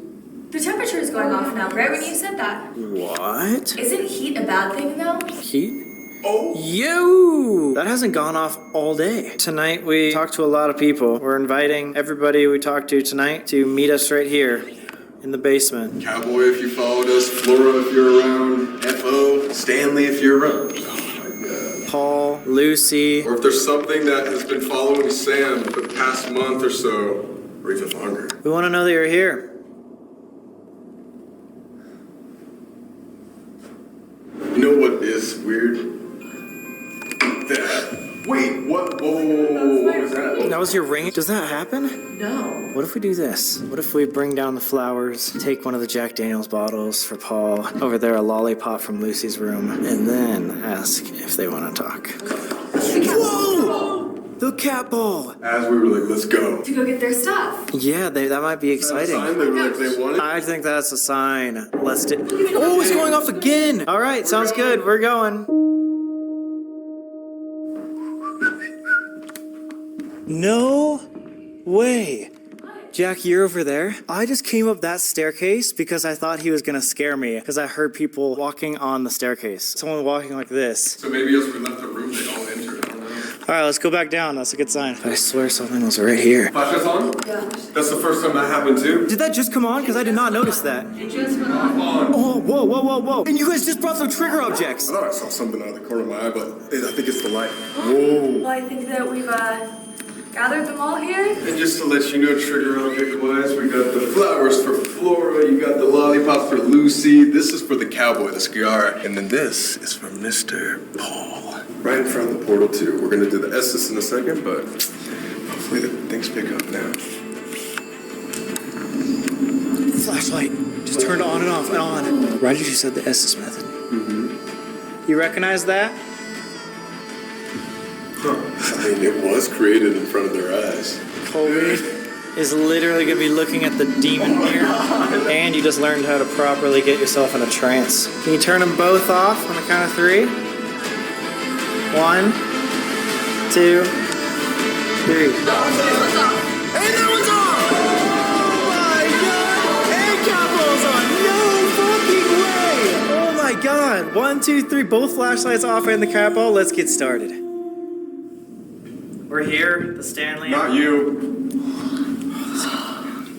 Speaker 12: The temperature is going off now, right? When you said that.
Speaker 14: What?
Speaker 12: Isn't heat a bad thing, though?
Speaker 14: Heat? Oh! Yo! That hasn't gone off all day. Tonight we talked to a lot of people. We're inviting everybody we talked to tonight to meet us right here in the basement.
Speaker 5: Cowboy if you followed us, Flora if you're around, F.O., Stanley if you're around.
Speaker 14: Paul, Lucy.
Speaker 5: Or if there's something that has been following Sam for the past month or so, or even longer.
Speaker 14: We want to know that you're here.
Speaker 5: You know what is weird? That. Wait, what? Whoa, what was that?
Speaker 14: That was your ring? Does that happen?
Speaker 13: No.
Speaker 14: What if we do this? What if we bring down the flowers, take one of the Jack Daniels bottles for Paul, over there a lollipop from Lucy's room, and then ask if they want to talk? Whoa! The cat ball!
Speaker 5: As we were like, let's go.
Speaker 12: To go get their stuff.
Speaker 14: Yeah, that might be exciting.
Speaker 5: Sign they were like they wanted?
Speaker 14: I think that's a sign. Let's do. Oh, it's going off again! All right, sounds good. We're going. No way. Jack, you're over there. I just came up that staircase because I thought he was gonna scare me, because I heard people walking on the staircase. Someone walking like this.
Speaker 5: So maybe as we left the room, they all entered. I don't know.
Speaker 14: All right, let's go back down. That's a good sign. I swear something was right here.
Speaker 5: Flashlights on? Yeah. That's the first time that happened too.
Speaker 14: Did that just come on? Because I did not notice that.
Speaker 13: It just went on.
Speaker 14: Oh, whoa, whoa, whoa, whoa. And you guys just brought some trigger objects.
Speaker 5: I thought I saw something out of the corner of my eye, but I think it's the light. Whoa.
Speaker 12: Well, I think that we've gathered them all here.
Speaker 5: And just to let you know, trigger object-wise, we got the flowers for Flora, you got the lollipop for Lucy, this is for the cowboy, the cigar, and then this is for Mr. Paul. Right in front of the portal, too. We're gonna do the Estes in a second, but hopefully the things pick up now.
Speaker 14: Flashlight. Just turned on and off and on. Right as you said the Estes method.
Speaker 5: Mm-hmm.
Speaker 14: You recognize that?
Speaker 5: Huh. I mean, it was created in front of their eyes.
Speaker 14: Colby is literally going to be looking at the demon mirror. And you just learned how to properly get yourself in a trance. Can you turn them both off on the count of 3? 1, 2, 3.
Speaker 5: Hey, that one's off!
Speaker 14: Oh my god! And cat ball's on! No fucking way! Oh my god! 1, 2, 3. Both flashlights off and the cat ball. Let's get started. We're here, the Stanley.
Speaker 5: Not you.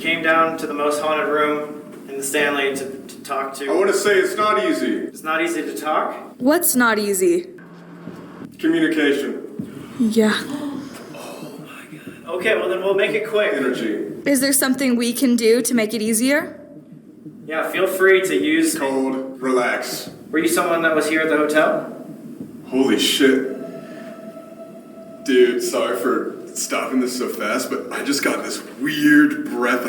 Speaker 14: Came down to the most haunted room in the Stanley to talk to.
Speaker 5: I want to say it's not easy.
Speaker 14: It's not easy to talk?
Speaker 12: What's not easy?
Speaker 5: Communication.
Speaker 12: Yeah.
Speaker 14: Okay, well then we'll make it quick.
Speaker 5: Energy.
Speaker 12: Is there something we can do to make it easier?
Speaker 14: Yeah, feel free to use...
Speaker 5: Cold. Relax.
Speaker 14: Were you someone that was here at the hotel?
Speaker 5: Holy shit. Dude, sorry for stopping this so fast, but I just got this weird breath,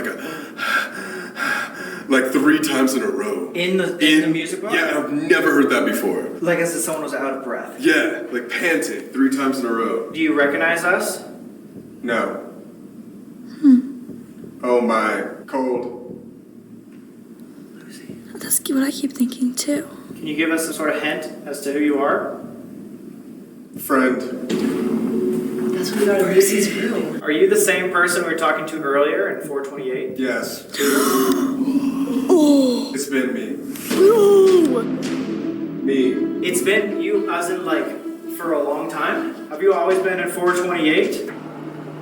Speaker 5: like 3 times in a row.
Speaker 14: In the music box?
Speaker 5: Yeah, I've never heard that before.
Speaker 14: Like as if someone was out of breath.
Speaker 5: Yeah, like panting 3 times in a row.
Speaker 14: Do you recognize us?
Speaker 5: No. Oh my, cold.
Speaker 6: That's what I keep thinking too.
Speaker 14: Can you give us some sort of hint as to who you are?
Speaker 5: Friend.
Speaker 13: That's what we got in Lucy's room.
Speaker 14: Are you the same person we were talking to earlier in 428?
Speaker 5: Yes.
Speaker 6: Oh!
Speaker 5: It's been me.
Speaker 6: No!
Speaker 5: Me.
Speaker 14: It's been you as in like for a long time? Have you always been in 428?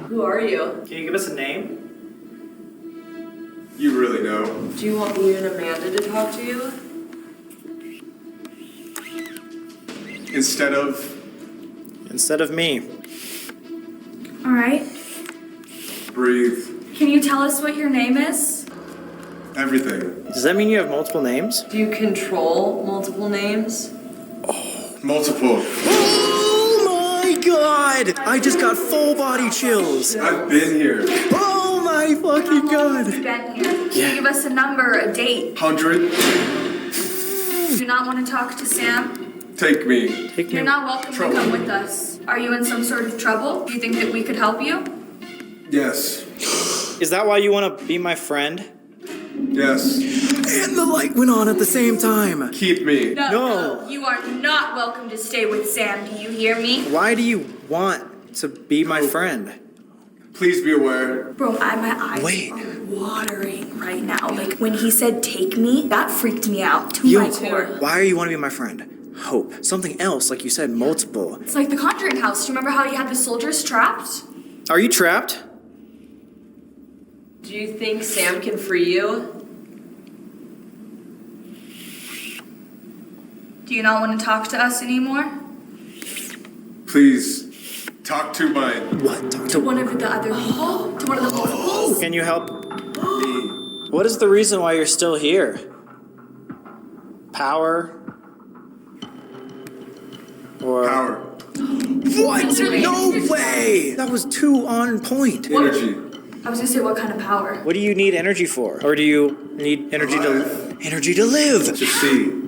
Speaker 13: Who are you?
Speaker 14: Can you give us a name?
Speaker 5: You really know.
Speaker 13: Do you want me and Amanda to talk to you?
Speaker 5: Instead of...
Speaker 14: instead of me.
Speaker 12: All right.
Speaker 5: Breathe.
Speaker 12: Can you tell us what your name is?
Speaker 5: Everything.
Speaker 14: Does that mean you have multiple names?
Speaker 13: Do you control multiple names?
Speaker 5: Multiple.
Speaker 14: Oh my god! I just got full body chills.
Speaker 5: I've been here.
Speaker 14: Oh my fucking god!
Speaker 12: Been here. Can you give us a number, a date?
Speaker 5: 100.
Speaker 12: Do not want to talk to Sam?
Speaker 5: Take me.
Speaker 12: You're not welcome to come with us. Are you in some sort of trouble? Do you think that we could help you?
Speaker 5: Yes.
Speaker 14: Is that why you want to be my friend?
Speaker 5: Yes.
Speaker 14: And the light went on at the same time.
Speaker 5: Keep me.
Speaker 12: No. You are not welcome to stay with Sam. Do you hear me?
Speaker 14: Why do you want to be my friend?
Speaker 5: Please be aware.
Speaker 12: Bro, my eyes are watering right now. Like, when he said take me, that freaked me out to my core.
Speaker 14: Why do you want to be my friend? Hope. Something else, like you said, multiple.
Speaker 12: It's like the Conjuring house. Do you remember how you had the soldiers trapped?
Speaker 14: Are you trapped?
Speaker 13: Do you think Sam can free you?
Speaker 12: Do you not want to talk to us anymore?
Speaker 5: Please, talk to my...
Speaker 14: What? Talk
Speaker 12: To one of the other people? To one of the multiples?
Speaker 14: Can you help? What is the reason why you're still here? Power? Or...
Speaker 5: Power.
Speaker 14: What? No way! That was too on point.
Speaker 5: Energy.
Speaker 12: I was gonna say, what kind of power?
Speaker 14: What do you need energy for? Or do you need energy to live?
Speaker 5: To see.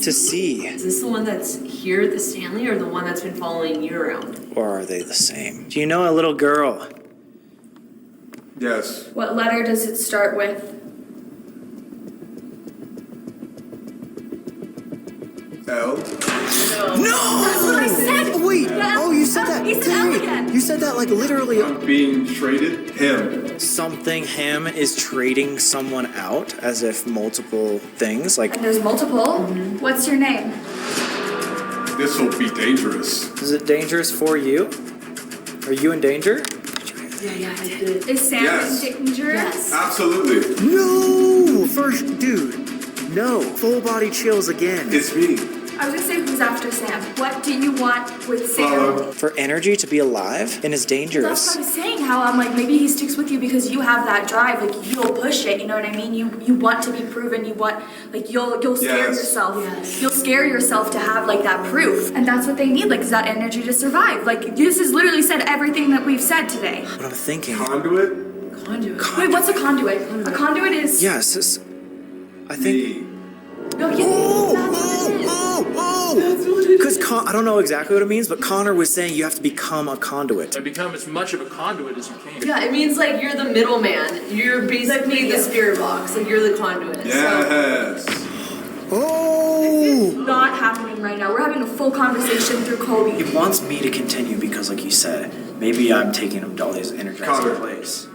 Speaker 14: To see.
Speaker 13: Is this the one that's here at the Stanley or the one that's been following you around?
Speaker 14: Or are they the same? Do you know a little girl?
Speaker 5: Yes.
Speaker 12: What letter does it start with?
Speaker 5: L.
Speaker 14: No!
Speaker 12: That's what I said!
Speaker 14: Wait!
Speaker 12: Yeah.
Speaker 14: Oh, you said that!
Speaker 12: He said L again!
Speaker 14: You said that like literally.
Speaker 5: I'm being traded. Him.
Speaker 14: Something him is trading someone out as if multiple things. Like,
Speaker 12: And there's multiple. What's your name?
Speaker 5: This will be dangerous.
Speaker 14: is it dangerous for you? Are you in danger?
Speaker 13: Yeah, I did.
Speaker 12: Is Sam
Speaker 5: Yes.
Speaker 12: in danger?
Speaker 13: Yes.
Speaker 5: Absolutely.
Speaker 14: No! First, dude. No. Full body chills again.
Speaker 5: It's me.
Speaker 12: I was gonna say, who's after Sam? What do you want with Sam?
Speaker 5: Follow.
Speaker 14: For energy to be alive and is
Speaker 12: That's
Speaker 14: dangerous.
Speaker 12: what I was saying, how I'm like, maybe he sticks with you because you have that drive, like you'll push it, you know what I mean? You want to be proven, you want, like you'll scare
Speaker 5: Yes.
Speaker 12: yourself.
Speaker 13: Yes.
Speaker 12: You'll scare yourself to have like that proof. And that's what they need, like is that energy to survive. Like this has literally said everything that we've said today.
Speaker 14: What I'm thinking.
Speaker 5: Conduit?
Speaker 13: Conduit.
Speaker 12: Wait, what's a conduit? A conduit is
Speaker 14: Yes, I think.
Speaker 12: no,
Speaker 14: Because I don't know exactly what it means, but Connor was saying you have to become a conduit.
Speaker 10: And become as much of a conduit as you can.
Speaker 13: Yeah, it means like you're the middleman. You're basically the spirit box. Like you're the conduit.
Speaker 5: Yes.
Speaker 14: Oh!
Speaker 12: not happening right now. We're having a full conversation through Colby.
Speaker 4: He wants me to continue because, like you said, maybe I'm taking him to all these energizing place.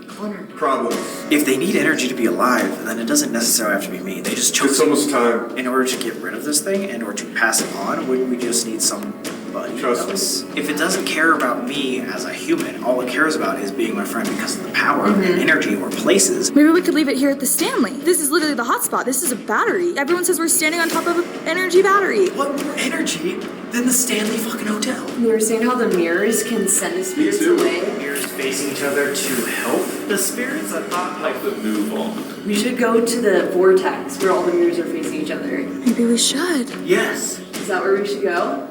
Speaker 5: Problems.
Speaker 4: If they need energy to be alive, then it doesn't necessarily have to be me. They just chose.
Speaker 5: It's almost time.
Speaker 4: In order to get rid of this thing, in order to pass it on, wouldn't we just need somebody else? If it doesn't care about me as a human, all it cares about is being my friend because of the power and energy or places.
Speaker 6: Maybe we could leave it here at the Stanley. This is literally the hotspot. This is a battery. Everyone says we're standing on top of an energy battery.
Speaker 4: What more energy than the Stanley fucking Hotel?
Speaker 13: You were saying how the mirrors can send the spirits away?
Speaker 4: Mirrors facing each other to help the spirits? I thought
Speaker 9: like the move on.
Speaker 13: We should go to the vortex where all the mirrors are facing each other.
Speaker 6: Maybe we should.
Speaker 4: Yes.
Speaker 13: Is that where we should go?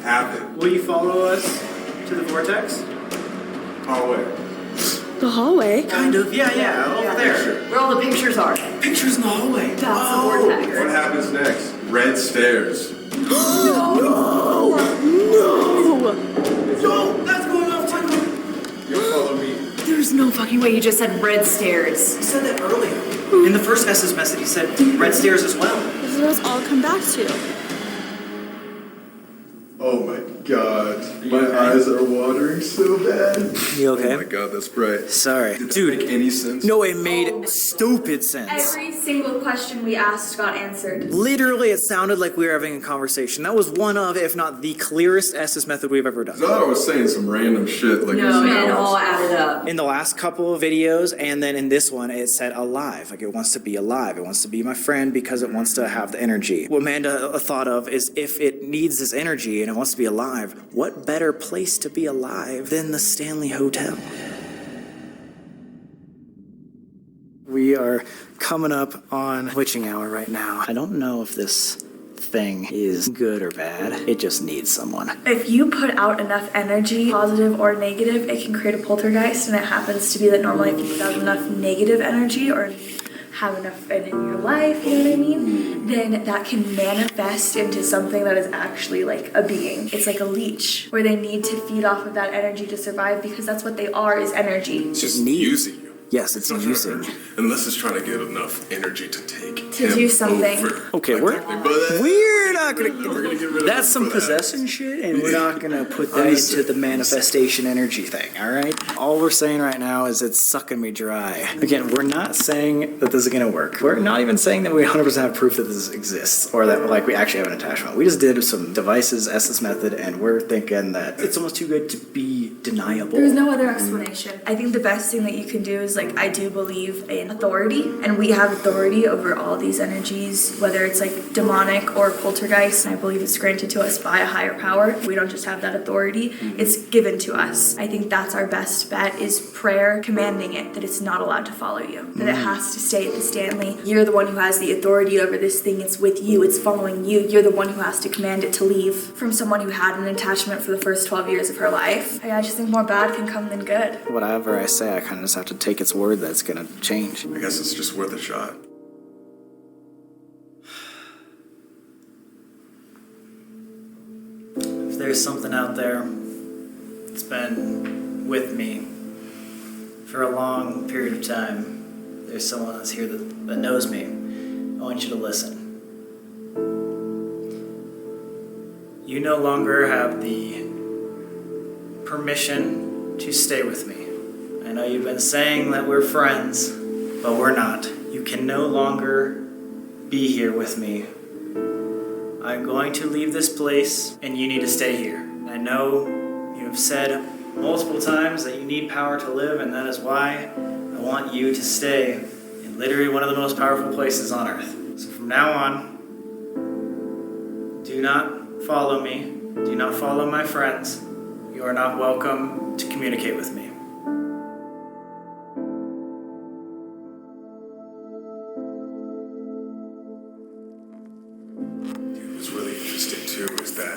Speaker 5: Have it.
Speaker 14: Will you follow us to the vortex?
Speaker 5: Hallway.
Speaker 6: The hallway?
Speaker 4: Kind of, yeah, over there.
Speaker 13: Where all the pictures are.
Speaker 4: Pictures in the hallway.
Speaker 13: That's the vortex.
Speaker 5: What happens next? Red stairs.
Speaker 6: No!
Speaker 4: No, that's going off too.
Speaker 5: You'll follow me.
Speaker 13: There's no fucking way you just said red stairs.
Speaker 4: He said that earlier. In the first SS message, he said red stairs as well.
Speaker 6: This is what it's all come back to.
Speaker 5: Oh my god. My eyes are watering so bad.
Speaker 14: You okay?
Speaker 5: Oh my god, that's bright.
Speaker 14: Sorry.
Speaker 5: Did
Speaker 14: Dude,
Speaker 5: that make any sense?
Speaker 14: no, it made stupid sense.
Speaker 12: Every single question we asked got answered.
Speaker 14: Literally, it sounded like we were having a conversation. That was one of, if not the clearest SS method we've ever done.
Speaker 5: I thought I was saying some random shit like
Speaker 13: No,
Speaker 5: this.
Speaker 13: it all added up.
Speaker 14: In the last couple of videos, and then in this one, it said alive. Like, it wants to be alive. It wants to be my friend because it wants to have the energy. What Amanda thought of is if it needs this energy and it wants to be alive,
Speaker 11: alive. What better place to be alive than the Stanley Hotel? We are coming up on witching hour right now. I don't know if this thing is good or bad. It just needs someone.
Speaker 12: If you put out enough energy, positive or negative, it can create a poltergeist, and it happens to be that normally if you put out enough negative energy or have enough in your life, you know what I mean, then that can manifest into something that is actually like a being. It's like a leech where they need to feed off of that energy to survive, because that's what they are, is energy.
Speaker 5: It's just using you.
Speaker 11: Yes, it's using.
Speaker 5: Unless it's trying to get enough energy to take
Speaker 12: To do something.
Speaker 5: over.
Speaker 11: Okay, we're not gonna. That's some possession shit, and we're not gonna put that into the manifestation energy thing. All right. All we're saying right now is it's sucking me dry. Again, we're not saying that this is gonna work. We're not even saying that we 100% have proof that this exists or that like we actually have an attachment. We just did some devices, SS method, and we're thinking that it's almost too good to be deniable.
Speaker 12: There's no other explanation. I think the best thing that you can do is like, I do believe in authority, and we have authority over all these energies, whether it's like demonic or poltergeist, and I believe it's granted to us by a higher power. We don't just have that authority, it's given to us. I think that's our best bet, is prayer, commanding it that it's not allowed to follow you, that it has to stay at the Stanley. You're the one who has the authority over this thing, it's with you, it's following you. You're the one who has to command it to leave. From someone who had an attachment for the first 12 years of her life, I just think more bad can come than good.
Speaker 11: Whatever I say, I kind of just have to take its word that it's gonna change.
Speaker 5: I guess it's just worth a shot.
Speaker 14: If there's something out there that's been with me for a long period of time, there's someone that's here that knows me, I want you to listen. You no longer have the permission to stay with me. I know you've been saying that we're friends, but we're not. You can no longer be here with me. I'm going to leave this place, and you need to stay here. I know you have said multiple times that you need power to live, and that is why I want you to stay in literally one of the most powerful places on earth. So from now on, do not follow me. Do not follow my friends. You are not welcome to communicate with me.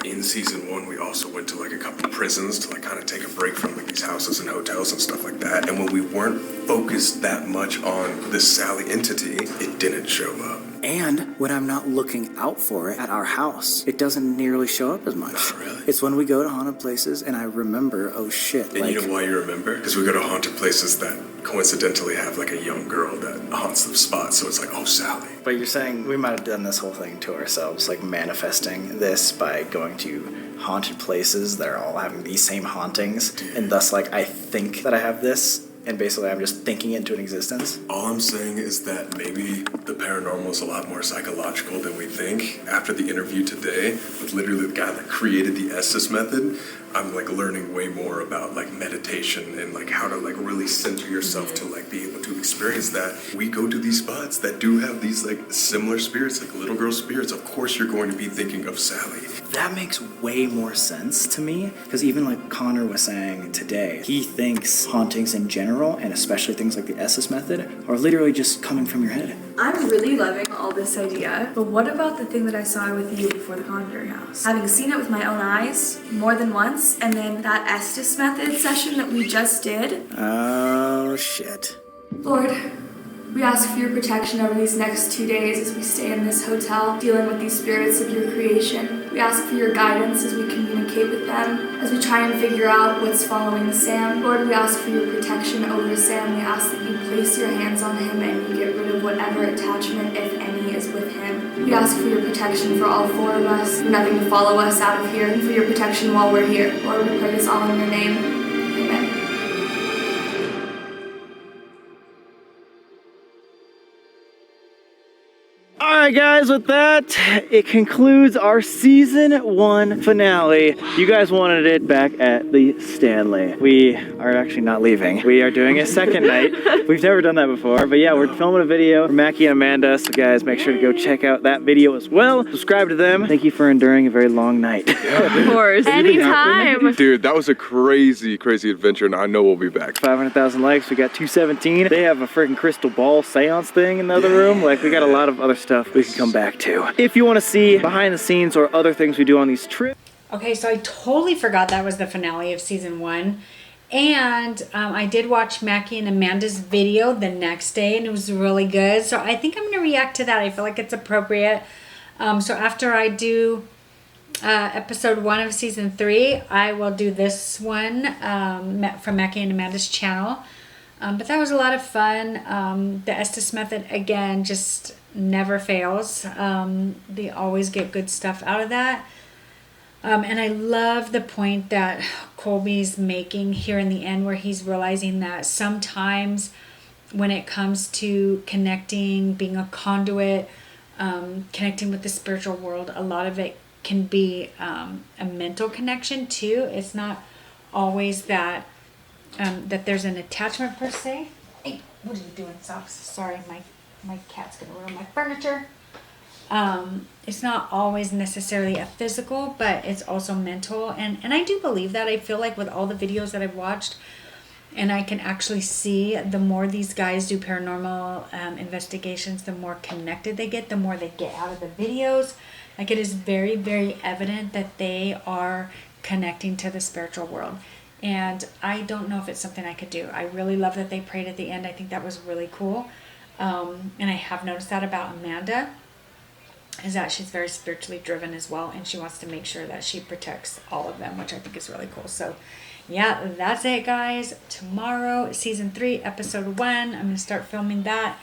Speaker 5: In season 1, we also went to like a couple prisons to like kind of take a break from like these houses and hotels and stuff like that. And when we weren't focused that much on this Sally entity, it didn't show up.
Speaker 11: And when I'm not looking out for it at our house, it doesn't nearly show up as much.
Speaker 5: Not really.
Speaker 11: It's when we go to haunted places and I remember, oh shit.
Speaker 5: And you know why you remember? Because we go to haunted places that coincidentally have like a young girl that haunts the spot. So it's like, oh, Sally.
Speaker 11: But you're saying we might have done this whole thing to ourselves, like manifesting this by going to haunted places that are all having these same hauntings. Dude. And thus, like, I think that I have this. And basically, I'm just thinking it into an existence.
Speaker 5: All I'm saying is that maybe the paranormal is a lot more psychological than we think. After the interview today with literally the guy that created the Estes method, I'm like learning way more about like meditation and like how to like really center yourself to like be able to experience that. We go to these spots that do have these like similar spirits, like little girl spirits. Of course, you're going to be thinking of Sally.
Speaker 11: That makes way more sense to me, because even like Connor was saying today, he thinks hauntings in general, and especially things like the Estes method, are literally just coming from your head.
Speaker 12: I'm really loving all this idea, but what about the thing that I saw with you before the Conjuring House? Having seen it with my own eyes more than once, and then that Estes method session that we just did.
Speaker 11: Oh, shit.
Speaker 12: Lord, we ask for your protection over these next 2 days as we stay in this hotel, dealing with these spirits of your creation. We ask for your guidance as we communicate with them, as we try and figure out what's following Sam. Lord, we ask for your protection over Sam. We ask that you place your hands on him and you get rid of whatever attachment, if any, is with him. We ask for your protection for all 4 of us, for nothing to follow us out of here, and for your protection while we're here. Lord, we pray this all in your name. Amen.
Speaker 14: Alright guys, with that, it concludes our season 1 finale. You guys wanted it back at the Stanley. We are actually not leaving. We are doing a second night. We've never done that before, but yeah, we're filming a video for Mackie and Amanda, so guys, make sure to go check out that video as well. Subscribe to them. Thank you for enduring a very long night.
Speaker 13: Of course. Anytime.
Speaker 5: Dude, that was a crazy, crazy adventure, and I know we'll be back.
Speaker 14: 500,000 likes, we got 217. They have a freaking crystal ball seance thing in the other room. Like, we got a lot of other stuff we can come back to. If you want to see behind the scenes or other things we do on these trips.
Speaker 1: Okay, so I totally forgot that was the finale of season 1. And I did watch Mackie and Amanda's video the next day, and it was really good. So I think I'm going to react to that. I feel like it's appropriate. So after I do episode 1 of season 3, I will do this one from Mackie and Amanda's channel. But that was a lot of fun. The Estes method, again, just never fails. They always get good stuff out of that. And I love the point that Colby's making here in the end, where he's realizing that sometimes when it comes to connecting, being a conduit, connecting with the spiritual world, a lot of it can be a mental connection too. It's not always that that there's an attachment per se. Hey, what are you doing, Socks? Sorry, my cat's gonna ruin my furniture. It's not always necessarily a physical, but it's also mental. And I do believe that. I feel like with all the videos that I've watched, and I can actually see the more these guys do paranormal investigations, the more connected they get, the more they get out of the videos. Like, it is very, very evident that they are connecting to the spiritual world. And I don't know if it's something I could do. I really love that they prayed at the end. I think that was really cool. And I have noticed that about Amanda, is that she's very spiritually driven as well, and she wants to make sure that she protects all of them, which I think is really cool. So yeah, that's it, guys. Tomorrow, season 3, episode 1, I'm going to start filming that,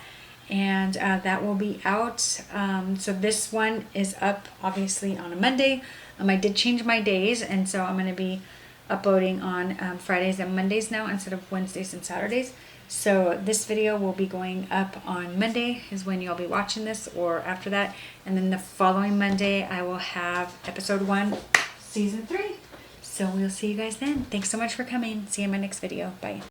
Speaker 1: and that will be out. So this one is up obviously on a Monday. I did change my days, and so I'm going to be uploading on Fridays and Mondays now instead of Wednesdays and Saturdays. So this video will be going up on Monday is when you'll be watching this, or after that. And then the following Monday, I will have episode 1, season 3. So we'll see you guys then. Thanks so much for coming. See you in my next video. Bye.